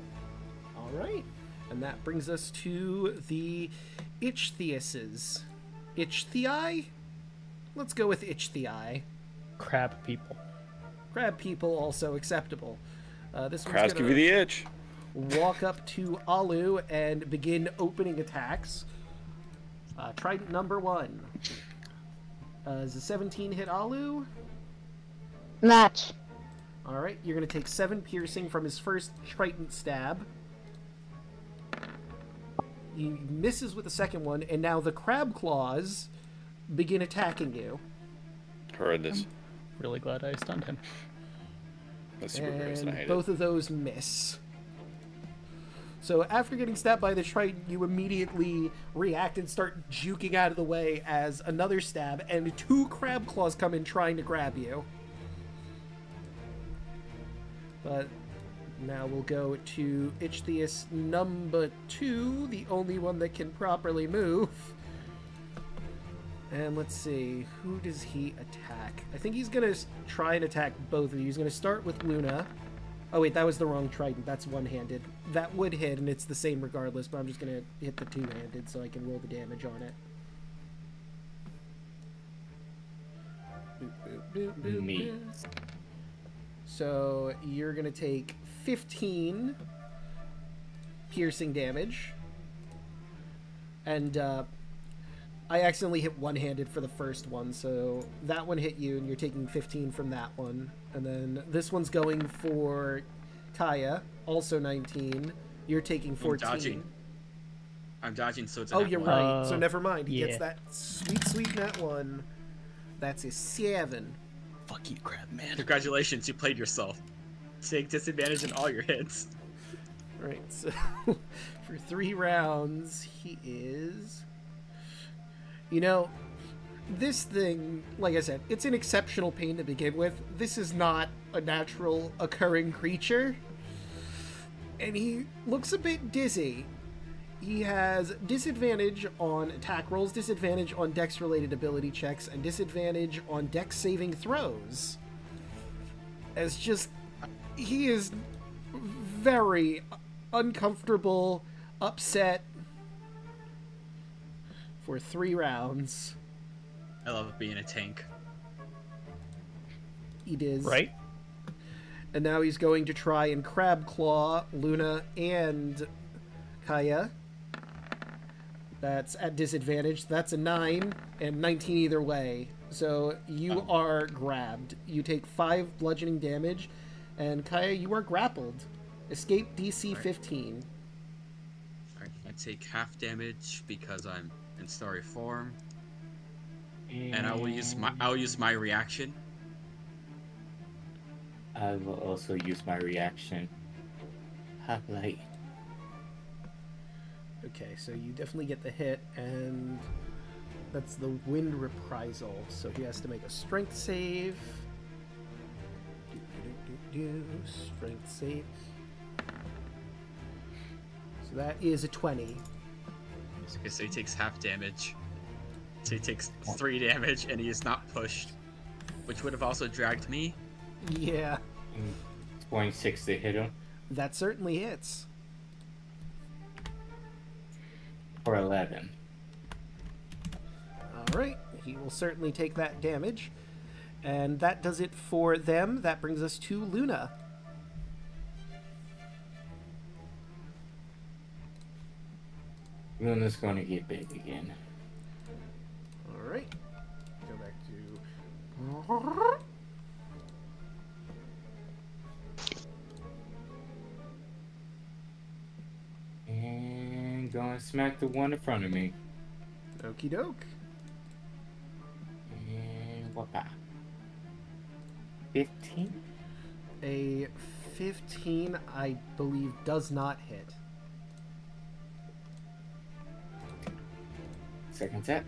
All right. And that brings us to the Ichtheuses. Ichthei? Let's go with Ichthei. Crab people. Crab people also acceptable. This one's Crabs give you the itch. walk up to Alu and begin opening attacks. Trident number 1. Is a 17 hit Alu? Match. Alright, you're going to take 7 piercing from his first trident stab. He misses with the second one, and now the crab claws begin attacking you. Horrendous. Really glad I stunned him. That's super gross, and I hate Both of those miss. So after getting stabbed by the trident, you immediately react and start juking out of the way as another stab, and 2 crab claws come in trying to grab you. But now we'll go to Ichthyeus number 2, the only one that can properly move. And let's see, who does he attack? I think he's going to try and attack both of you. He's going to start with Luna. Oh wait, that was the wrong trident. That's one-handed. That would hit, and it's the same regardless, but I'm just going to hit the two-handed so I can roll the damage on it. Boop, boop, boop, boop, Me. boop. So you're going to take 15 piercing damage. And I accidentally hit one-handed for the first one, so that one hit you, and you're taking 15 from that one. And then this one's going for Kaya, also 19. You're taking 14. I'm dodging, so it's a Oh, nat you're one. right. So never mind. He yeah. gets that sweet, sweet net 1. That's a 7. Fuck you, crab man. Congratulations, you played yourself. Take disadvantage in all your hits. Right, so for 3 rounds, he is... You know, this thing, like I said, it's an exceptional pain to begin with. This is not a natural occurring creature. And he looks a bit dizzy. He has disadvantage on attack rolls, disadvantage on dex-related ability checks, and disadvantage on dex saving throws. As just... He is very uncomfortable, upset for 3 rounds. I love being a tank. He does. Right? And now he's going to try and crab claw Luna and Kaya. That's at disadvantage. That's a 9 and 19 either way. So you are grabbed. You take 5 bludgeoning damage, and Kaya, you are grappled. Escape DC 15. Alright, I take half damage because I'm in starry form. And I will use my reaction. I will also use my reaction. Highlight. Okay, so you definitely get the hit, and that's the wind reprisal. So he has to make a strength save. Strength save. So that is a 20. Okay, so he takes half damage. So he takes 3 damage, and he is not pushed, which would have also dragged me. Yeah. 26 to hit him. That certainly hits. For 11. Alright, he will certainly take that damage. And that does it for them. That brings us to Luna. Luna's going to get big again. Alright. Go back to... And going to smack the one in front of me. Okie doke. And what back? 15? A 15, I believe, does not hit. Second attack.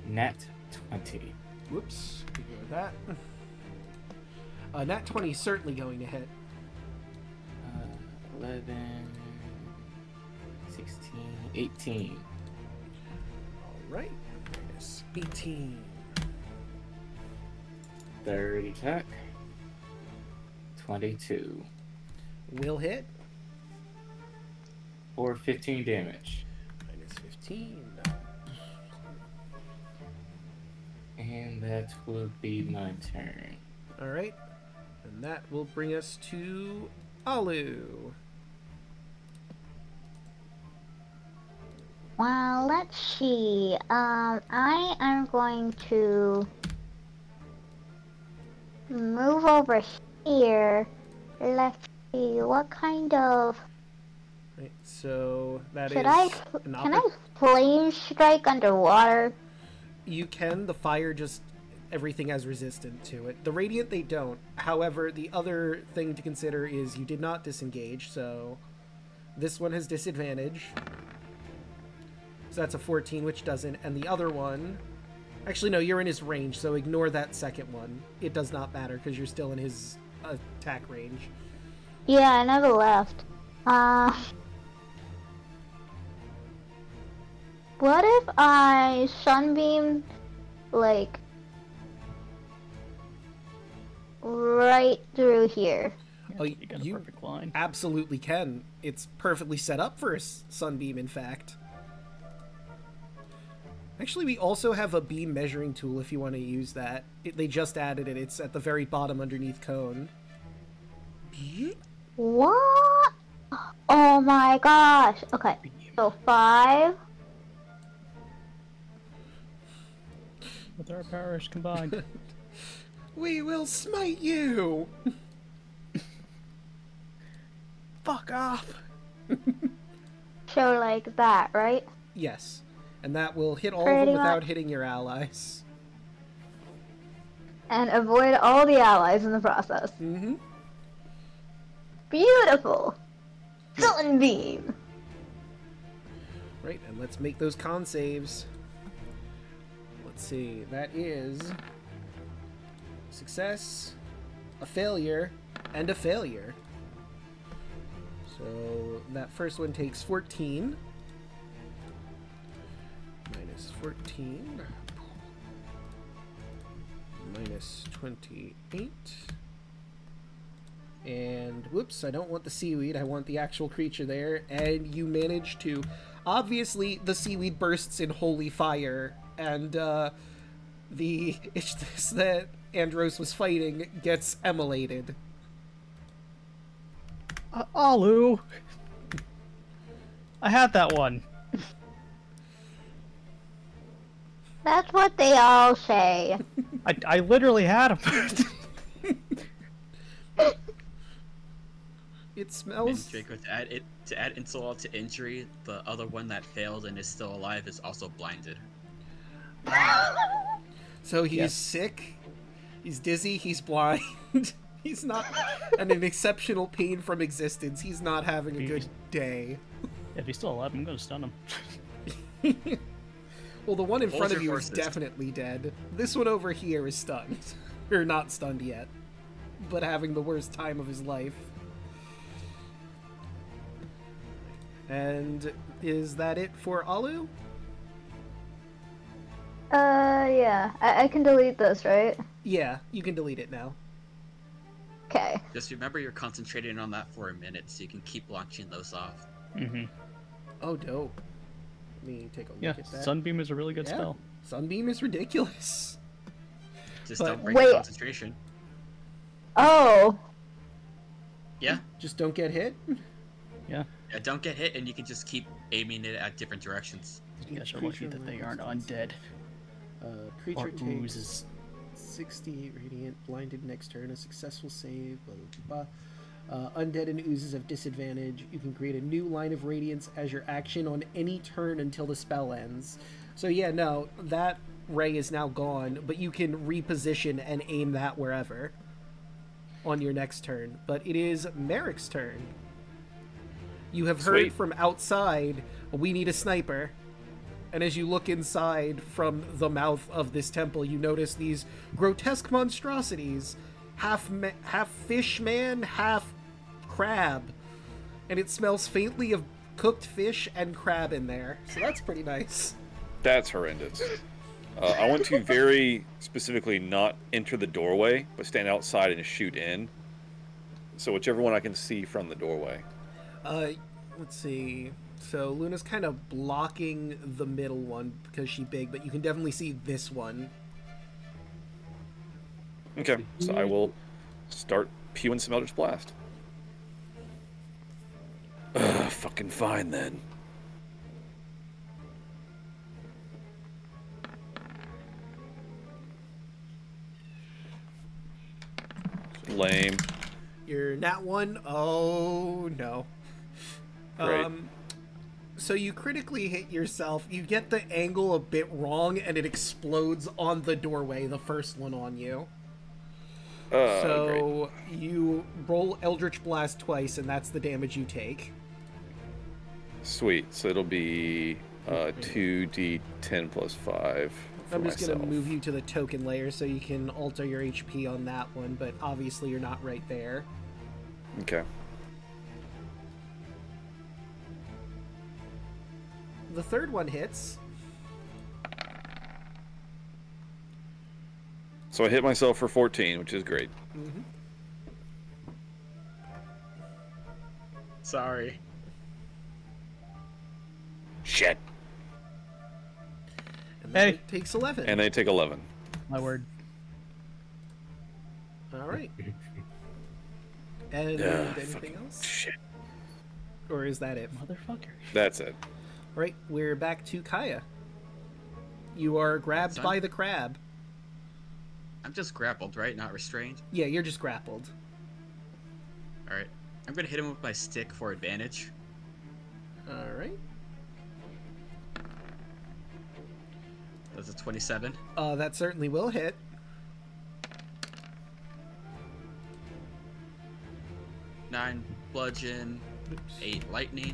Nat 20. Whoops. Ignore that. Nat 20 is certainly going to hit. 11, 16, 18. Alright. Minus 18. Third attack. 22. Will hit. For 15 damage. Minus 15. And that will be my turn. Alright. And that will bring us to Alu. Well, let's see. I am going to move over here. Let's see, what kind of... Right, so that Should is I... an Can I flame strike underwater? You can. The fire just... Everything has resistant to it. The radiant, they don't. However, the other thing to consider is you did not disengage, so... This one has disadvantage. So that's a 14, which doesn't. And the other one... Actually, no, you're in his range, so ignore that second one. It does not matter, because you're still in his attack range. Yeah, I never left. What if I sunbeam, like, right through here? Oh, You got a you perfect line. absolutely can. It's perfectly set up for a sunbeam, in fact. Actually, we also have a beam measuring tool if you want to use that. They just added it. It's at the very bottom underneath cone. What? Oh my gosh. Okay, so 5. With our powers combined. We will smite you! Fuck off! So like that, right? Yes. And that will hit all of Pretty them without much. hitting your allies. And avoid all the allies in the process. Mm-hmm. Beautiful! Sunbeam! Right, and let's make those con saves. Let's see, that is... Success, a failure, and a failure. So that first one takes 14. Minus 14. Minus 28. And whoops, I don't want the seaweed, I want the actual creature there. And you manage to... Obviously, the seaweed bursts in holy fire, and The Ishtis that Andros was fighting gets emulated. Alu! I had that one. That's what they all say. I literally had him. It And smells... Draco, to add insult to injury, the other one that failed and is still alive is also blinded. So he's Yes. sick, he's dizzy, he's blind, he's not... and in exceptional pain from existence. He's not having a good day. If he's still alive, I'm gonna stun him. Well, the one in Hold front your of you is horses. definitely dead. This one over here is stunned. Or not stunned yet, but having the worst time of his life. And is that it for Alu? Yeah. I can delete this, right? Yeah, you can delete it now. Okay. Just remember you're concentrating on that for a minute so you can keep launching those off. Mm-hmm. Oh, dope. Let me take a look Yeah, at that. Sunbeam is a really good Yeah. spell. Sunbeam is ridiculous. Just But- don't break Wait. the concentration. Oh. Yeah? Just don't get hit. Yeah, don't get hit and you can just keep aiming it at different directions. You guys are lucky that they aren't undead. Creature Or takes oozes. 60 radiant, blinded next turn, a successful save, blah, blah, blah. Undead and oozes have disadvantage. You can create a new line of radiance as your action on any turn until the spell ends. So yeah, no, that ray is now gone, but you can reposition and aim that wherever on your next turn. But it is Merrick's turn. You have heard Sweet. from outside, we need a sniper. And as you look inside from the mouth of this temple, you notice these grotesque monstrosities, half fish man, half crab, and it smells faintly of cooked fish and crab in there. So that's pretty nice. That's horrendous. I want to very specifically not enter the doorway, but stand outside and shoot in. So whichever one I can see from the doorway. Let's see. So Luna's kind of blocking the middle one because she's big, but you can definitely see this one. Okay, so I will start pewing some Eldritch Blast. Fucking fine then. Lame. You're nat one. Oh no. Great. So you critically hit yourself. You get the angle a bit wrong, and it explodes on the doorway. The first one on you. Great. So you roll Eldritch Blast twice, and that's the damage you take. Sweet. So it'll be 2d10 plus 5 for I'm just myself. gonna move you to the token layer so you can alter your HP on that one, but obviously you're not right there. Okay. The third one hits. So I hit myself for 14, which is great. Mm-hmm. Sorry. Shit. And then Hey. it takes 11. And they take 11. My word. All right. And anything fucking else? Shit. Or is that it? Motherfucker. That's it. Right, we're back to Kaya. You are grabbed Son? by the crab. I'm just grappled, right? Not restrained? Yeah, you're just grappled. Alright. I'm gonna hit him with my stick for advantage. All right. That's a 27. That certainly will hit. Nine bludgeon, 8 lightning,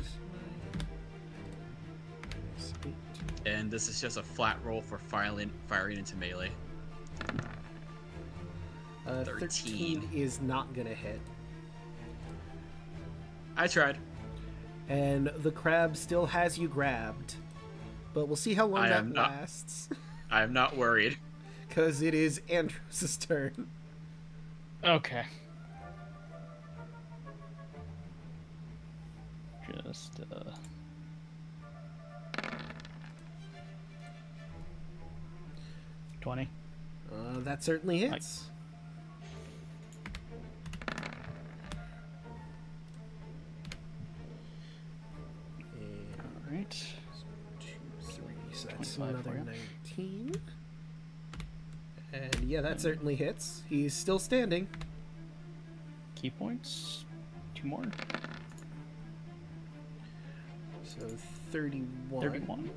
and this is just a flat roll for firing into melee. 13 is not gonna hit. I tried. And the crab still has you grabbed. But we'll see how long I that am not- lasts. I am not worried. Because it is Andros' turn. Okay. Just, 20. That certainly hits. Alright. 2, 3, so that's 25 another for you. 19. And yeah, that certainly hits. He's still standing. Key points. 2 more. So 31. 31.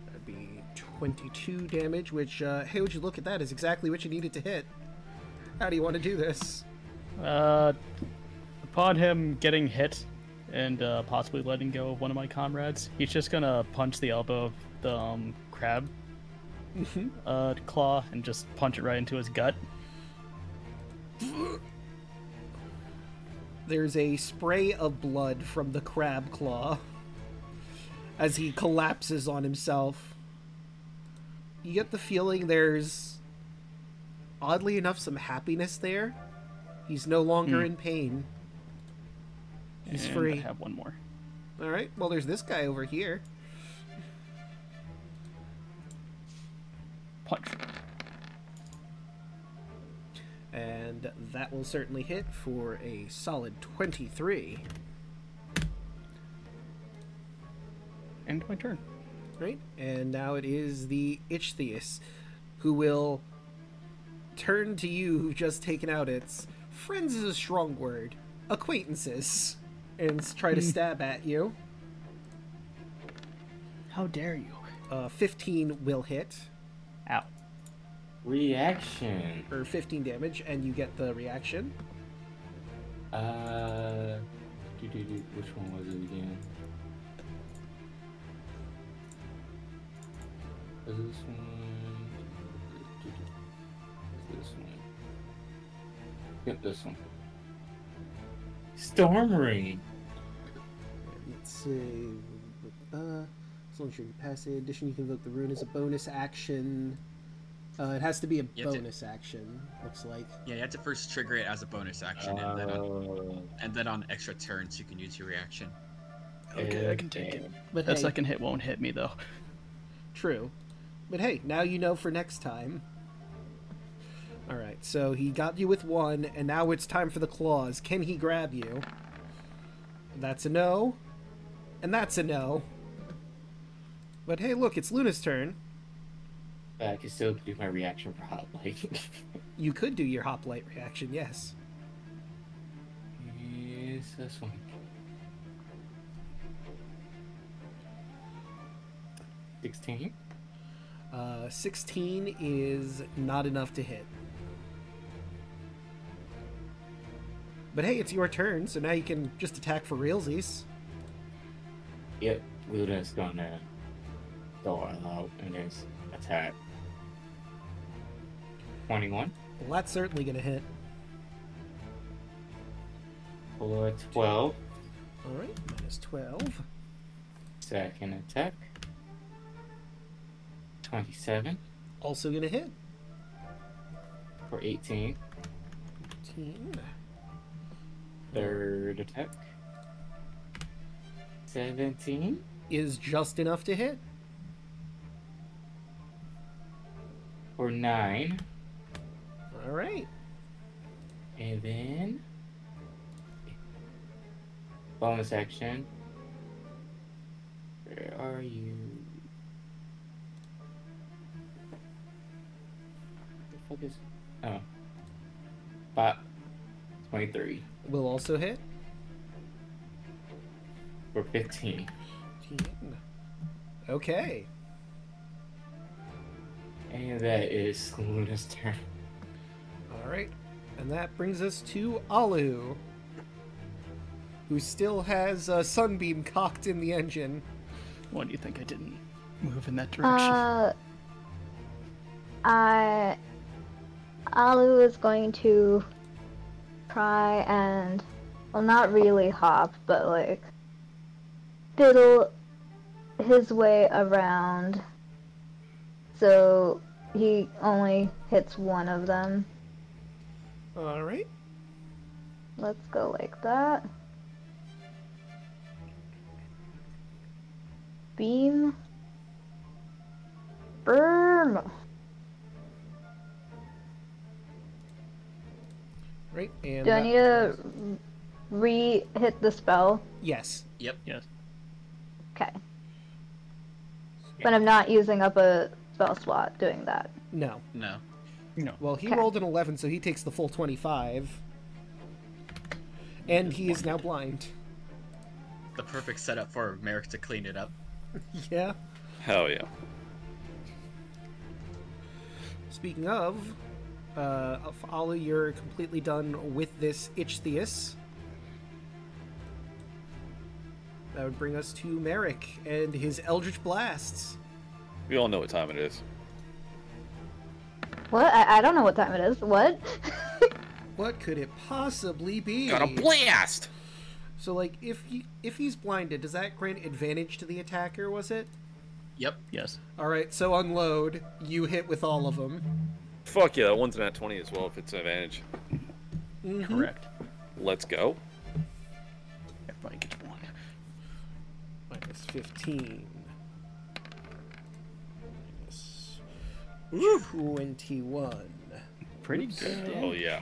That'd be 22 damage, which, hey, would you look at that, is exactly what you needed to hit. How do you want to do this? Upon him getting hit and possibly letting go of one of my comrades, he's just gonna punch the elbow of the crab claw and just punch it right into his gut. There's a spray of blood from the crab claw as he collapses on himself. You get the feeling there's, oddly enough, some happiness there. He's no longer in pain. He's And free. I have one more. Alright, well, there's this guy over here. Punch. And that will certainly hit for a solid 23. End my turn. Right? And now it is the Ichthyeus, who will turn to you who've just taken out its friends is a strong word, acquaintances, and try to stab at you. How dare you? 15 will hit, Ow. Reaction. or 15 damage, and you get the reaction. Which one was it again? Was this one? This one. Yep, this one. Storm Ring. Let's see. As long as you're incapacitated, addition, you can invoke the rune as a bonus action. It has to be a You have to- bonus action, looks like. Yeah, you have to first trigger it as a bonus action, and then on extra turns you can use your reaction. Okay, I can take it. But That hey, second hit won't hit me, though. true. But hey, now you know for next time. Alright, so he got you with one, and now it's time for the claws. Can he grab you? That's a no. And that's a no. But hey, look, it's Luna's turn. I can still do my reaction for Hot Light. You could do your hoplite reaction, yes. Yes, this one. 16. 16 is not enough to hit. But hey, it's your turn, so now you can just attack for realsies. Yep, Luna's gonna go all out in his attack. 21 Well, that's certainly going to hit. for 12. Alright, minus 12. Second attack. 27 Also going to hit. for 18. 18. Third attack. 17 Is just enough to hit. for 9. Alright. And then bonus action. Where are you? The fuck is? Oh, 23 Will also hit. for 15. 15. Okay. And that is Luna's turn. Alright. And that brings us to Alu, who still has a sunbeam cocked in the engine. Why do you think I didn't move in that direction? Alu is going to try and, well, not really hop, but like fiddle his way around so he only hits one of them. Alright. Let's go like that. Beam. Burn. right. And Do I need to re-hit the spell? Yes. Yep. Yes. Okay. But I'm not using up a spell slot doing that. No. No. No. Well, he Okay. rolled an 11, so he takes the full 25. And he is now blind. The perfect setup for Merrick to clean it up. Yeah. Hell yeah. Speaking of, Ollie, you're completely done with this Ichthyeus. That would bring us to Merrick and his Eldritch Blasts. We all know what time it is. What? I don't know what time it is. What? What could it possibly be? Got a blast! So, like, if he's blinded, does that grant advantage to the attacker, was it? Yep. Yes. Alright, so unload. You hit with all of them. Fuck yeah, that one's an at 20 as well if it's an advantage. Correct. Let's go. Everybody gets one. Minus 15. Minus 21. Pretty good. Oh yeah.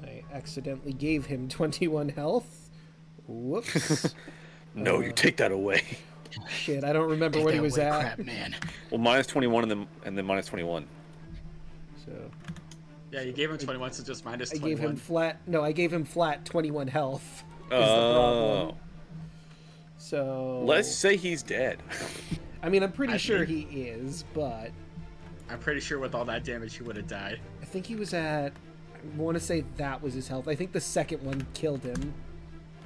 I accidentally gave him 21 health. Whoops. No, you take that away. Shit, I don't remember what he was at. Crap, man. Well, minus 21 and then minus 21. So Yeah, you gave him 21, so just minus I 21. gave him flat. No, I gave him flat 21 health. Is the Oh. problem. So Let's say he's dead. I mean, I'm pretty sure he is, but I'm pretty sure with all that damage he would have died. I think he was at. I want to say that was his health. I think the second one killed him.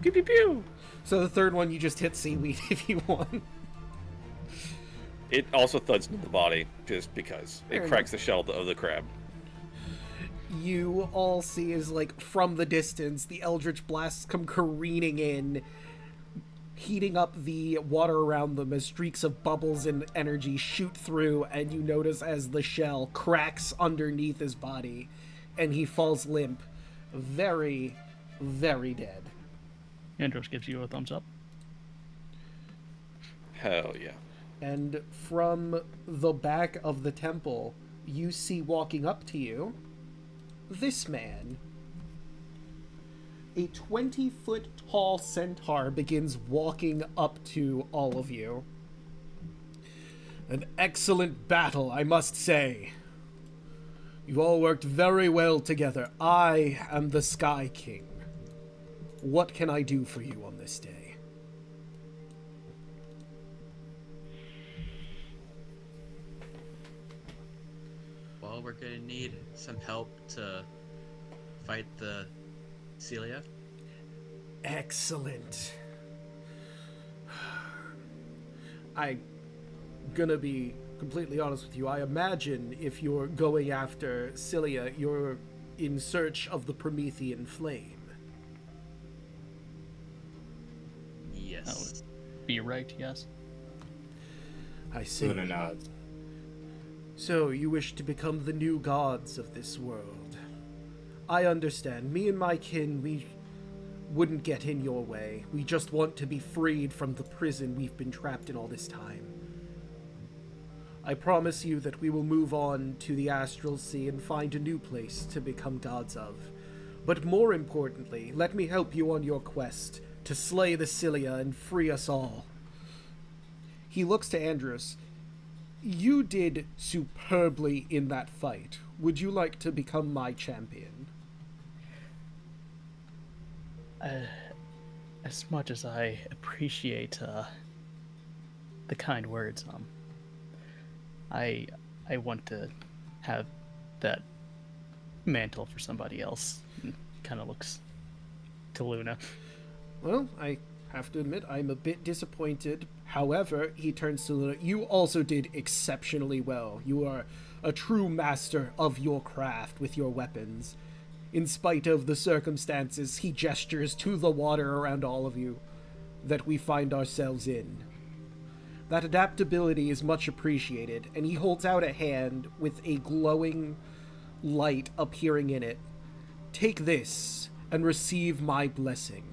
Pew pew pew. So the third one, you just hit seaweed if you want. It also thuds into the body just because Fair it cracks the shell of the crab. You all see is like from the distance, the Eldritch Blasts come careening in, heating up the water around them as streaks of bubbles and energy shoot through, and you notice as the shell cracks underneath his body, and he falls limp, very, very dead. Andros gives you a thumbs up. Hell yeah. And from the back of the temple, you see walking up to you this man. A 20-foot tall centaur begins walking up to all of you. An excellent battle, I must say. You all worked very well together. I am the Sky King. What can I do for you on this day? Well, we're gonna need some help to fight the Celia. Excellent. I'm gonna be completely honest with you. I imagine if you're going after Cilia, you're in search of the Promethean Flame. Yes. Be right, yes. I see. Good enough. So, you wish to become the new gods of this world. I understand. Me and my kin, we wouldn't get in your way. We just want to be freed from the prison we've been trapped in all this time. I promise you that we will move on to the Astral Sea and find a new place to become gods of. But more importantly, let me help you on your quest to slay the Cilia and free us all. He looks to Andros. You did superbly in that fight. Would you like to become my champion? As much as I appreciate the kind words, I want to have that mantle for somebody else. Kind of looks to Luna. Well, I have to admit, I'm a bit disappointed. However, he turns to Luna. You also did exceptionally well. You are a true master of your craft with your weapons. In spite of the circumstances, he gestures to the water around all of you that we find ourselves in. That adaptability is much appreciated, and he holds out a hand with a glowing light appearing in it. Take this and receive my blessing.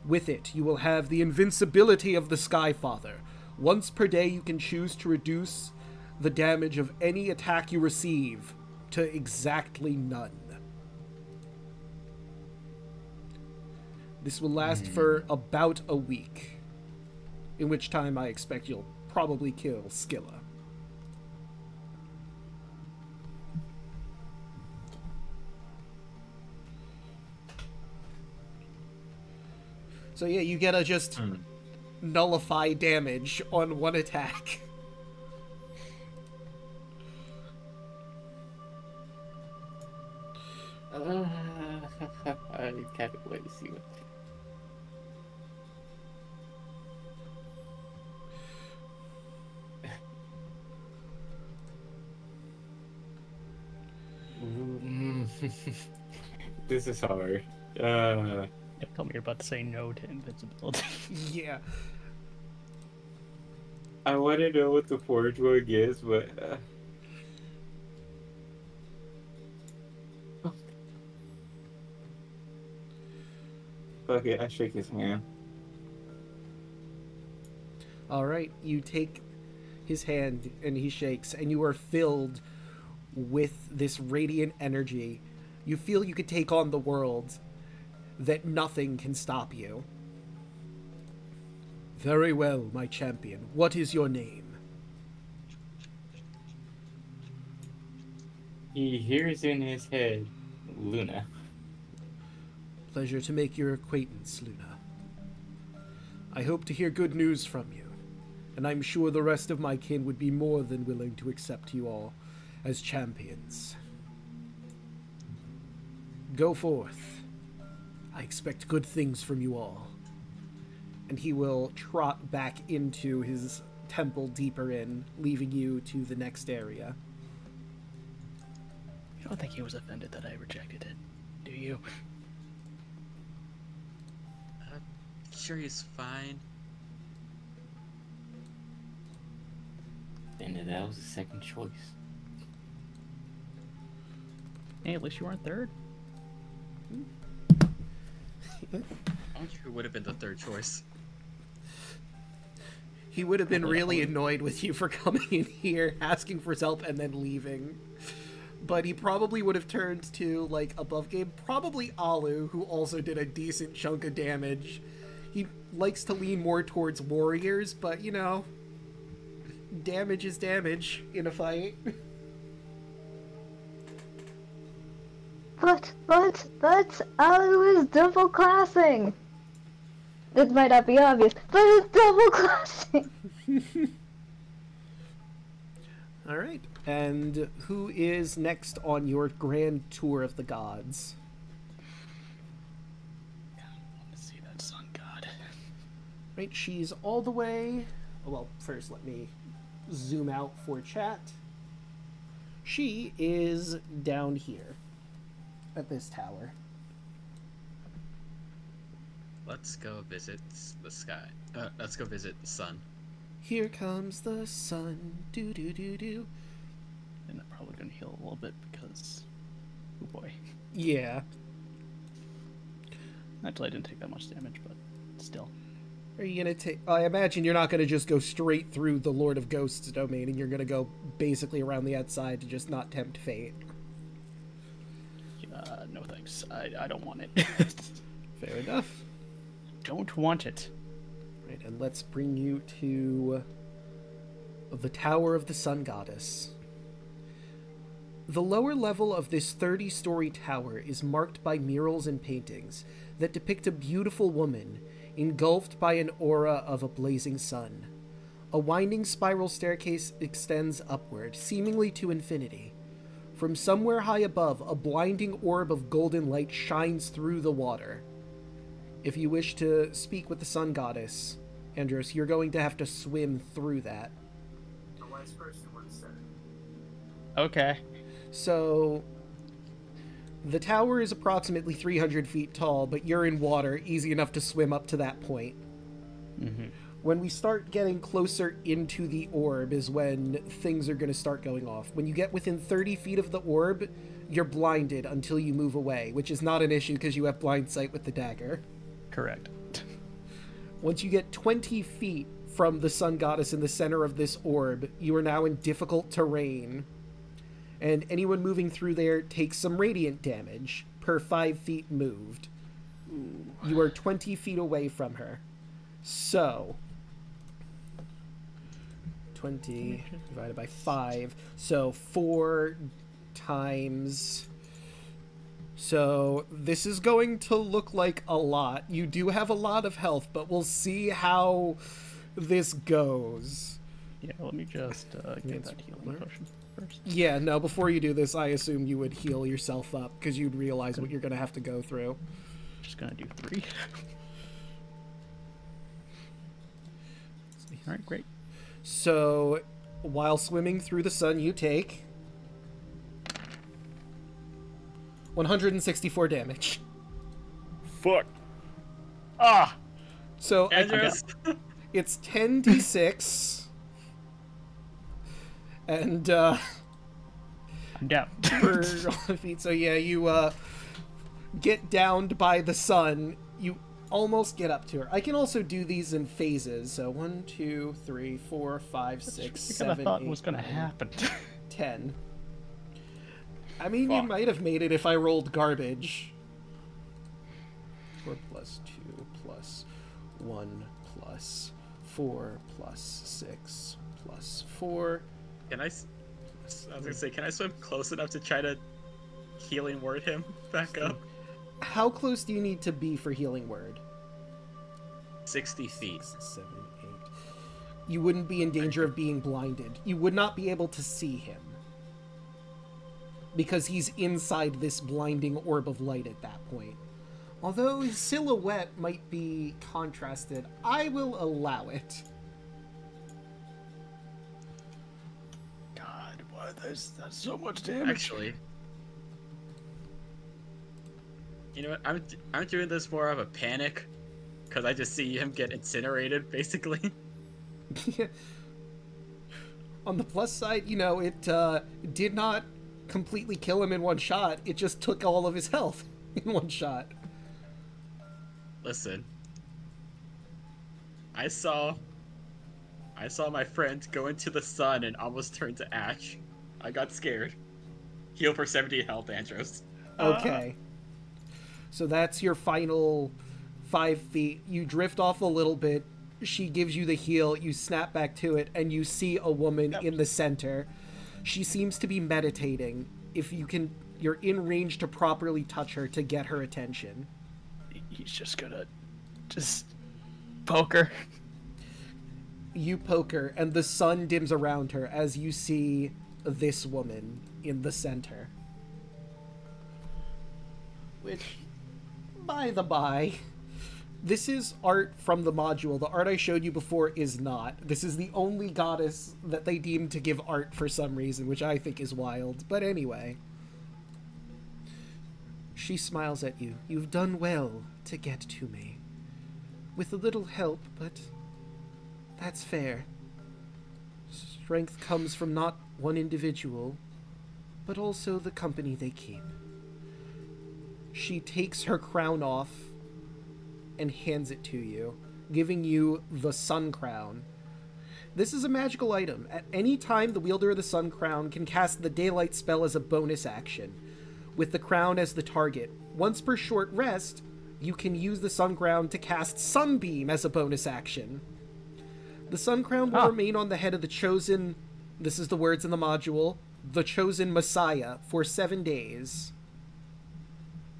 With it, you will have the invincibility of the Skyfather. Once per day, you can choose to reduce the damage of any attack you receive to exactly none. This will last for about a week, in which time I expect you'll probably kill Skilla. So yeah, you get a just nullify damage on one attack. I can't wait to see what. This is hard. Tell me you're about to say no to invincibility. Yeah. I want to know what the forge one is, but okay, I shake his hand. Alright, you take his hand and he shakes, and you are filled with this radiant energy. You feel you could take on the world, that nothing can stop you. Very well, my champion. What is your name? He hears in his head, Luna. Pleasure to make your acquaintance, Luna. I hope to hear good news from you, and I'm sure the rest of my kin would be more than willing to accept you all as champions. Go forth. I expect good things from you all. And he will trot back into his temple deeper in, leaving you to the next area. You don't think he was offended that I rejected it, do you? Sure, he's fine. And that was the second choice. Hey, at least you weren't third. I wonder who would have been the third choice. He would have been really annoyed with you for coming in here, asking for his help, and then leaving. But he probably would have turned to, like, above game. Probably Alu, who also did a decent chunk of damage. He likes to lean more towards warriors, but, you know, damage is damage in a fight. But, Alu is double classing! This might not be obvious, but it's double classing! Alright, and who is next on your grand tour of the gods? I want to see that sun god. Right, she's all the way... Well, first let me zoom out for chat. She is down here at this tower. Let's go visit the sky. Let's go visit the sun. Here comes the sun, do-do-do-do. And I'm probably going to heal a little bit because... Oh boy. Yeah. Actually, I didn't take that much damage, but still. Are you gonna take... I imagine you're not gonna just go straight through the Lord of Ghosts domain, and you're gonna go basically around the outside to just not tempt fate. No thanks. I don't want it. Fair enough. Don't want it. Right, and let's bring you to the Tower of the Sun Goddess. The lower level of this 30-story tower is marked by murals and paintings that depict a beautiful woman engulfed by an aura of a blazing sun. A winding spiral staircase extends upward, seemingly to infinity. From somewhere high above, a blinding orb of golden light shines through the water. If you wish to speak with the Sun Goddess, Andros, you're going to have to swim through that. A wise person once said. Okay. So, the tower is approximately 300 feet tall, but you're in water, easy enough to swim up to that point. Mm-hmm. When we start getting closer into the orb is when things are going to start going off. When you get within 30 feet of the orb, you're blinded until you move away, which is not an issue because you have blind sight with the dagger. Correct. Once you get 20 feet from the Sun Goddess in the center of this orb, you are now in difficult terrain. And anyone moving through there takes some radiant damage per 5 feet moved. Ooh. You are 20 feet away from her. So 20 divided by 5. So 4 times... So this is going to look like a lot. You do have a lot of health, but we'll see how this goes. Yeah, let me just get that healing potion first. Yeah, no, before you do this, I assume you would heal yourself up, because you'd realize what you're going to have to go through. Just gonna do 3. Alright, great. So, while swimming through the sun, you take 164 damage. Fuck. Ah! So, Andrews. it's 10d6. And, I'm down. per feet. So, yeah, you, get downed by the sun. You almost get up to her. I can also do these in phases. So 1, 2, 3, 4, 5, 6, 7, I thought 8, was gonna 9, happen. 10. I mean, you might have made it if I rolled garbage. 4 plus 2 plus 1 plus 4 plus 6 plus 4. Can I was gonna say, can I swim close enough to try to healing word him back up? How close do you need to be for healing word? 60 feet. 6, 7, 8. You wouldn't be in danger of being blinded. You would not be able to see him. Because he's inside this blinding orb of light at that point. Although his silhouette might be contrasted, I will allow it. God, why that's so much damage. Actually, you know what? I'm doing this more of a panic, because I just see him get incinerated, basically. On the plus side, you know, it did not completely kill him in one shot. It just took all of his health in one shot. Listen, I saw my friend go into the sun and almost turn to ash. I got scared. Heal for 70 health, Andros. Okay. So that's your final 5 feet. You drift off a little bit. She gives you the heal. You snap back to it, and you see a woman in the center. She seems to be meditating. If you can, you're in range to properly touch her to get her attention. He's just gonna poke her. You poke her, and the sun dims around her as you see this woman in the center. Which, by the by, this is art from the module. The art I showed you before is not. This is the only goddess that they deem to give art for some reason, which I think is wild. But anyway. She smiles at you. You've done well to get to me. With a little help, but that's fair. Strength comes from not one individual, but also the company they keep. She takes her crown off and hands it to you, giving you the Sun Crown. This is a magical item. At any time, the wielder of the Sun Crown can cast the Daylight spell as a bonus action, with the crown as the target. Once per short rest, you can use the Sun Crown to cast Sunbeam as a bonus action. The Sun Crown will remain on the head of the chosen, this is the words in the module, the chosen Messiah, for 7 days.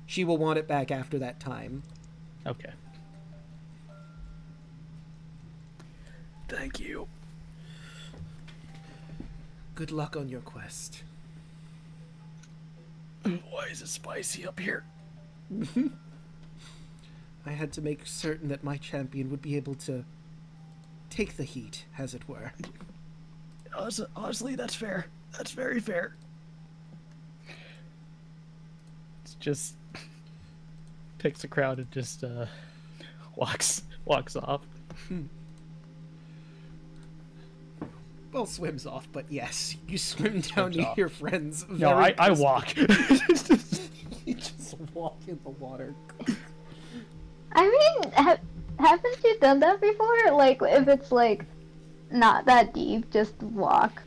She will want it back after that time. Okay. Thank you. Good luck on your quest. Why is it spicy up here? I had to make certain that my champion would be able to take the heat, as it were. Honestly, that's fair. That's very fair. It's just picks a crowd and just walks off. Well, swims off, but yes, you swim down to your friends. No, I walk. You just walk in the water. I mean, haven't you done that before? Like, if it's like not that deep, just walk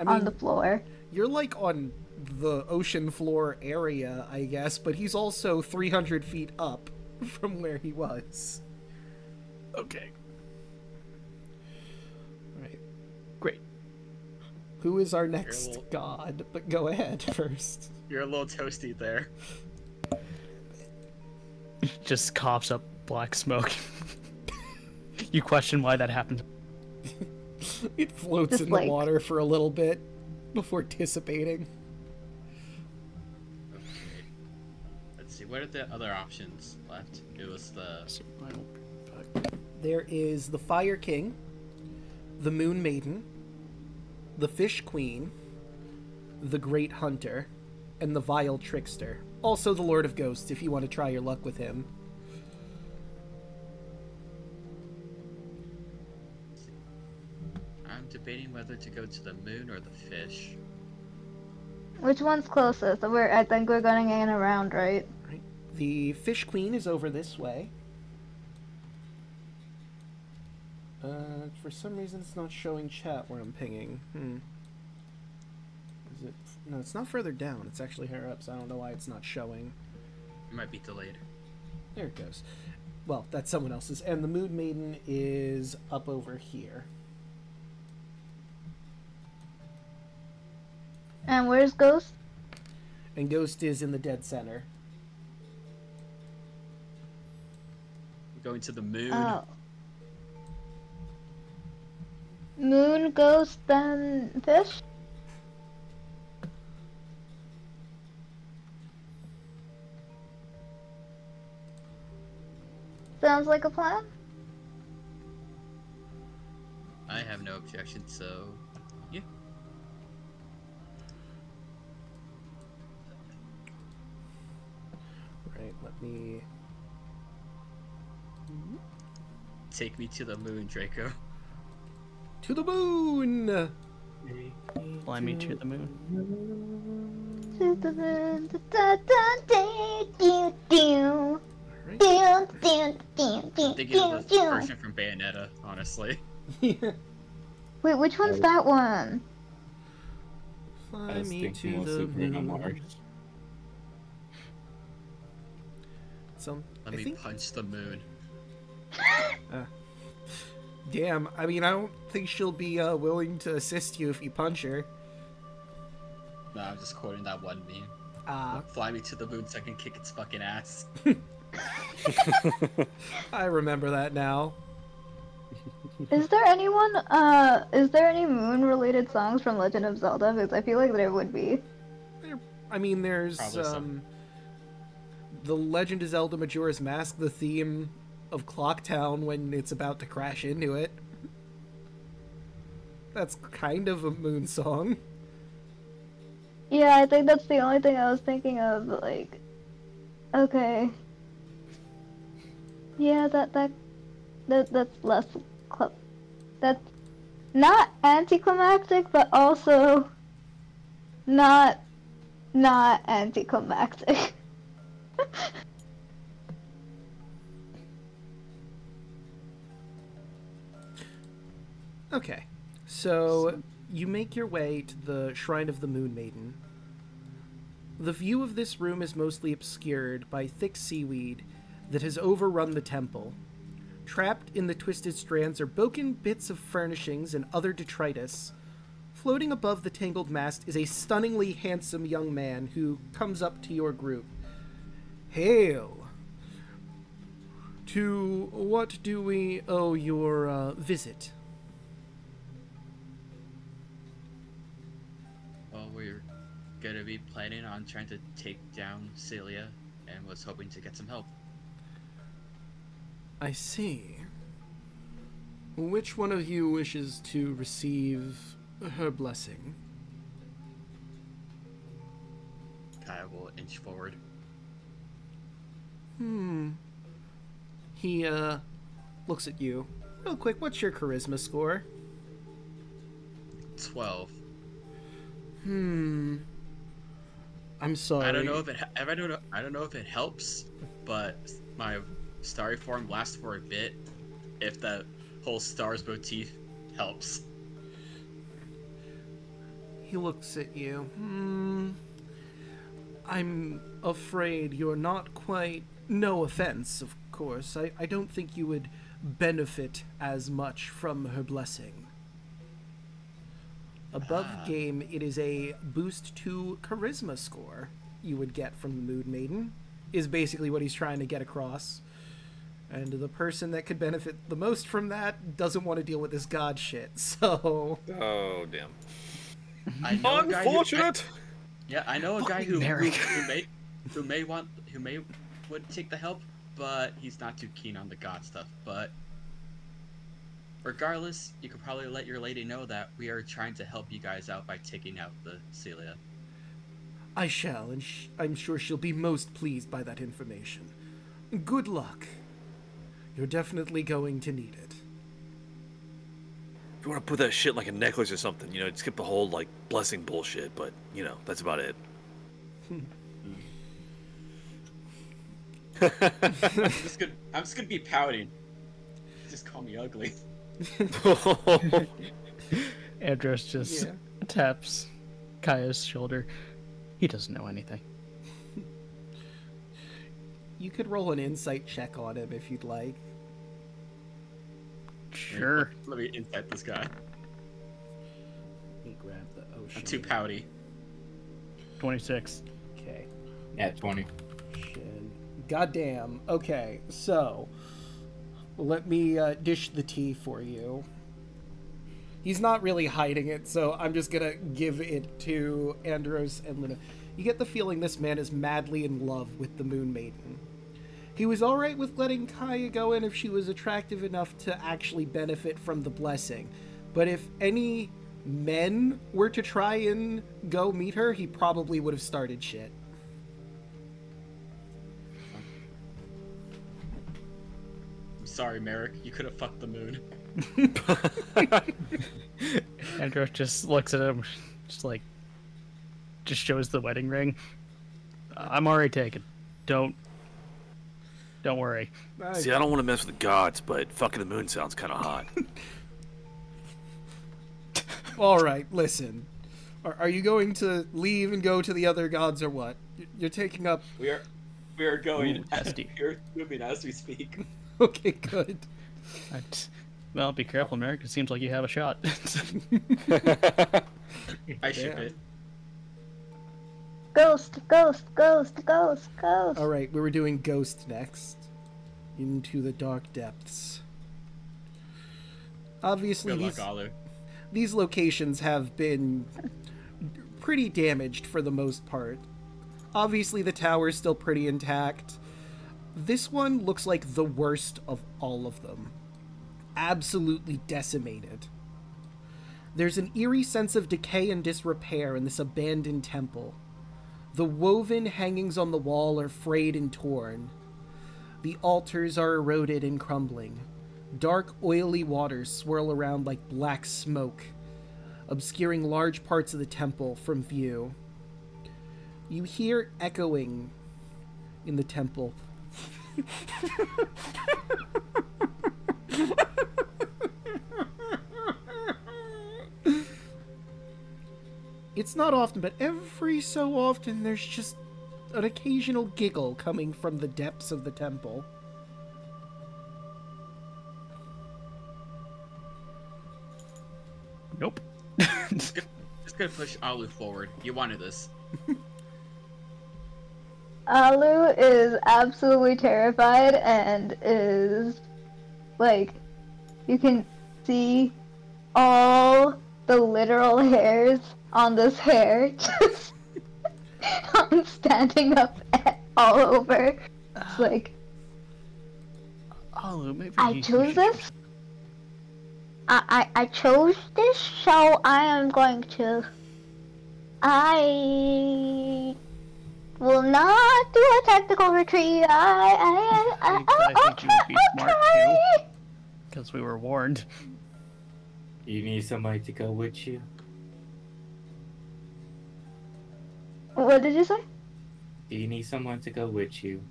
on the floor. You're like on the ocean floor area, I guess, but he's also 300 feet up. from where he was. Okay. Right. Great. Who is our next little- god? But go ahead first. You're a little toasty there. Just coughs up black smoke. You question why that happened. It floats Just in like- the water for a little bit before dissipating. Okay. Let's see. What are the other options left? It was the. There is the Fire King, the Moon Maiden, the Fish Queen, the Great Hunter, and the Vile Trickster. Also the Lord of Ghosts, if you want to try your luck with him. I'm debating whether to go to the moon or the fish. Which one's closest? I think we're going in around, right? Right. The Fish Queen is over this way. For some reason it's not showing chat where I'm pinging. Is it? No, it's not further down. It's actually higher up, so I don't know why it's not showing. It might be delayed. There it goes. Well, that's someone else's. And the Moon Maiden is up over here. And where's Ghost? And Ghost is in the dead center. Going to the moon. Oh. Moon, Ghost, then Fish? Sounds like a plan. I have no objection, so yeah. Right, let me... Take me to the moon, Draco. To the moon! Fly me to the moon. To the moon, da da da, do do. Right. Do do do do I'm thinking of the do. version from Bayonetta, honestly. Wait, which one's that one? I Fly was me thinking to mostly the Bruno moon. Mars. Let I me think... punch the moon. Damn, I mean, I don't think she'll be willing to assist you if you punch her. No, I'm just quoting that one meme. Ah, Fly me to the moon so I can kick its fucking ass. I remember that now. Is there any moon related songs from Legend of Zelda? Because I feel like there would be. I mean, there's Probably some. the Legend of Zelda Majora's Mask, the theme of Clocktown when it's about to crash into it. That's kind of a moon song. Yeah, I think that's the only thing I was thinking of, like, okay. Yeah, that's less that's not anticlimactic, but also not anticlimactic. Okay, so you make your way to the Shrine of the Moon Maiden. The view of this room is mostly obscured by thick seaweed that has overrun the temple. Trapped in the twisted strands are broken bits of furnishings and other detritus. Floating above the tangled mast is a stunningly handsome young man who comes up to your group. Hail! To what do we owe your visit? Well, we're gonna be planning on trying to take down Celia and was hoping to get some help. I see. Which one of you wishes to receive her blessing? I will inch forward. He, looks at you. Real quick, what's your charisma score? 12. I'm sorry. I don't know if it helps, but my starry form lasts for a bit. If the whole stars motif helps. He looks at you. I'm afraid you're not quite No offense, of course. I don't think you would benefit as much from her blessing. Above game, it is a boost to charisma score you would get from the Moon Maiden, is basically what he's trying to get across. And the person that could benefit the most from that doesn't want to deal with this god shit, so... Oh, damn. I know Unfortunate! I know a guy who Merrick. would take the help, but he's not too keen on the god stuff. But regardless, you could probably let your lady know that we are trying to help you guys out by taking out the Celia. I shall, and I'm sure she'll be most pleased by that information. Good luck. You're definitely going to need it. If you want to put that shit like a necklace or something, you know, skip the whole, like, blessing bullshit, but, you know, that's about it. I'm just gonna be pouting. Just call me ugly. Andros just taps Kaya's shoulder. He doesn't know anything. You could roll an insight check on him if you'd like. Sure. Let me insight this guy. Let me grab the ocean. I'm too pouty. 26. Okay. Yeah, 20. Goddamn. Okay, so let me dish the tea for you. He's not really hiding it, so I'm just gonna give it to Andros and Luna. You get the feeling this man is madly in love with the Moon Maiden. He was alright with letting Kaya go in if she was attractive enough to actually benefit from the blessing. But if any men were to try and go meet her, he probably would have started shit. I'm sorry, Merrick. You could have fucked the moon. Andros just looks at him, just shows the wedding ring. I'm already taken. Don't worry. See, I don't want to mess with the gods, but fucking the moon sounds kind of hot. All right, listen. Are you going to leave and go to the other gods or what? You're taking up... We are going. Testy. We're moving as we speak. Okay, good. Well, be careful, Merrick. It seems like you have a shot. I ship it. Ghost, ghost, ghost, ghost, ghost. All right, we were doing Ghost next. Into the dark depths. Obviously, Good luck, Alu. these locations have been pretty damaged for the most part. Obviously, the tower is still pretty intact. This one looks like the worst of all of them. Absolutely decimated. There's an eerie sense of decay and disrepair in this abandoned temple. The woven hangings on the wall are frayed and torn. The altars are eroded and crumbling. Dark, oily waters swirl around like black smoke, obscuring large parts of the temple from view. You hear echoing in the temple. It's not often, but every so often there's just an occasional giggle coming from the depths of the temple. Nope. Just gonna push Alu forward. You wanted this. Alu is absolutely terrified and is like, you can see all the literal hairs on this hair just standing up all over. It's like, Alu, maybe I you chose should- this. I chose this, so I am going to. I will not do a tactical retreat. I think you would be smart too, because we were warned. You need somebody to go with you? What did you say? Do you need someone to go with you?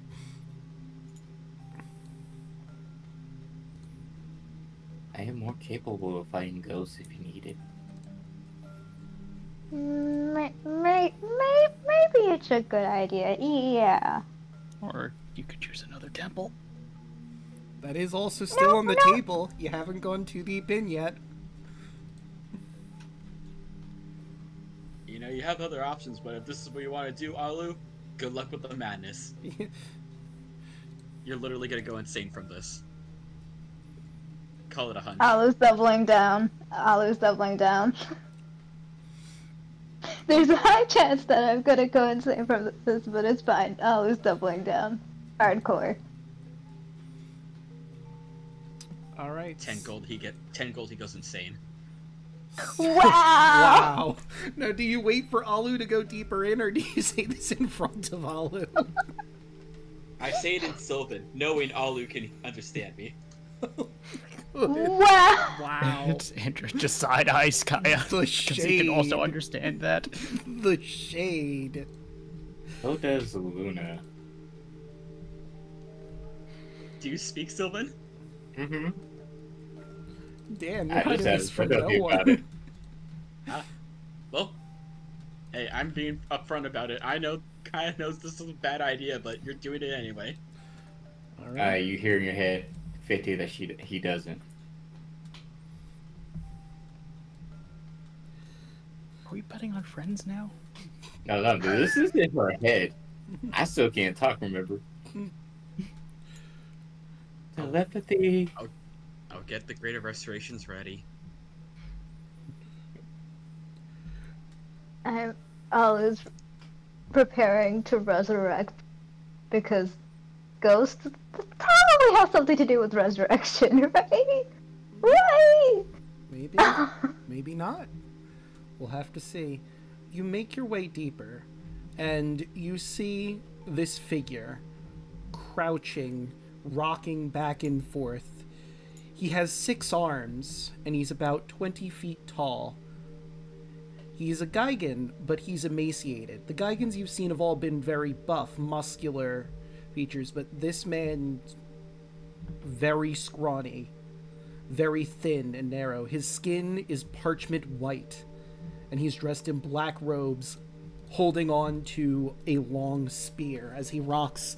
I am more capable of fighting ghosts if you need it. Maybe it's a good idea. Yeah. Or you could choose another another temple. That is also still on the table. You haven't gone too deep in yet. You know, you have other options, but if this is what you want to do, Alu, good luck with the madness. You're literally gonna go insane from this. Call it a hunch. Alu's doubling down. Alu's doubling down. There's a high chance that I'm gonna go insane from this, but it's fine. Alu's doubling down. Hardcore. All right. 10 gold, he goes insane. Wow! Wow. Now, do you wait for Alu to go deeper in, or do you say this in front of Alu? I say it in Sylvan, knowing Alu can understand me. Wow! Wow. Andrew just side eyes Kaya. The Because he can also shade. understand that. The shade. So does Luna. Do you speak Sylvan? Mm-hmm. Damn, I you're hiding just had this a from photo no of you about it. one. Well, hey, I'm being upfront about it. I know Kaya knows this is a bad idea, but you're doing it anyway. All right. You hear in your head, 50 that he doesn't. Are we betting on friends now? No, dude, this is in her head. I still can't talk, remember? Telepathy. I'll get the Greater Restorations ready. Alu's preparing to resurrect because ghosts probably have something to do with resurrection, right? Right! Maybe. Maybe not. We'll have to see. You make your way deeper, and you see this figure crouching, rocking back and forth. He has 6 arms, and he's about 20 feet tall. He's a Gigan, but he's emaciated. The Gigans you've seen have all been very buff, muscular features, but this man, very scrawny, very thin and narrow. His skin is parchment white, and he's dressed in black robes, holding on to a long spear as he rocks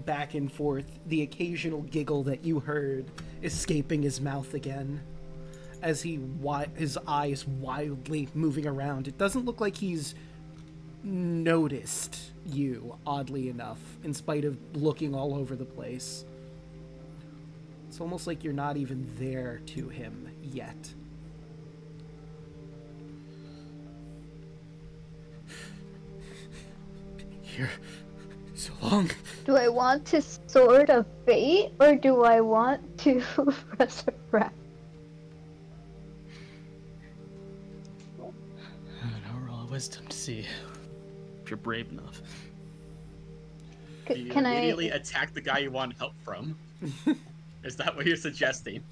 back and forth, the occasional giggle that you heard escaping his mouth again as his eyes wildly moving around. It doesn't look like he's noticed you, oddly enough, in spite of looking all over the place. It's almost like you're not even there to him yet. Here so long. Do I want to Sword of Fate, or do I want to resurrect? I don't know, roll a wisdom to see if you're brave enough. You Can immediately attack the guy you want help from. Is that what you're suggesting?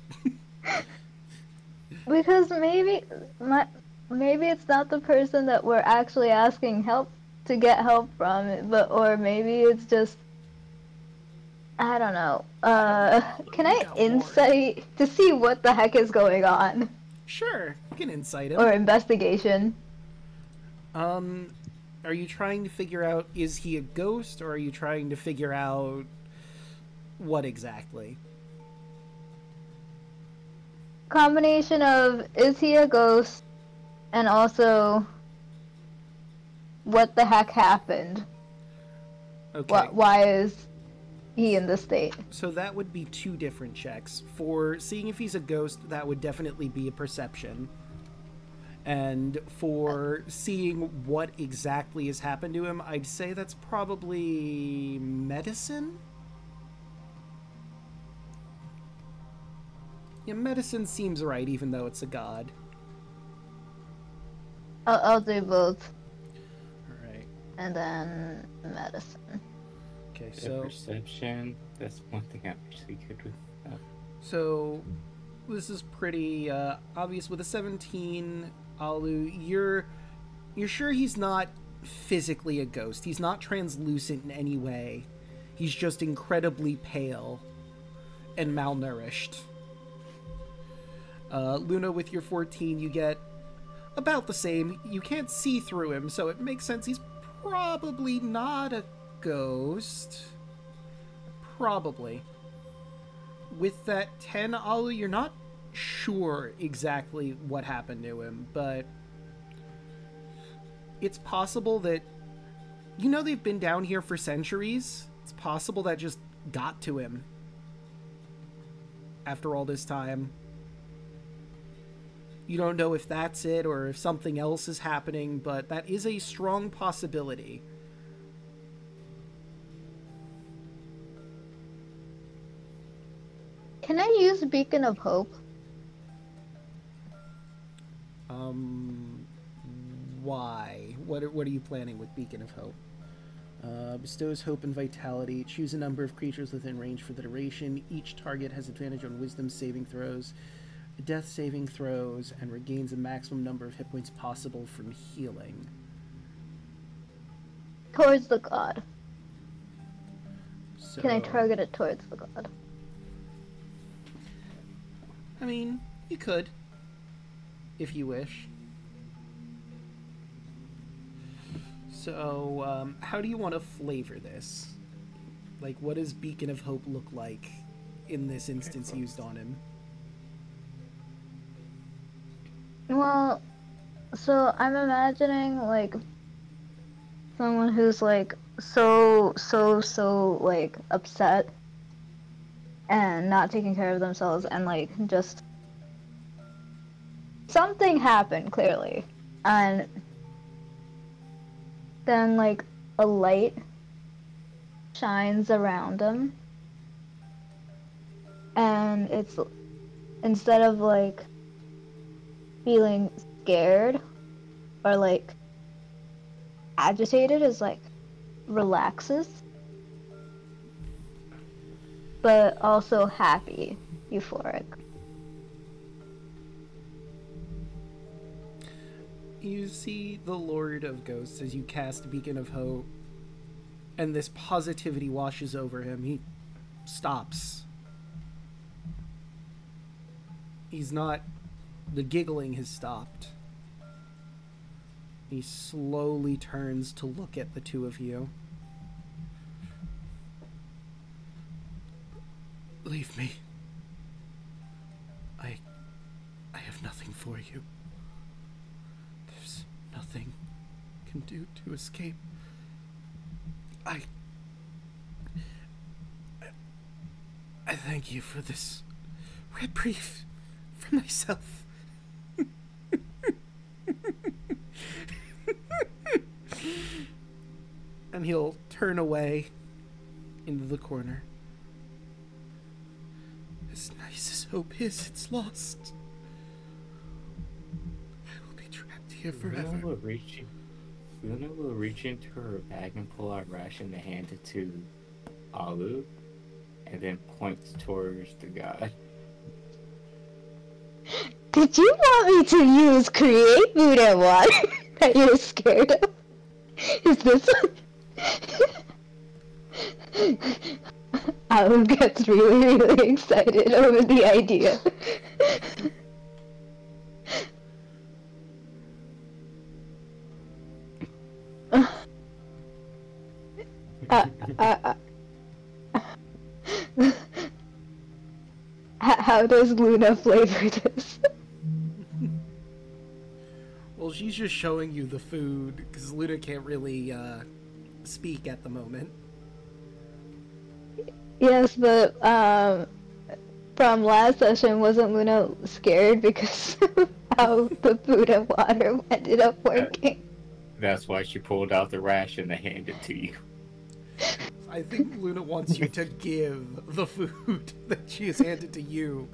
Because maybe it's not the person that we're actually asking help to get help from, or maybe it's just, I don't know. Can I insight to see what the heck is going on? Sure, you can insight him. Or investigation? Are you trying to figure out, is he a ghost, or are you trying to figure out what exactly? Combination of, is he a ghost, and also, what the heck happened? Okay. Why is he in this state? So that would be 2 different checks. For seeing if he's a ghost, that would definitely be a perception. And for seeing what exactly has happened to him, I'd say that's probably medicine? Yeah, medicine seems right, even though it's a god. I'll do both. Alright. And then medicine. Okay, The so... perception, that's one thing I'm actually good with. So, this is pretty obvious. With a 17, Alu, you're sure he's not physically a ghost. He's not translucent in any way. He's just incredibly pale and malnourished. Luna, with your 14, you get about the same. You can't see through him, so it makes sense he's probably not a ghost. Probably. With that 10, Alu, you're not sure exactly what happened to him, but it's possible that, you know, they've been down here for centuries. It's possible that just got to him after all this time. You don't know if that's it or if something else is happening, but that is a strong possibility. Can I use Beacon of Hope? Why? What are you planning with Beacon of Hope? Bestows hope and vitality. Choose a number of creatures within range for the duration. Each target has advantage on wisdom saving throws, death saving throws, and regains a maximum number of hit points possible from healing. Towards the god. So, Can I target it towards the god? I mean, you could, if you wish. So, how do you want to flavor this? Like, what does Beacon of Hope look like in this instance used on him? Well, so I'm imagining, like, someone who's, like, so, like, upset and not taking care of themselves and, like, just... Something happened, clearly. And then, like, a light shines around them. And it's... Instead of, like, feeling scared or, like, agitated, is, like, relaxes. But also happy, euphoric. You see the Lord of Ghosts as you cast Beacon of Hope, and this positivity washes over him. He stops. He's not... The giggling has stopped. He slowly turns to look at the two of you. Leave me. I have nothing for you. There's nothing I can do to escape. I thank you for this reprieve for myself. And he'll turn away into the corner. As nice as hope is, it's lost. I will be trapped here forever. Luna will reach into her bag and pull out ration to hand it to Alu, and then points towards the god. Did you want me to use create food and water that you're scared of? Is this Alan gets really excited over the idea. How does Luna flavor this? Well, she's just showing you the food, because Luna can't really, speak at the moment. Yes, but, from last session, wasn't Luna scared because of how the food and water ended up working? That's why she pulled out the ration to hand it to you. I think Luna wants you to give the food that she has handed to you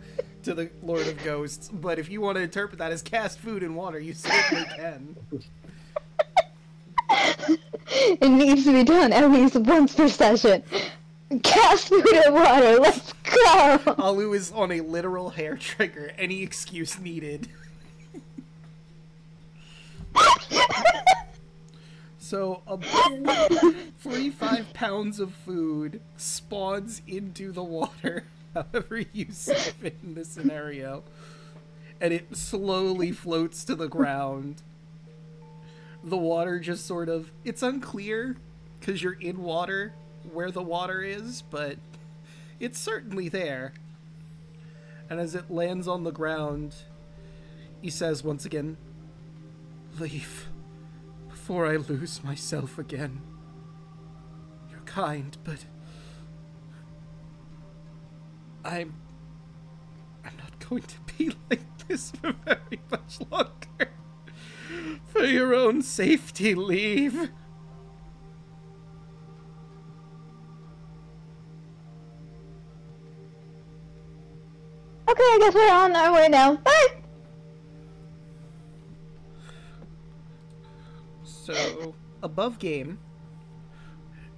to the Lord of Ghosts, but if you want to interpret that as cast food and water, you certainly can. It needs to be done at least once per session. Cast food and water, let's go! Alu is on a literal hair trigger, any excuse needed. So, about 45 pounds of food spawns into the water, however you see fit in this scenario. And it slowly floats to the ground. The water just sort of... It's unclear, because you're in water, where the water is, but It's certainly there. And as it lands on the ground, he says once again, "Leave, before I lose myself again. You're kind, but I'm not going to be like this for very much longer. For your own safety, leave." Okay, I guess we're on our way now. Bye! So, above game,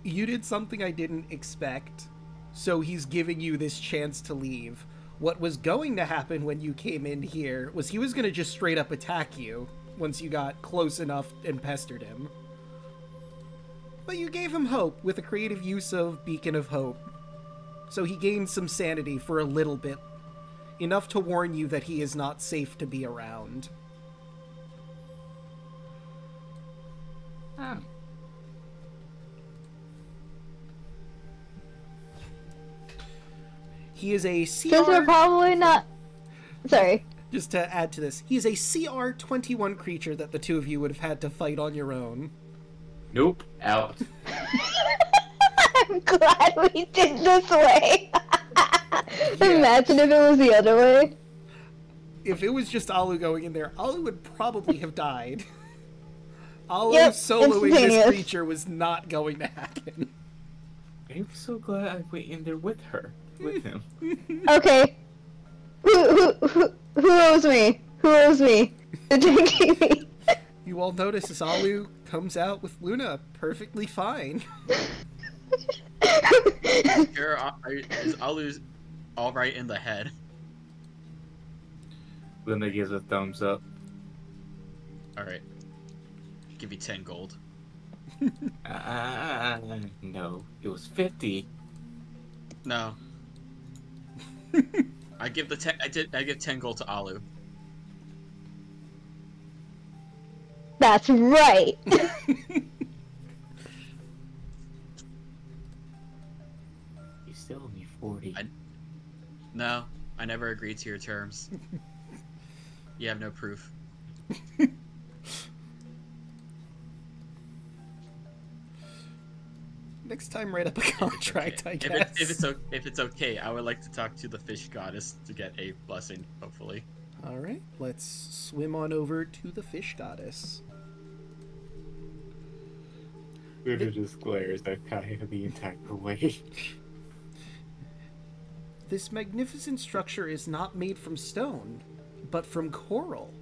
you did something I didn't expect, so he's giving you this chance to leave. What was going to happen when you came in here was he was going to just straight up attack you once you got close enough and pestered him. But you gave him hope with a creative use of Beacon of Hope. So he gained some sanity for a little bit, enough to warn you that he is not safe to be around. Oh. He is a CR... Since we're probably not... Sorry. Just to add to this, he is a CR-21 creature that the two of you would have had to fight on your own. Nope. Out. I'm glad we did this way. Imagine if it was the other way. If it was just Alu going in there, Alu would probably have died. Alu Yep, soloing this instantaneous. creature was not going to happen. I'm so glad I went in there with her. With him. Okay. Who owes me? Who owes me? The drinking me. You all notice as Alu comes out with Luna perfectly fine. Is Alu's alright in the head? Linda gives a thumbs up. Alright. Give you 10 gold. No. It was 50. No. I give 10 gold to Alu. That's right. You still owe me 40. No, I never agreed to your terms. You have no proof. Next time, write up a contract, I guess. If it's okay, I would like to talk to the fish goddess to get a blessing, hopefully. Alright, let's swim on over to the fish goddess. Luna just glares at Kaya the entire way. This magnificent structure is not made from stone, but from coral.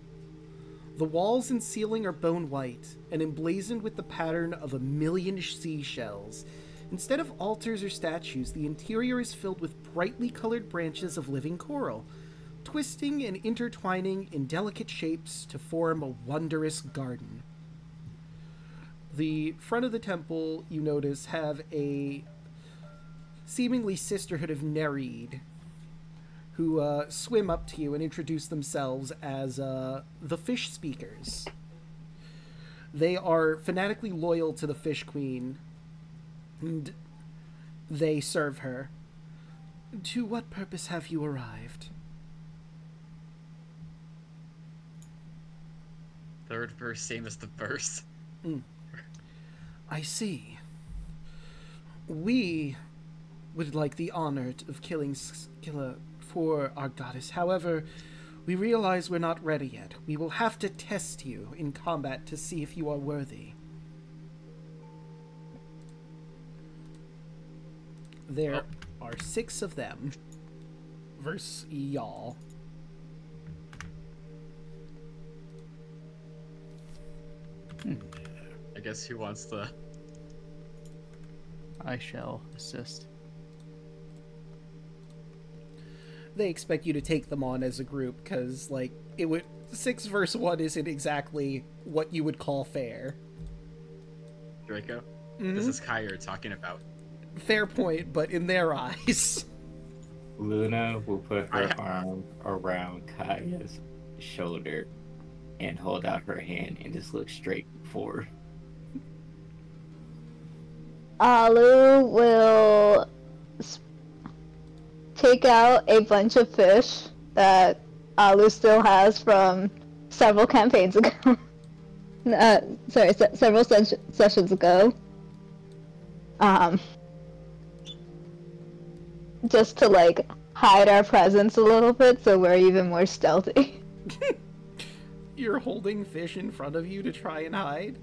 The walls and ceiling are bone white and emblazoned with the pattern of 1,000,000 seashells. Instead of altars or statues, the interior is filled with brightly colored branches of living coral, twisting and intertwining in delicate shapes to form a wondrous garden. The front of the temple, you notice, have a seemingly sisterhood of Nereid, who swim up to you and introduce themselves as the Fish Speakers. They are fanatically loyal to the Fish Queen, and they serve her. To what purpose have you arrived? Third verse, same as the first. I see. We would like the honor of killing Skilla for our goddess. However, we realize we're not ready yet. We will have to test you in combat to see if you are worthy. There are 6 of them versus y'all. I guess who wants to... I shall assist. They expect you to take them on as a group because, like, 6 versus 1 isn't exactly what you would call fair. Draco? This is Kai you're talking about. Fair point, but in their eyes. Luna will put her arm around Kaya's shoulder and hold out her hand and just look straight forward. Alu will take out a bunch of fish that Alu still has from several campaigns ago. Several sessions ago. Just to, like, hide our presence a little bit so we're even more stealthy. You're holding fish in front of you to try and hide?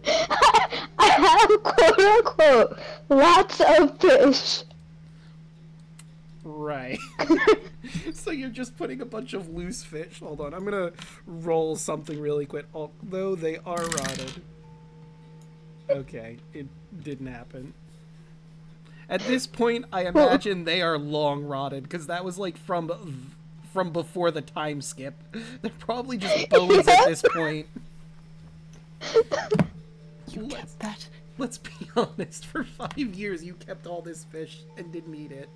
I have, quote-unquote, lots of fish. Right. So you're just putting a bunch of loose fish. Hold on, I'm gonna roll something really quick. Although they are rotted. Okay, it didn't happen. At this point, I imagine they are long rotted, because that was like from before the time skip. They're probably just bones at this point. You kept that? Let's be honest, for 5 years you kept all this fish and didn't eat it.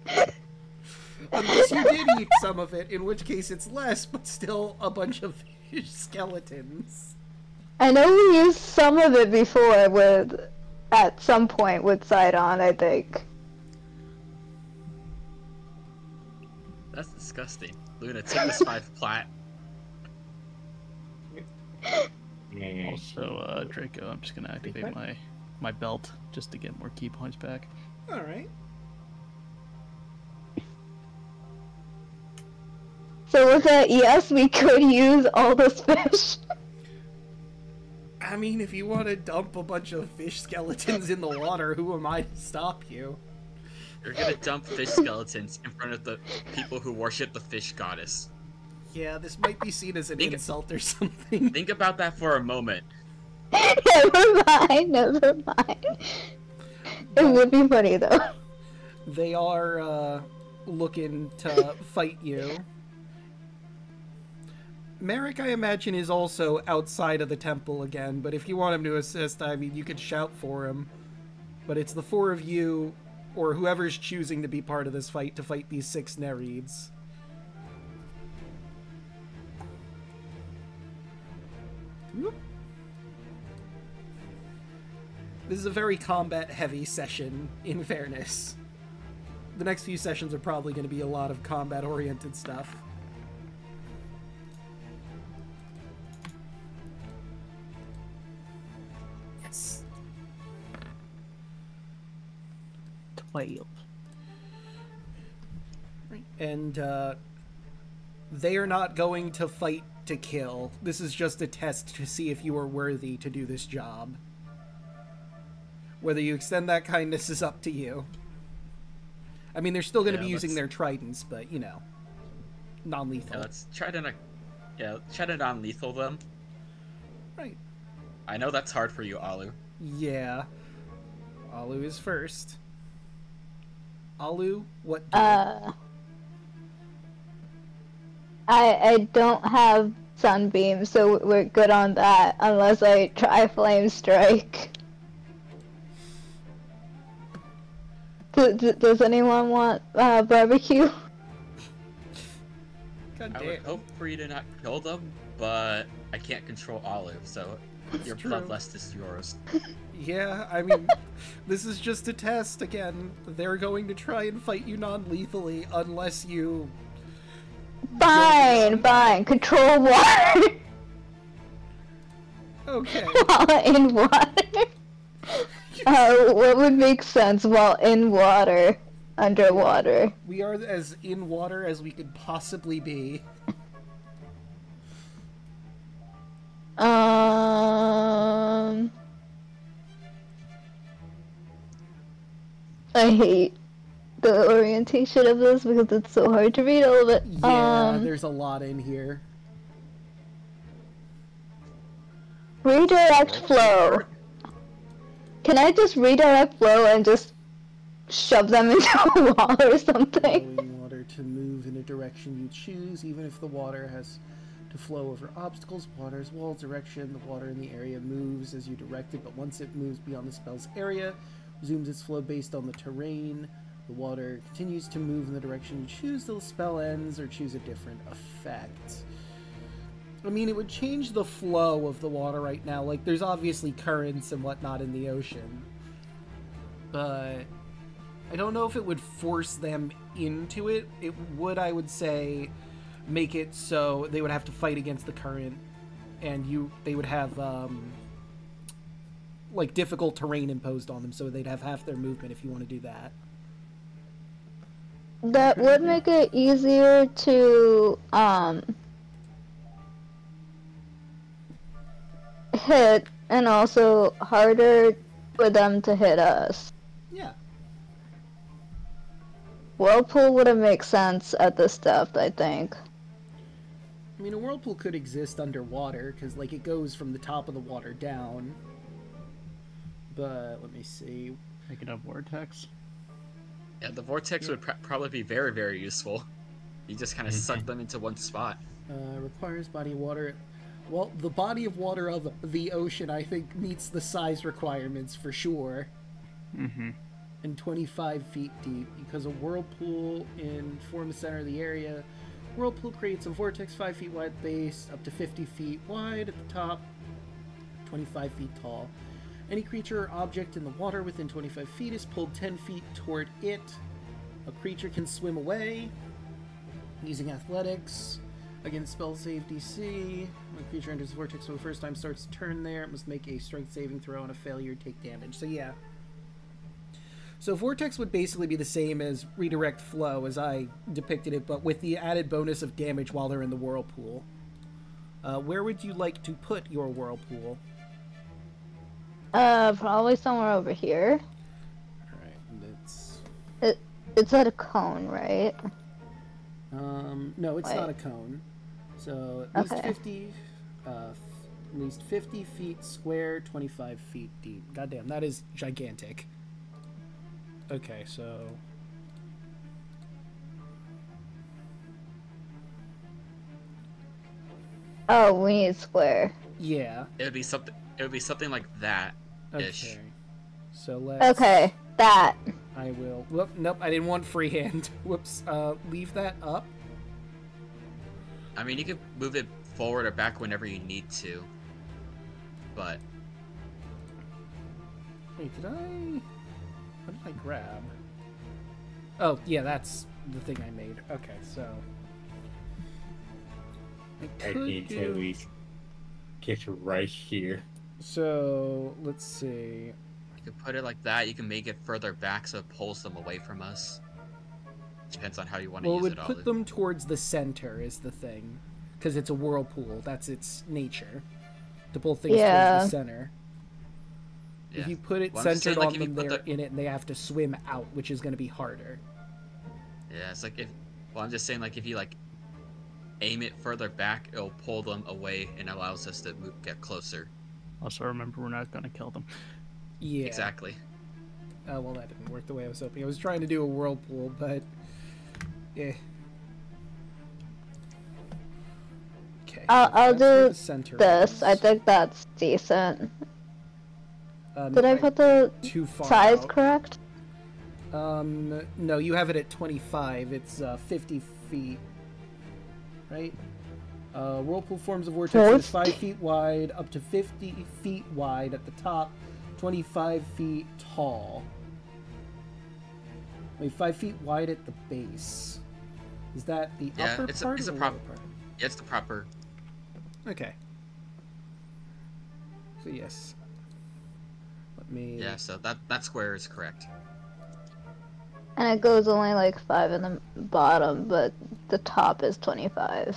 Unless you did eat some of it, in which case it's less, but still a bunch of fish skeletons. I know we used some of it before at some point with Sidon, I think. That's disgusting. Luna, take this 5 plat. Also, Draco, I'm just gonna activate my belt just to get more key points back. Alright. So with that, yes, we could use all those fish. I mean, if you want to dump a bunch of fish skeletons in the water, who am I to stop you? You're gonna dump fish skeletons in front of the people who worship the fish goddess. Yeah, this might be seen as an insult or something. Think about that for a moment. Never mind. It would be funny, though. They are, looking to fight you. Merrick, I imagine, is also outside of the temple again, but if you want him to assist, I mean, you could shout for him. But it's the 4 of you, or whoever's choosing to be part of this fight, to fight these 6 Nereids. Whoop. This is a very combat-heavy session, in fairness. The next few sessions are probably going to be a lot of combat-oriented stuff. Yes. 12. And, they are not going to fight to kill. This is just a test to see if you are worthy to do this job. Whether you extend that kindness is up to you. I mean, they're still going to be using their tridents, but, you know, non-lethal. Yeah, let's try to non-lethal them. Right. I know that's hard for you, Alu. Yeah. Alu is first. Alu, what do you... I don't have Sunbeam, so we're good on that, unless I try Flame Strike. Does anyone want barbecue? God I damn. would hope for you to not kill them, but I can't control Olive, so your bloodlust is yours. Yeah, I mean, this is just a test. Again, they're going to try and fight you non-lethally unless you... Fine. Control water. Okay. While in water. What would make sense while in water, underwater? We are as in water as we could possibly be. I hate the orientation of this because it's so hard to read all of it. Yeah, there's a lot in here. Redirect flow. Can I just redirect flow and just shove them into a wall or something? Allowing water to move in a direction you choose, even if the water has to flow over obstacles. Water's wall direction. The water in the area moves as you direct it, but once it moves beyond the spell's area, resumes its flow based on the terrain. The water continues to move in the direction you choose till the spell ends, or choose a different effect. I mean, it would change the flow of the water right now. Like, there's obviously currents and whatnot in the ocean. But I don't know if it would force them into it, it would, I would say, make it so they would have to fight against the current, and they would have like difficult terrain imposed on them, so they'd have half their movement if you want to do that. That would make it easier to hit, and also harder for them to hit us. Yeah. Whirlpool wouldn't make sense at this depth, I think. I mean, a whirlpool could exist underwater, because, like, it goes from the top of the water down. But, let me see. Make it a vortex. Yeah, the vortex would probably be very, very useful. You just kind of suck them into one spot. Requires body of water. Well, the body of water of the ocean, I think, meets the size requirements for sure. Mm-hmm. And 25 feet deep, because a whirlpool form the center of the area. Whirlpool creates a vortex 5 feet wide base, up to 50 feet wide at the top, 25 feet tall. Any creature or object in the water within 25 feet is pulled 10 feet toward it. A creature can swim away using athletics. Against spell save DC. When a creature enters the vortex for the first time, starts to turn there, it must make a strength saving throw, and a failure take damage. So yeah. So vortex would basically be the same as redirect flow as I depicted it, but with the added bonus of damage while they're in the whirlpool. Where would you like to put your whirlpool? Probably somewhere over here. Alright, It's at a cone, right? No, it's Wait. not a cone. So at least Okay. 50, at least 50 feet square, 25 feet deep. Goddamn, that is gigantic. Okay, so Oh, we need square. yeah. It would be something like that. Ish. Okay. So let's. Okay, that. I will. Whoop. Nope. I didn't want freehand. Whoops. Leave that up. I mean, you could move it forward or back whenever you need to. But Wait, did I? What did I grab? Oh, yeah, that's the thing I made. Okay, so I could need to at do- least get right here. So let's see. you could put it like that. You can make it further back so it pulls them away from us. Depends on how you want to Well, it use would it all. put them towards the center is the thing, because it's a whirlpool. That's its nature, to pull things Yeah. towards the center. Yeah. If you put it Well, I'm just centered saying, like, on if you them, put they're the- in it, and they have to swim out, which is going to be harder. Yeah, it's like if. Well, I'm just saying, like, if you like aim it further back, it'll pull them away and allows us to get closer. Also, remember, we're not gonna kill them. Yeah. Exactly. Oh, well, that didn't work the way I was hoping. I was trying to do a whirlpool, but yeah. Okay. I'll that's where do the center this. is. I think that's decent. Did No, I put the too far size out. correct? No, you have it at 25. It's 50 feet, right? Whirlpool forms a vortex that is 5 feet wide, up to 50 feet wide at the top, 25 feet tall. Wait, 5 feet wide at the base. Is that the Yeah, upper it's part a or the prop- lower part? Yeah, it's the proper. Okay. So yes. Let me. Yeah, so that square is correct. And it goes only like 5 in the bottom, but the top is 25.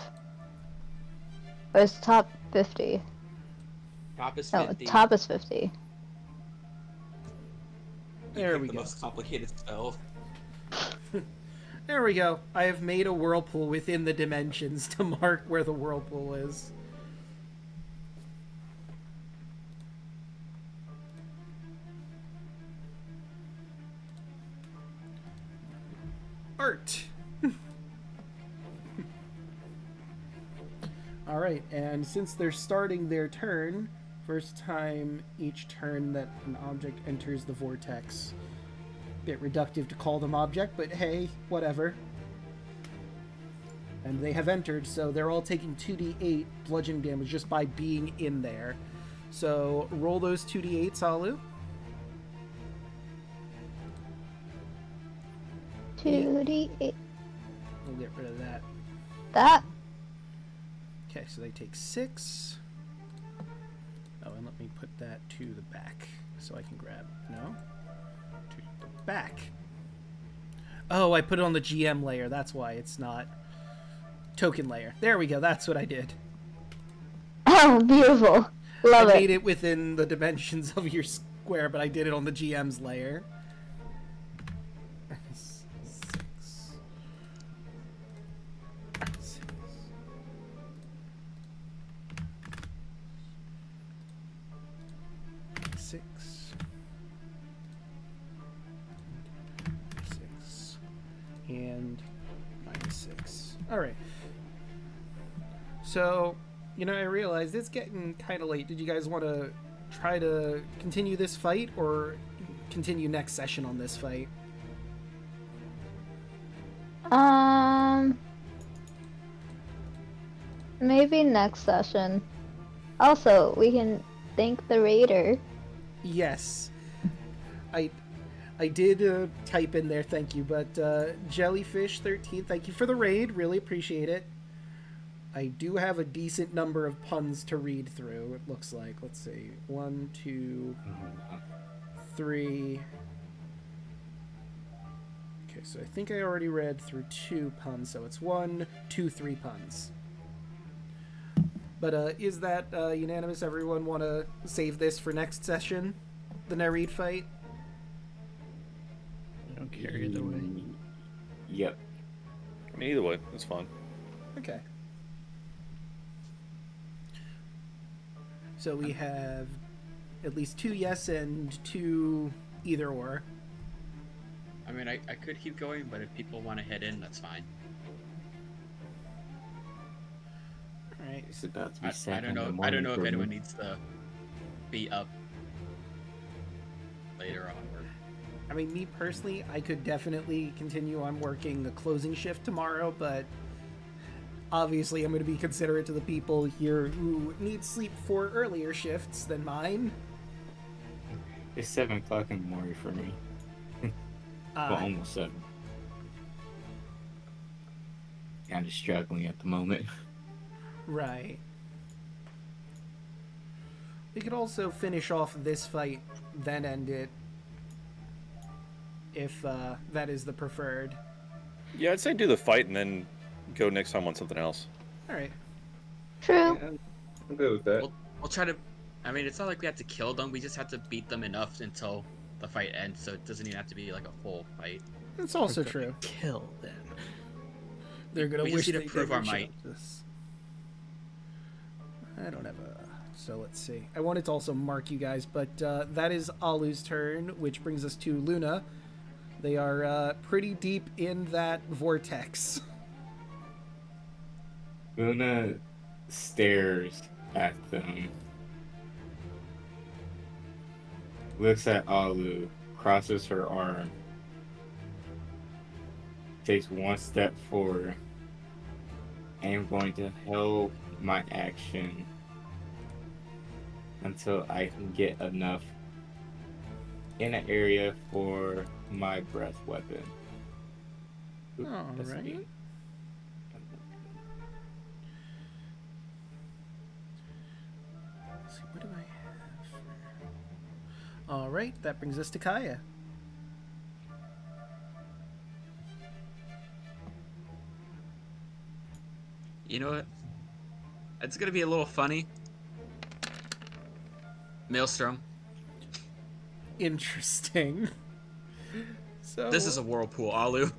Or is top 50? Top is No, 50. top is 50. There Pick we the go. most complicated spell. There we go. I have made a whirlpool within the dimensions to mark where the whirlpool is. Art. Alright, and since they're starting their turn, first time each turn that an object enters the vortex. Bit reductive to call them object, but hey, whatever. And they have entered, so they're all taking 2d8 bludgeoning damage just by being in there. So roll those 2d8s, Alu. 2d8. We'll get rid of that. That. Okay, so they take 6. Oh, and let me put that to the back so I can grab. No? To the back. Oh, I put it on the GM layer. That's why it's not token layer. There we go. That's what I did. Oh, beautiful. Love I it. made it within the dimensions of your square, but I did it on the GM's layer. 6. 6 and -6. All right. So, you know, I realized it's getting kind of late. Did you guys want to try to continue this fight or continue next session on this fight? Maybe next session. Also, we can thank the raider. Yes. I did type in there, thank you, but Jellyfish13, thank you for the raid, really appreciate it. I do have a decent number of puns to read through, it looks like. Let's see. 1, 2, 3. Okay, so I think I already read through 2 puns, so it's 1, 2, 3 puns. But is that unanimous? Everyone want to save this for next session? The Nereid fight? I don't care either way. Yep. I mean, either way, it's fine. Okay. So we have at least 2 yes and 2 either or. I mean, I could keep going, but if people want to head in, that's fine. Alright. It's about to be I 7 don't in the know. I morning don't know if for anyone me. needs to be up later on. Or... I mean, me personally, I could definitely continue on working the closing shift tomorrow, but obviously I'm going to be considerate to the people here who need sleep for earlier shifts than mine. It's 7 o'clock in the morning for me. Well, almost 7. Kind of struggling at the moment. Right. We could also finish off this fight, then end it, if that is the preferred. Yeah, I'd say do the fight and then go next time on something else. Alright. True. Yeah, I'm good with that. We'll try to. I mean, it's not like we have to kill them. We just have to beat them enough until the fight ends. So it doesn't even have to be like a full fight. That's also We're gonna true. Kill them. They're gonna We wish just need they to prove never our showed might. this. I don't have a... So let's see. I wanted to also mark you guys, but that is Alu's turn, which brings us to Luna. They are pretty deep in that vortex. Luna stares at them. Looks at Alu, crosses her arm, takes 1 step forward. I am going to hold my action until I can get enough in an area for my breath weapon. Oop, that's Alright. me. Let's see, what do I have? Alright, that brings us to Kaya. You know what? It's gonna be a little funny. Maelstrom. Interesting. So This is a whirlpool, Alu.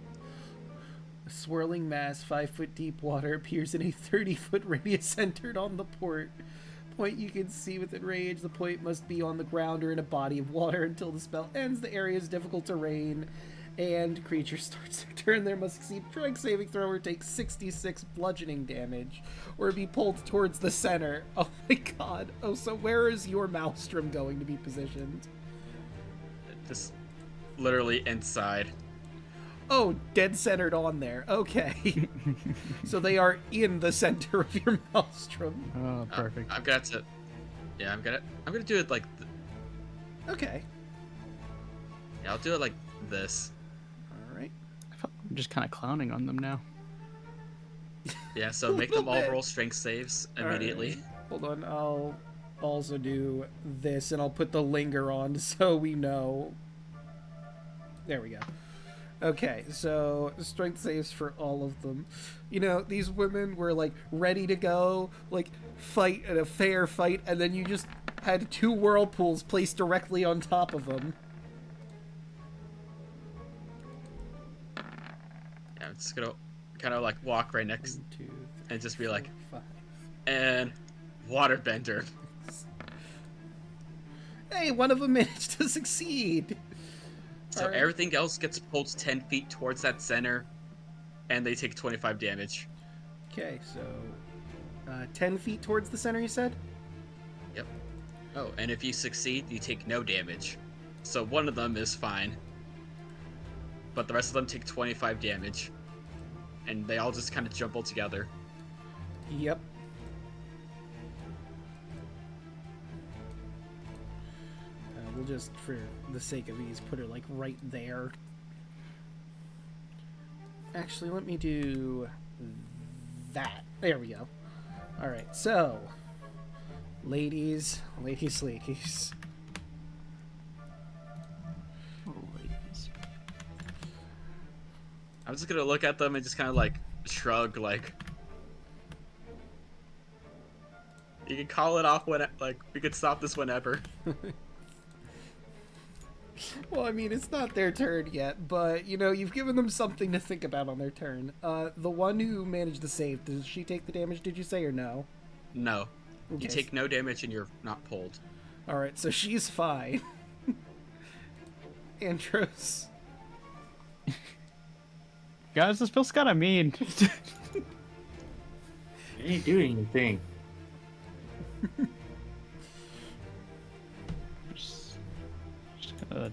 a swirling mass, 5-foot deep water appears in a 30-foot radius centered on the point you can see within range. The point must be on the ground or in a body of water until the spell ends. The area is difficult terrain, and creature starts their turn there must succeed strength saving throw or take 66 bludgeoning damage, or be pulled towards the center. Oh my god. Oh, so where is your Maelstrom going to be positioned? Just literally inside. Oh, dead centered on there. Okay. So they are in the center of your Maelstrom. Oh, perfect. I'm gonna have to. Yeah, I'm gonna do it like. Okay. Yeah, I'll do it like this. All right. I'm just kind of clowning on them now. Yeah, so make them all roll strength saves immediately. Right. Hold on, I'll also do this, and I'll put the linger on so we know. There we go. Okay, so strength saves for all of them. You know, these women were, like, ready to go, like, fight in a fair fight, and then you just had 2 whirlpools placed directly on top of them. Yeah, I'm just gonna kind of, like, walk right next 1, 2, 3, and just be like, 4, 5. and waterbender. Hey, one of them managed to succeed! So Alright. everything else gets pulled 10 feet towards that center, and they take 25 damage. Okay, so 10 feet towards the center, you said? Yep. Oh, and if you succeed, you take no damage. So one of them is fine. But the rest of them take 25 damage. And they all just kind of jumble together. Yep. We'll just, for the sake of ease, put her, like, right there. Actually, let me do that. There we go. Alright, so... Ladies. Oh, ladies. I'm just gonna look at them and just kind of, like, shrug, like... You can call it off when, like, we could stop this whenever. Well, I mean, it's not their turn yet, but, you know, you've given them something to think about on their turn. The one who managed the save, does she take the damage, did you say, or no? No. Okay. You take no damage and you're not pulled. Alright, so she's fine. Andros. Guys, this feels kind of mean. You ain't doing anything. just gonna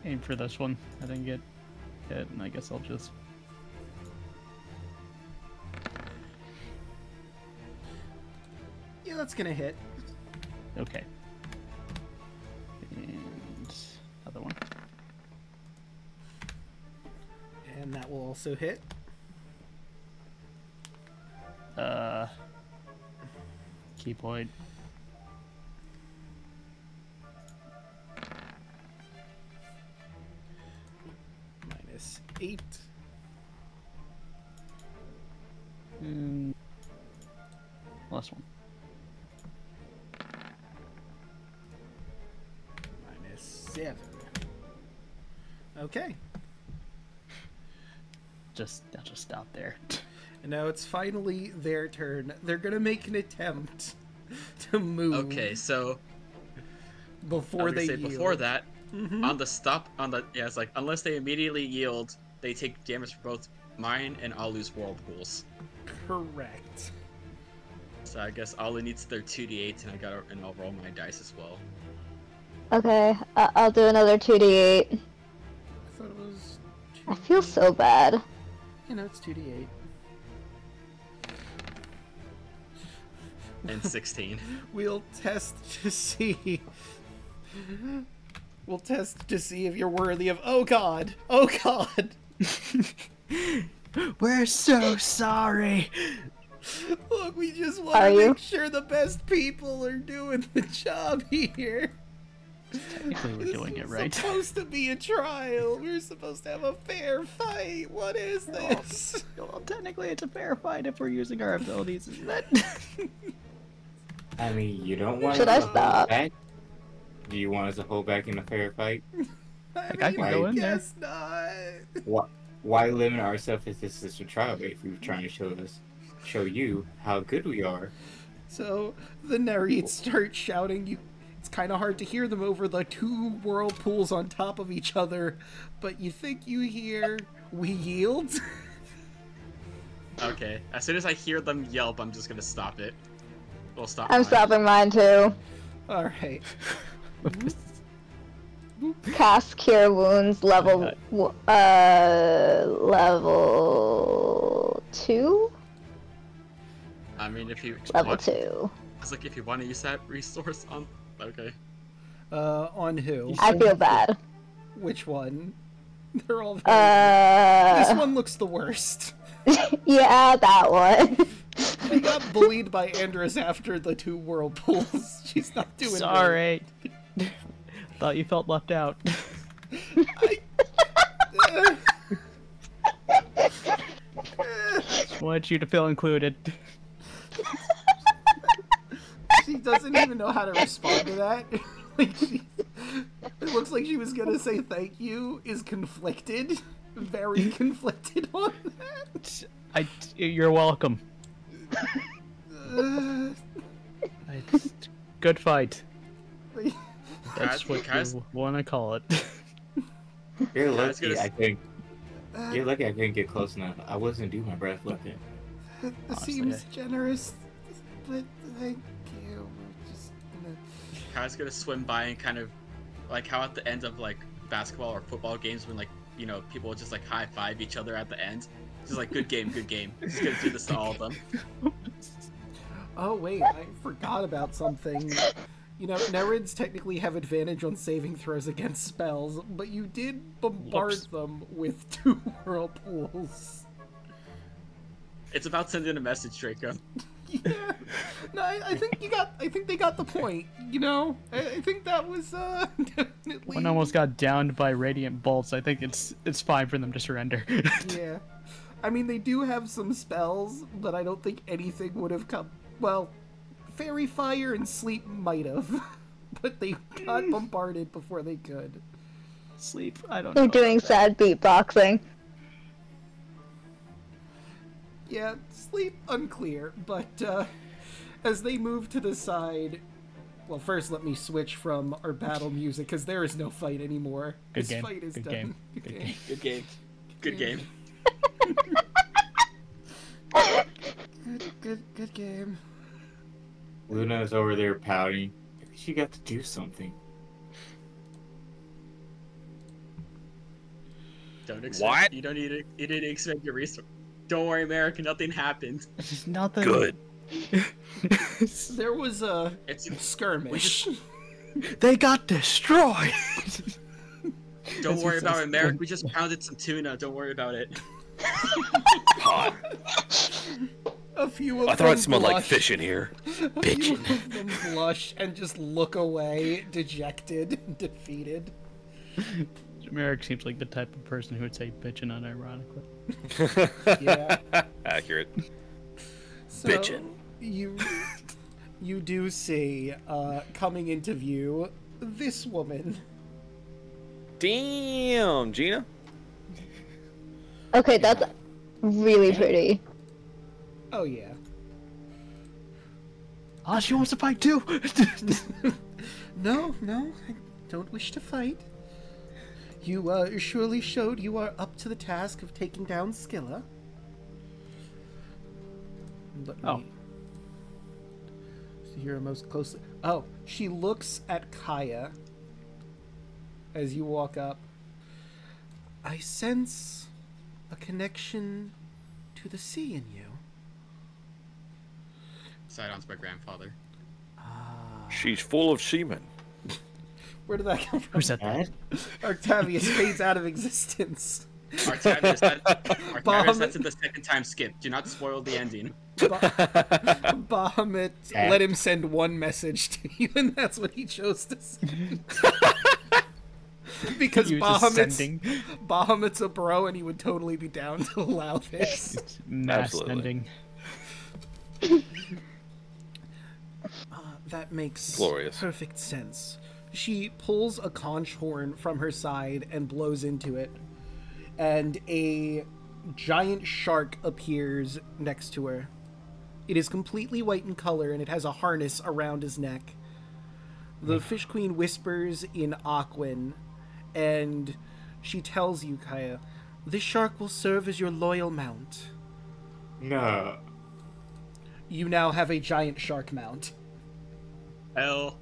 aim for this one. I didn't get hit, and I guess I'll just... Yeah, that's gonna hit. Okay. And other one. And that will also hit. Key point. -8. Last one. -7. Okay. I'll just stop there. And now it's finally their turn. They're gonna make an attempt to move. Okay, so... Before they yield. Before that, it's like, unless they immediately yield, they take damage for both mine and Alu's whirlpools. Correct. So I guess Alu needs their 2d8, and I'll roll my dice as well. Okay, I'll do another 2d8. I thought it was... I feel so bad. You know, it's 2d8. And 16. We'll test to see... We'll test to see if you're worthy of... Oh god! Oh god! We're so sorry! Look, we just want Are to you? make sure the best people are doing the job here. Technically, we're doing it right. It's supposed to be a trial. We're supposed to have a fair fight. What is this? Well, technically, it's a fair fight if we're using our abilities. Isn't it? I mean, you don't want Should us I to hold stop? back? Do you want us to hold back in a fair fight? I I can go in there. guess not. Why limit ourselves if this is a trial if we were trying to show you how good we are? So the narrates start shouting. It's kind of hard to hear them over the 2 whirlpools on top of each other, but you think you hear, "We yield." Okay, as soon as I hear them yelp, I'm just gonna stop it. We'll stop. I'm mine. stopping mine too. All right. Cast Cure Wounds level level 2. I mean, if you Level want, 2. it's like if you want to use that resource on. Okay. On who? I feel bad. Which one? They're all very This one looks the worst. Yeah, that one. She got bullied by Andrus after the 2 whirlpools. She's not doing Sorry. Thought you felt left out. Just wanted you to feel included. She doesn't even know how to respond to that. It looks like she was gonna say thank you, is conflicted. Very conflicted on that. You're welcome. Good fight. That's what you want to call it. You're lucky I couldn't. You're lucky I couldn't get close enough. I wasn't due my breath looking. It seems generous, but thank you. We're just gonna... Kai's gonna swim by and kind of like how at the end of like basketball or football games when like people just like high five each other at the end. Just like good game, good game. Just gonna do this to all of them. Oh wait, I forgot about something. Nerids technically have advantage on saving throws against spells, but you did bombard them with 2 whirlpools. It's about sending a message, Draco. Yeah. No, I think they got the point. I think that was definitely. One almost got downed by radiant bolts. I think it's fine for them to surrender. Yeah. I mean, they do have some spells, but I don't think anything would have come. Well, Fairy Fire and Sleep might have, but they got bombarded before they could. Sleep, I don't know. They're doing sad beatboxing. Yeah, Sleep, unclear, but as they move to the side... Well, first let me switch from our battle music, because there is no fight anymore. This fight is done. Good game. Good game. Good game. Good game. Luna's over there pouting. She got to do something. Don't expect. What? You didn't expect your resource. Don't worry, America. Nothing happened. Nothing. Good. There was a skirmish. They got destroyed. Don't worry about it, Merrick. We just pounded some tuna. Don't worry about it. Hot. A few of I thought it smelled like fish in here. A few of them blush and just look away, dejected and defeated. Merrick seems like the type of person who would say bitchin' unironically. Yeah. Accurate. So, bitchin'. You do see, coming into view, this woman. Damn, Gina. Okay, that's really pretty. Oh yeah. Ah, she wants to fight too. No, I don't wish to fight. You surely showed you are up to the task of taking down Scylla. Let me see here most closely. Oh, she looks at Kaya as you walk up. I sense a connection to the sea in you. Sidon's my grandfather. She's full of semen. Where did that come from? Who said that? Octavius fades out of existence. Artavius, that's in the second time skip. Do not spoil the ending. Bahamut let him send one message to you, and that's what he chose to send. Because Bahamut's a bro, and he would totally be down to allow this. Mass ending. That makes glorious, perfect sense. She pulls a conch horn from her side and blows into it, and a giant shark appears next to her. It is completely white in color, and it has a harness around his neck. The Fish Queen whispers in Aquan, and she tells you, Kaya, this shark will serve as your loyal mount. No. You now have a giant shark mount. Hell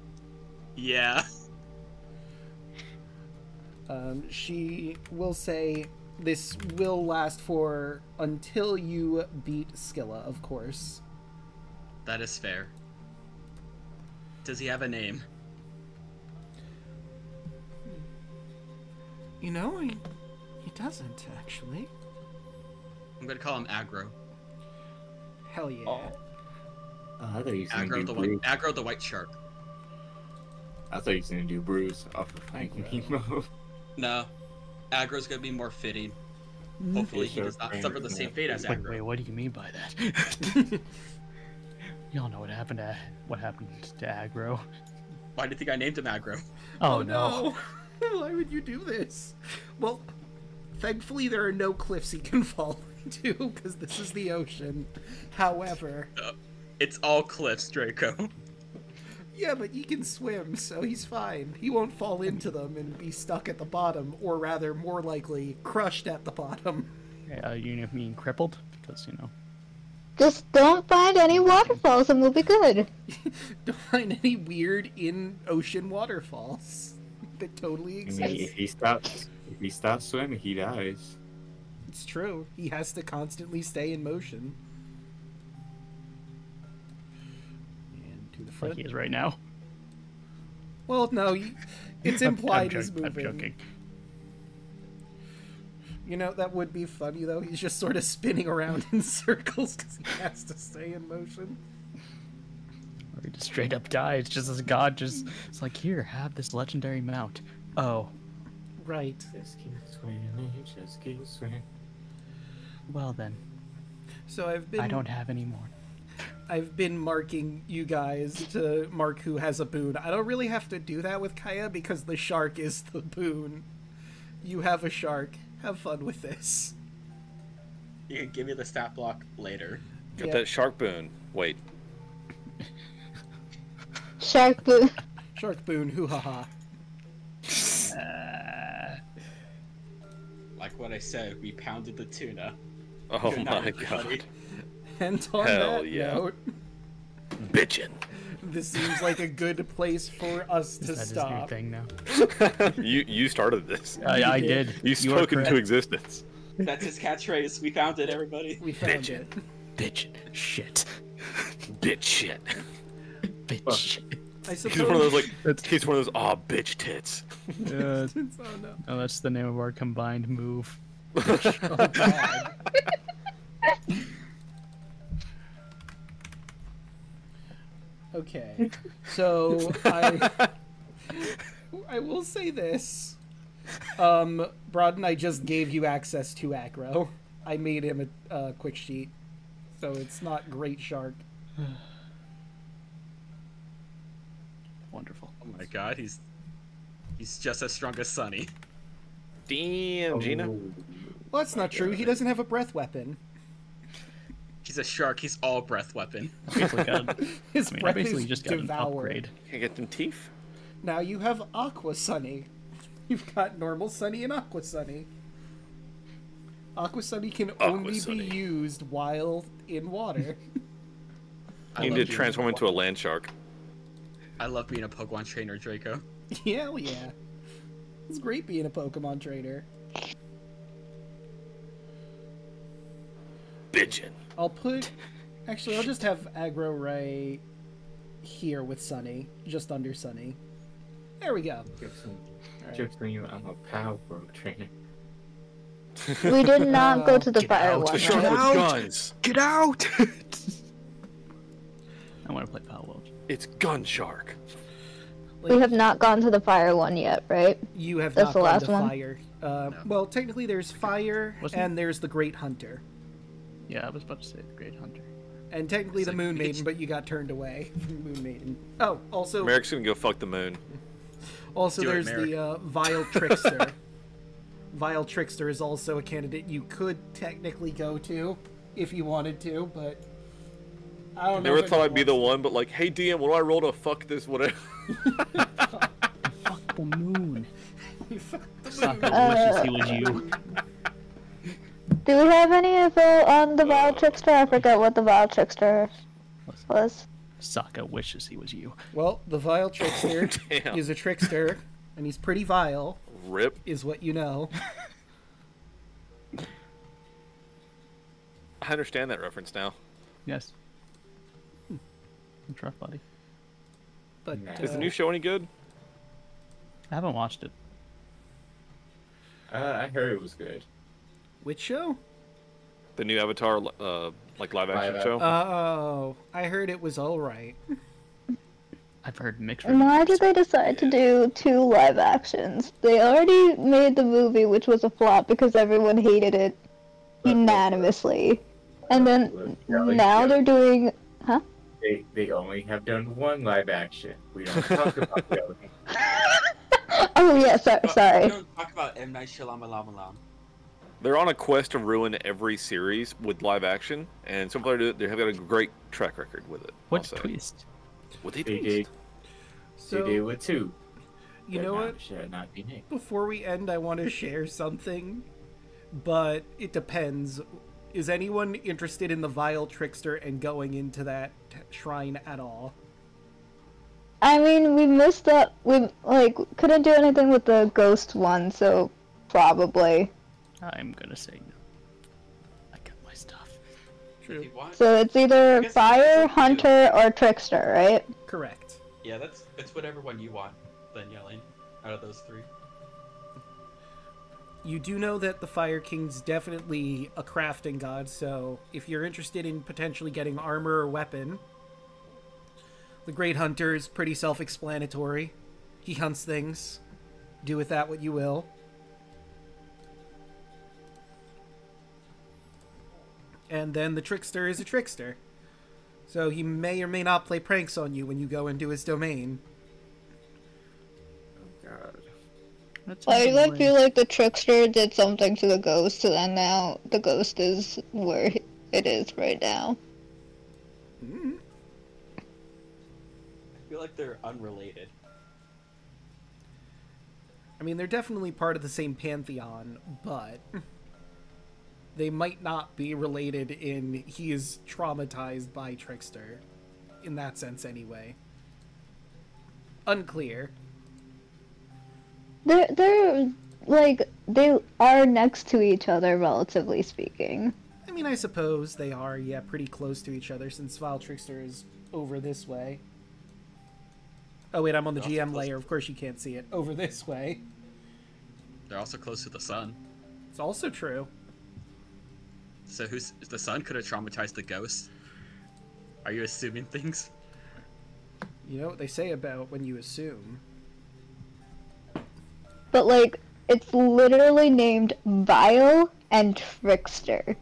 yeah. She will say this will last for until you beat Scylla, of course. That is fair. Does he have a name? You know, he doesn't, actually. I'm gonna call him Aggro. Hell yeah. Oh. I thought you were gonna do Bruce. Aggro the white shark. I thought you were gonna do Bruce off of Finding Nemo. No, Aggro's gonna be more fitting. Hopefully he does not suffer the same fate as Aggro. Wait, what do you mean by that? Y'all know what happened to Aggro. Why do you think I named him Aggro? Oh no. Why would you do this? Well, thankfully there are no cliffs he can fall into, because this is the ocean. However... It's all cliffs, Draco. Yeah, but he can swim, so he's fine. He won't fall into them and be stuck at the bottom, or rather, more likely, crushed at the bottom. You mean crippled? Because, Just don't find any waterfalls and we'll be good. Don't find any weird in-ocean waterfalls that totally exist. I mean, if he stops swimming, he dies. It's true. He has to constantly stay in motion. And to the front. like he is right now. Well, no, it's implied he's I'm moving. joking. You know, that would be funny, though. He's just sort of spinning around in circles because he has to stay in motion. Or he just straight up dies, just as God just... It's like, here, have this legendary mount. Oh. Right. Just keep swimming, just keep swimming. Well then. So I don't have any more. I've been marking you guys to mark who has a boon. I don't really have to do that with Kaya because the shark is the boon. You have a shark. Have fun with this. You can give me the stat block later. Got that shark boon. Wait. Shark boon. Shark boon, hoo ha ha. Like what I said, we pounded the tuna. Oh Good my night, everybody. god. And on Hell that yeah. note, Bitchin'. this seems like a good place for us to That is stop. your thing now. You started this. I did. You are spoke into correct. existence. That's his catchphrase. We found it, everybody. We found Bitchin'. it. Bitch. Shit. Bitch shit. Bitch. Shit. I He's suppose. one of those he's one of those bitch tits. Oh no. Oh, that's the name of our combined move. Oh god. Okay, so I will say this. Broad and I just gave you access to aggro. I made him a quick sheet, so it's not Great Shark. Wonderful. Oh my god, he's just as strong as Sunny. Damn, Gina. Oh. Well, that's not true. He doesn't have a breath weapon. He's a shark. He's all breath weapon. Basically got, His I breath basically is just got an devoured. upgrade. Can't get them teeth. Now you have Aqua Sunny. You've got normal Sunny and Aqua Sunny. Aqua Sunny can only Sunny. be used while in water. You need to transform into a land shark. I love being a Pokemon trainer, Draco. Hell yeah. It's great being a Pokemon trainer. Bitchin'. I'll just have aggro right here with Sunny, just under Sunny. There we go. Just when I'm a power trainer. We did not go to the Get fire out. one. The shark right? with guns. Get out! I want to play Pal Welch. It's gun shark. We have not gone to the fire one yet, right? You have That's not the gone last to one? fire. Well, technically there's fire, Wasn't and there's the Great Hunter. Yeah, I was about to say the Great Hunter. And technically It's the like Moon bitch. Maiden, but you got turned away from Moon Maiden. Oh, also Merrick's gonna go fuck the moon. Also, Do it, there's Merrick. the Vile Trickster. Vile Trickster is also a candidate you could technically go to if you wanted to, but I don't know. Never if thought I'd anyone be the wants one, but like, hey DM, what do I roll to fuck this whatever? Fuck the moon. to. Fuck the Sokka moon. wishes he was you. Do we have any info on the Vile Trickster? I forget what the Vile Trickster was. Sokka wishes he was you. Well, the Vile Trickster Damn. is a trickster, and he's pretty vile, Rip. is what you know. I understand that reference now. Yes. That's rough, buddy. But Is the new show any good? I haven't watched it. I heard it was good. Which show? The new Avatar, like live action show. Oh, I heard it was all right. I've heard mixed Why reviews. did they decide to do 2 live actions? They already made the movie, which was a flop because everyone hated it unanimously. And then now they're doing... Huh? They only have done 1 live action. We don't talk about the other one. Oh yeah, sorry. We don't talk about M. Night Shyamalan. They're on a quest to ruin every series with live action, and so far they have got a great track record with it. What I'll say. twist? What they They twist? did. So, They did with 2. you know what? Should not be named. Before we end, I want to share something, but it depends. Is anyone interested in the Vile Trickster and going into that shrine at all? I mean, we missed up. We, couldn't do anything with the ghost one, so probably. I'm gonna say no. I got my stuff. If you want. So it's either I guess Fire, it's up to you. Hunter, or Trickster, right? Correct. Yeah, it's whatever one you want, then yelling out of those 3. You do know that the Fire King's definitely a crafting god, so if you're interested in potentially getting armor or weapon, the Great Hunter is pretty self-explanatory. He hunts things. Do with that what you will. And then the Trickster is a trickster. So he may or may not play pranks on you when you go into his domain. Oh god. That's I feel like the Trickster did something to the ghost, and now the ghost is where it is right now. Mm. I feel like they're unrelated. I mean, they're definitely part of the same pantheon, but they might not be related in he is traumatized by Trickster. In that sense, anyway. Unclear. They're they are next to each other, relatively speaking. I mean, I suppose they are, yeah, pretty close to each other, since Vile Trickster is over this way. Oh wait, I'm on the They're also GM close- layer, of course you can't see it. Over this way. They're also close to the sun. It's also true. So the sun could have traumatized the ghost? Are you assuming things? You know what they say about when you assume. But it's literally named Vile and Trickster.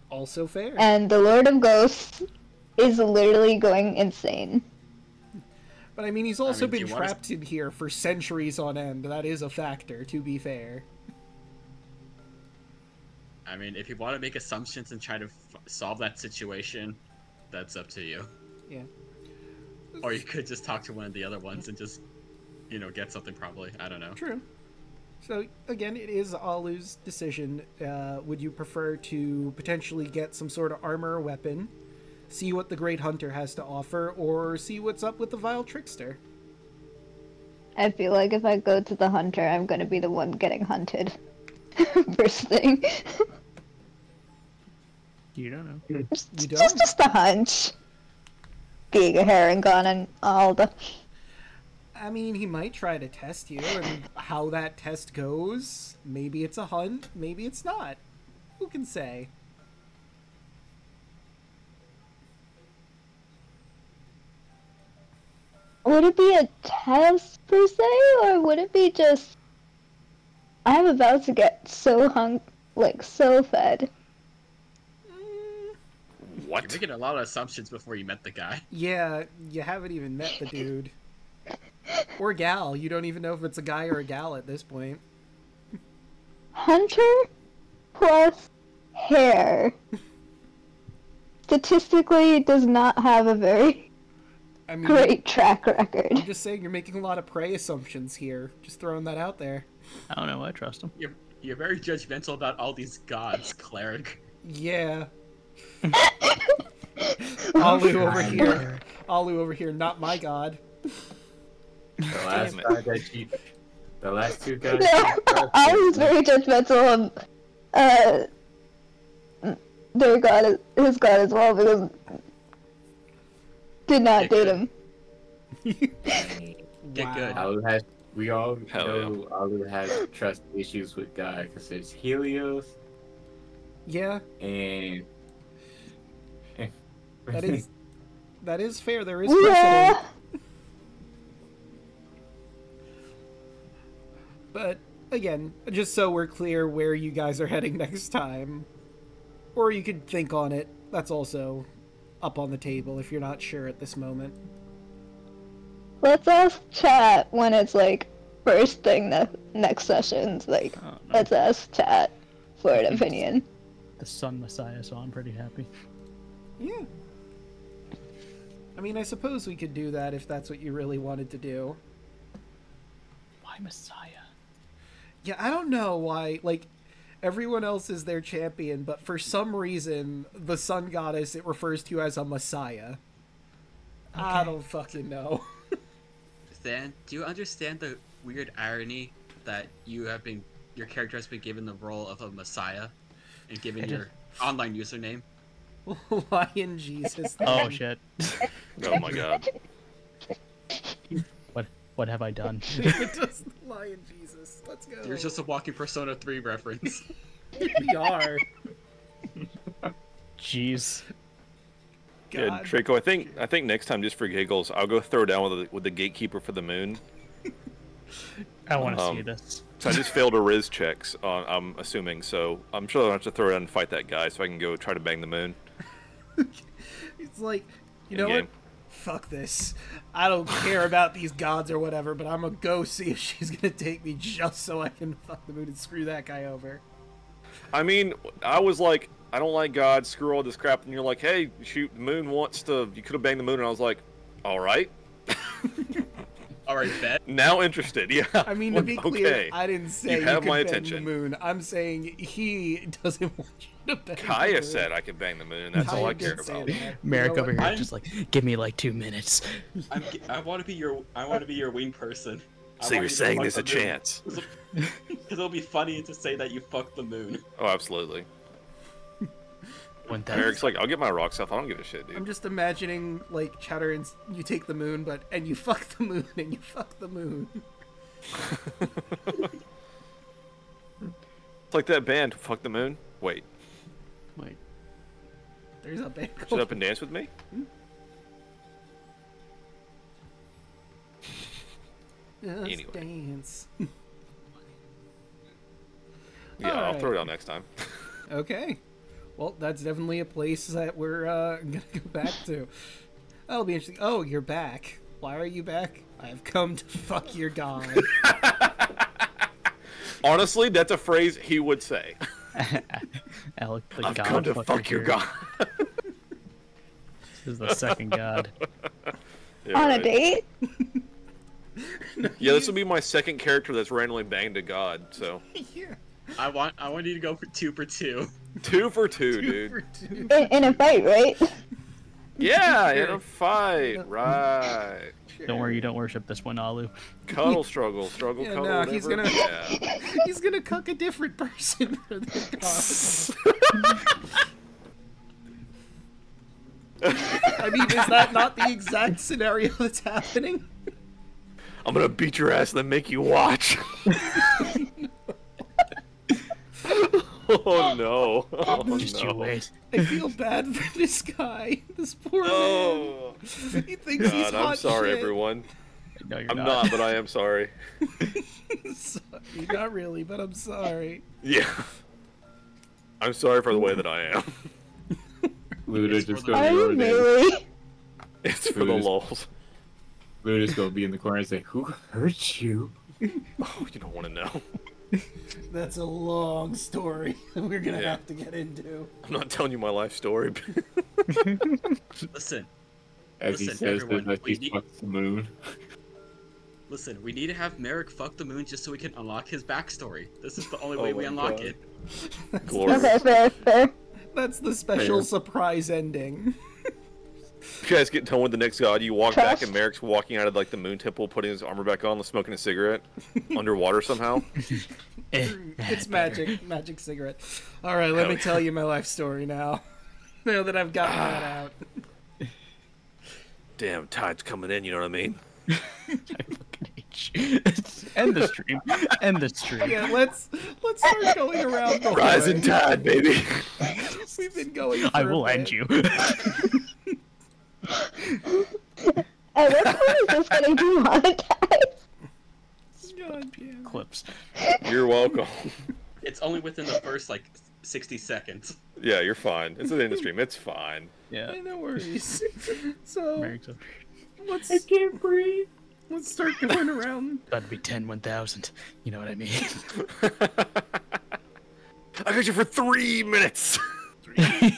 Also fair. And the Lord of Ghosts is literally going insane. But I mean, he's also do been you wanna- trapped in here for centuries on end. That is a factor, to be fair. I mean, if you want to make assumptions and try to solve that situation, that's up to you. Yeah. Or you could just talk to one of the other ones and just, get something probably. I don't know. True. So, again, it is Alu's decision. Would you prefer to potentially get some sort of armor or weapon, see what the Great Hunter has to offer, or see what's up with the Vile Trickster? I feel like if I go to the Hunter, I'm gonna be the one getting hunted. First thing. You don't know. You don't? Just a hunch. Being a Herringon and all the... I mean, he might try to test you, and how that test goes, maybe it's a hunt, maybe it's not. Who can say? Would it be a test per se, or would it be just... I'm about to get so so fed. You're What? making a lot of assumptions before you met the guy. Yeah, you haven't even met the dude. Or gal. You don't even know if it's a guy or a gal at this point. Hunter plus hair. Statistically, does not have a very I mean, great track record. I'm just saying you're making a lot of prey assumptions here. Just throwing that out there. I don't know. I trust him. You're very judgmental about all these gods, cleric. Yeah. Alu over here. Alu over here, not my god. The last Damn guy that cheated. The last 2 guys. I was very judgmental of their god, his god as well, because did not date him. Get good. Alu has We all Hell know Alu has trust issues with God because there's Helios Yeah, and that is fair. There is precedent. Yeah. But again, just so we're clear where you guys are heading next time, or you could think on it. That's also up on the table if you're not sure at this moment. Let's ask chat when it's like first thing next sessions. Like, Oh, no. let's ask chat for an opinion. The Sun Messiah, so I'm pretty happy. Yeah. I mean, I suppose we could do that if that's what you really wanted to do. Why Messiah? Yeah, I don't know why, like, everyone else is their champion, but for some reason, the sun goddess it refers to as a messiah. I don't fucking know. Stan, do you understand the weird irony that your character has been given the role of a messiah and given your online username? Lion Jesus. Oh shit. Oh my god. What have I done? Just Lion Jesus. Let's go. You're just a walking Persona 3 reference. We are. Jeez. Yeah, God. Draco, I think next time, just for giggles, I'll go throw down with the gatekeeper for the moon. I want to see this. So I just failed a Riz checks, I'm assuming, so I'm sure I'll have to throw down and fight that guy so I can go try to bang the moon. It's like, you know what? In-game. Fuck this. I don't care about these gods or whatever, but I'm gonna go see if she's gonna take me just so I can fuck the moon and screw that guy over. I mean, I was like, I don't like God, screw all this crap, and you're like, hey, shoot, the moon wants to, you could have banged the moon, and I was like, alright. Alright, bet. Now interested, yeah. I mean, to be clear, okay. I didn't say You have could my bang attention. the moon. I'm saying he doesn't want you to bang the Kaya moon. said I could bang the moon, and that's all Kaya I care did say about. that. Merrick You know over what? here, I'm- just like, give me like 2 minutes. I want to be your wing person. I So want you're you to saying fuck there's the a moon. chance? Because it'll be funny to say that you fucked the moon. Oh, absolutely. When that Eric's like, I'll get my rocks off, I don't give a shit, I'm dude. just imagining, like, Chatter and you take the moon, and you fuck the moon, and you fuck the moon. It's like that band, Fuck the Moon. Wait, Wait. There's a band shut called... up and dance with me? Just Anyway. Dance. Yeah, I'll Alright. throw it out next time. Okay. Well, that's definitely a place that we're gonna go back to. That'll be interesting. Oh, you're back. Why are you back? I've come to fuck your god. Honestly, that's a phrase he would say. Alec, the I've god. come to fucker fuck your here. god. This is the second god. Yeah, On a right. date? Yeah, this will be my second character that's randomly banged a god, so. Yeah. I want you to go for 2 for 2. 2 for 2, Two dude. for two. In a fight, right? Yeah, in a fight, right. Don't worry, you don't worship this one, Alu. Cuddle struggle, struggle, Yeah, cuddle, no, whatever. he's gonna- Yeah. He's gonna cuck a different person for the god. I mean, is that not the exact scenario that's happening? I'm gonna beat your ass and then make you watch. Oh no. Oh, Just no. you wait. I feel bad for this guy. This poor Oh, man. He thinks he's God, hot I'm sorry, shit. everyone. No, you're I'm not, but I am sorry. Sorry, not really, but I'm sorry. Yeah. I'm sorry for the way that I am. Luda It's just for the- gonna Are be you over there. really? It's for the Who's- lulz. Luda's gonna be in the corner and say, "Who hurt you?" Oh, you don't want to know. That's a long story that we're gonna Yeah. have to get into. I'm not telling you my life story. Listen, As he Listen, says everyone, that we he need- fucks the moon. listen. We need to have Merrick fuck the moon just so we can unlock his backstory. This is the only Oh way we my unlock God. it. Glory. Okay, fair. That's the special Fair. surprise ending. You guys get done with the next god, you walk back Trust. and Merrick's walking out of like the moon temple, putting his armor back on, smoking a cigarette underwater somehow. It's magic cigarette. All right, let me tell you my life story now. Now that I've gotten that out. Damn, tide's coming in, you know what I mean? I fucking hate you. End the stream. End the stream. Yeah, let's start going around the Rising way. tide, baby. We've been going. I for a will bit. end you. At what point is this getting demonetized? God damn. Clips. You're welcome. It's only within the first like 60 seconds. Yeah, you're fine. It's an industry. It's fine. Yeah. Hey, no worries. So Merrick's up. let's Can't breathe. let's start going around. That'd be 10,000. You know what I mean? I got you for 3 minutes. 3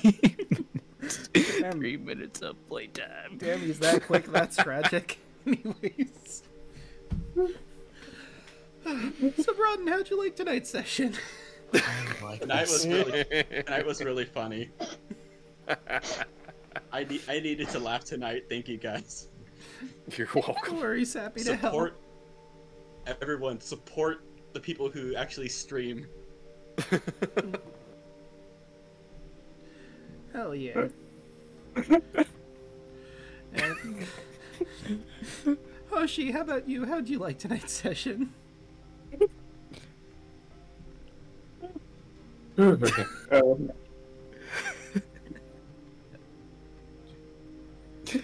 minutes of playtime. Damn, he's that quick. That's tragic. Anyways. So, Brodden, how'd you like tonight's session? Tonight was really funny. I needed to laugh tonight. Thank you guys. You're No welcome. worries, happy to help. Support everyone. Support the people who actually stream. Hell yeah. And... Hoshi, how about you? How'd you like tonight's session? Okay.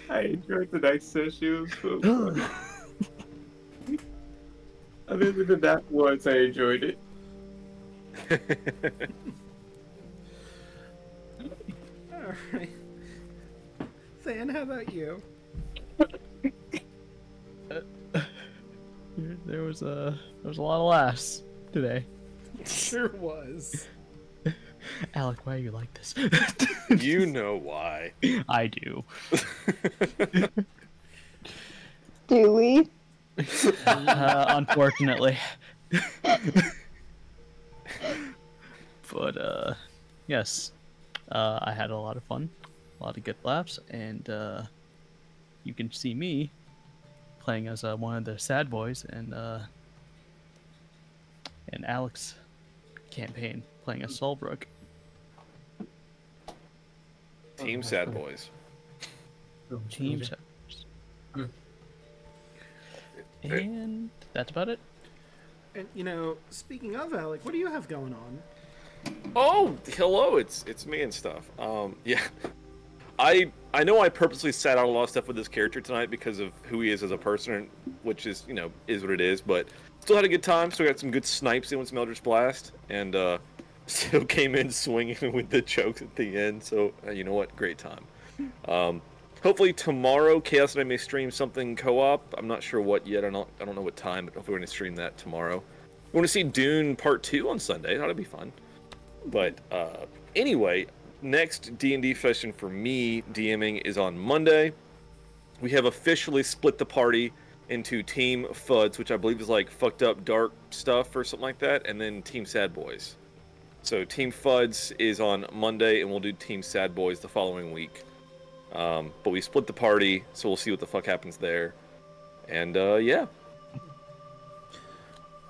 I enjoyed tonight's session. It was so fun. Other than that once, I enjoyed it. Alright. Than, how about you? There was a lot of laughs today. Sure was. Alec, why are you like this? You know why. I do. Do we? Unfortunately. But yes, I had a lot of fun, a lot of good laughs, and you can see me playing as one of the sad boys, and Alec's campaign playing as Solbrook. Team Sad Boys. Team sad boys. And that's about it. And, you know, speaking of Alec, what do you have going on? Oh, hello. It's me and stuff. Yeah. I know I purposely sat out a lot of stuff with this character tonight because of who he is as a person, which is, you know, is what it is, but still had a good time. Still got some good snipes in with some Eldritch Blast, and still came in swinging with the chokes at the end, so you know what? Great time. Hopefully tomorrow, Chaos and I may stream something co-op. I'm not sure what yet. I don't know what time, but hopefully we're going to stream that tomorrow. We want to see Dune Part 2 on Sunday. That'll be fun. But anyway, next D&D session for me DMing is on Monday. We have officially split the party into Team FUDs, which I believe is like fucked up dark stuff or something like that, and then Team Sad Boys. So Team FUDs is on Monday, and we'll do Team Sad Boys the following week. But we split the party, so we'll see what the fuck happens there. And yeah.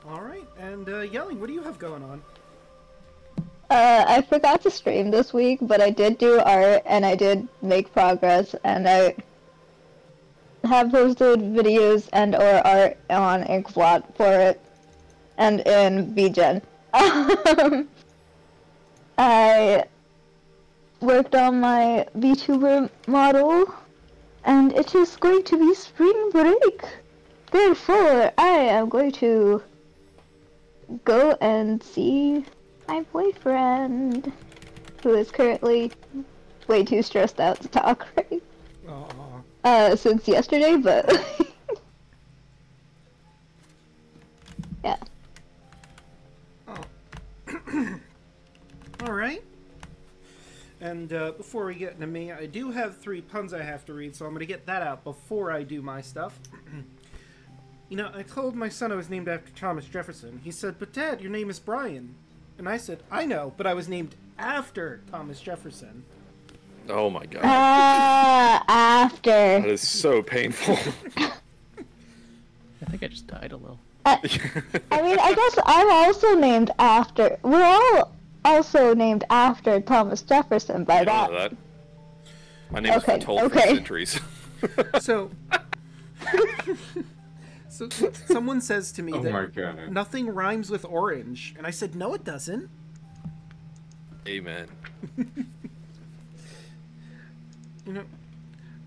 Alright, and Yelling, what do you have going on? I forgot to stream this week, but I did do art and I did make progress, and I have posted videos and or art on Inkblot for it and in VGen. I worked on my VTuber model, and it is going to be spring break. Therefore, I am going to go and see my boyfriend, who is currently way too stressed out to talk right since yesterday, but yeah. Alright. And before we get into me, I do have 3 puns I have to read, so I'm going to get that out before I do my stuff. You know, I told my son I was named after Thomas Jefferson. He said, "But Dad, your name is Brian." And I said, "I know, but I was named after Thomas Jefferson." Oh my god. After. That is so painful. I think I just died a little. I mean, I guess I'm also named after. We're all also named after Thomas Jefferson by I that. don't know that. My name is Okay, foretold for okay. centuries. So So someone says to me Oh my that god. nothing rhymes with orange, and I said, no, it doesn't. Amen. You know,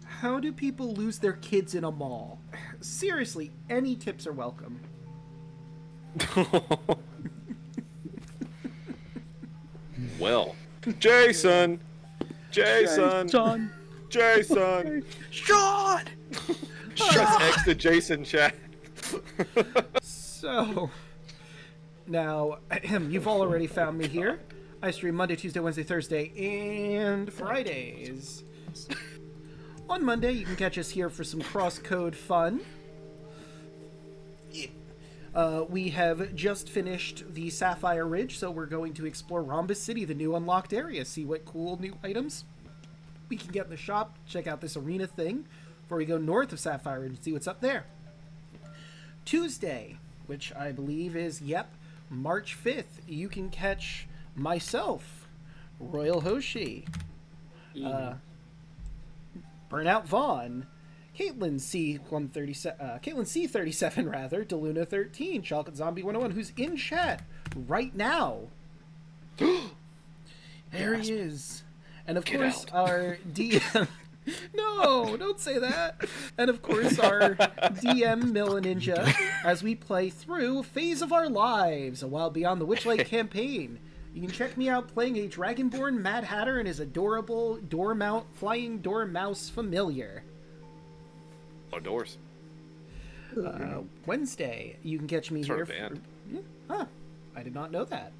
how do people lose their kids in a mall? Seriously, any tips are welcome. Well, Jason! Jason! John. Jason! Sean! Press X to Jason chat. So, now, you've all already found me here. I stream Monday, Tuesday, Wednesday, Thursday, and Fridays. On Monday, you can catch us here for some cross-code fun. We have just finished the Sapphire Ridge, so we're going to explore Rhombus City, the new unlocked area, see what cool new items we can get in the shop, check out this arena thing, before we go north of Sapphire Ridge and see what's up there. Tuesday, which I believe is, March 5th, you can catch myself, Royal Hoshi, Burnout Vaughn, Caitlin C37 rather, Deluna 13, Chocolate Zombie 101, who's in chat right now. There he is. And of course our DM No, don't say that. And of course our DM Milla Ninja as we play through Phase of Our Lives, a Wild Beyond the Witchlight campaign. You can check me out playing a Dragonborn Mad Hatter and his adorable flying dormouse familiar. Outdoors. Wednesday, you can catch me Sort here. of band. Huh, I did not know that.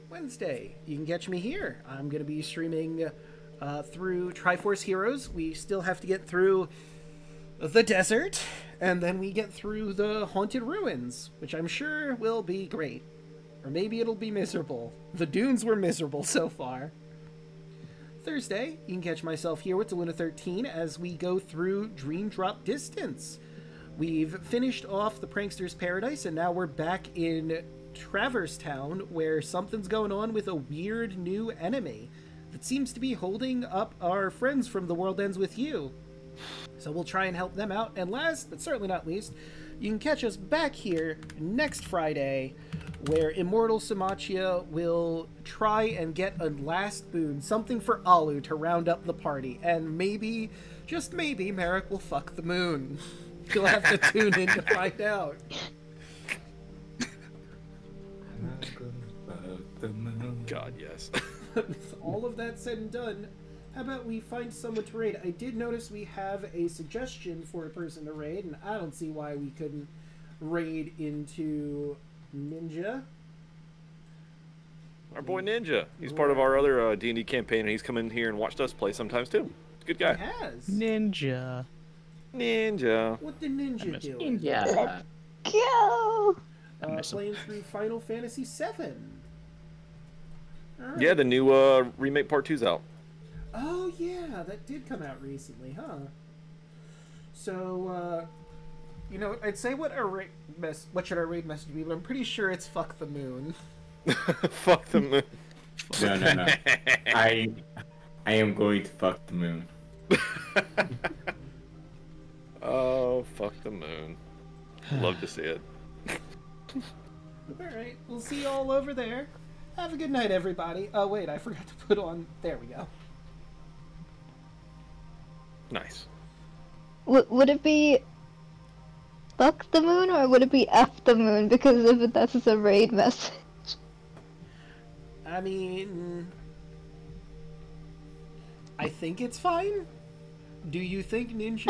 Wednesday, you can catch me here. I'm going to be streaming through Triforce Heroes. We still have to get through the desert, and then we get through the Haunted Ruins, which I'm sure will be great. Or maybe it'll be miserable. The dunes were miserable so far. Thursday, you can catch myself here with Deluna 13 as we go through Dream Drop Distance. We've finished off the Prankster's Paradise, and now we're back in Traverse Town, where something's going on with a weird new enemy that seems to be holding up our friends from The World Ends With You. So we'll try and help them out. And last, but certainly not least, you can catch us back here next Friday, where Immortal Symachia will try and get a last boon, something for Alu to round up the party. And maybe, just maybe, Merrick will fuck the moon. You'll have to tune in to find out. God, yes. With all of that said and done, how about we find someone to raid? I did notice we have a suggestion for a person to raid, and I don't see why we couldn't raid into Ninja. Our boy Ninja. He's part of our other D&D campaign, and he's come in here and watched us play sometimes, too. He's a good guy. He has. Ninja. Ninja. What the Ninja do? Let's go! Playing through Final Fantasy VII. Right. Yeah, the new remake part 2's out. Oh, yeah, that did come out recently, huh? So, you know, I'd say what should our raid message be, but I'm pretty sure it's fuck the moon. Fuck the moon. No. I am going to fuck the moon. Oh, fuck the moon. Love to see it. Alright, we'll see you all over there. Have a good night, everybody. Oh, wait, I forgot to put on... There we go. Nice. Would it be fuck the moon or would it be F the moon? Because if that's a raid message. I mean... I think it's fine. Do you think Ninja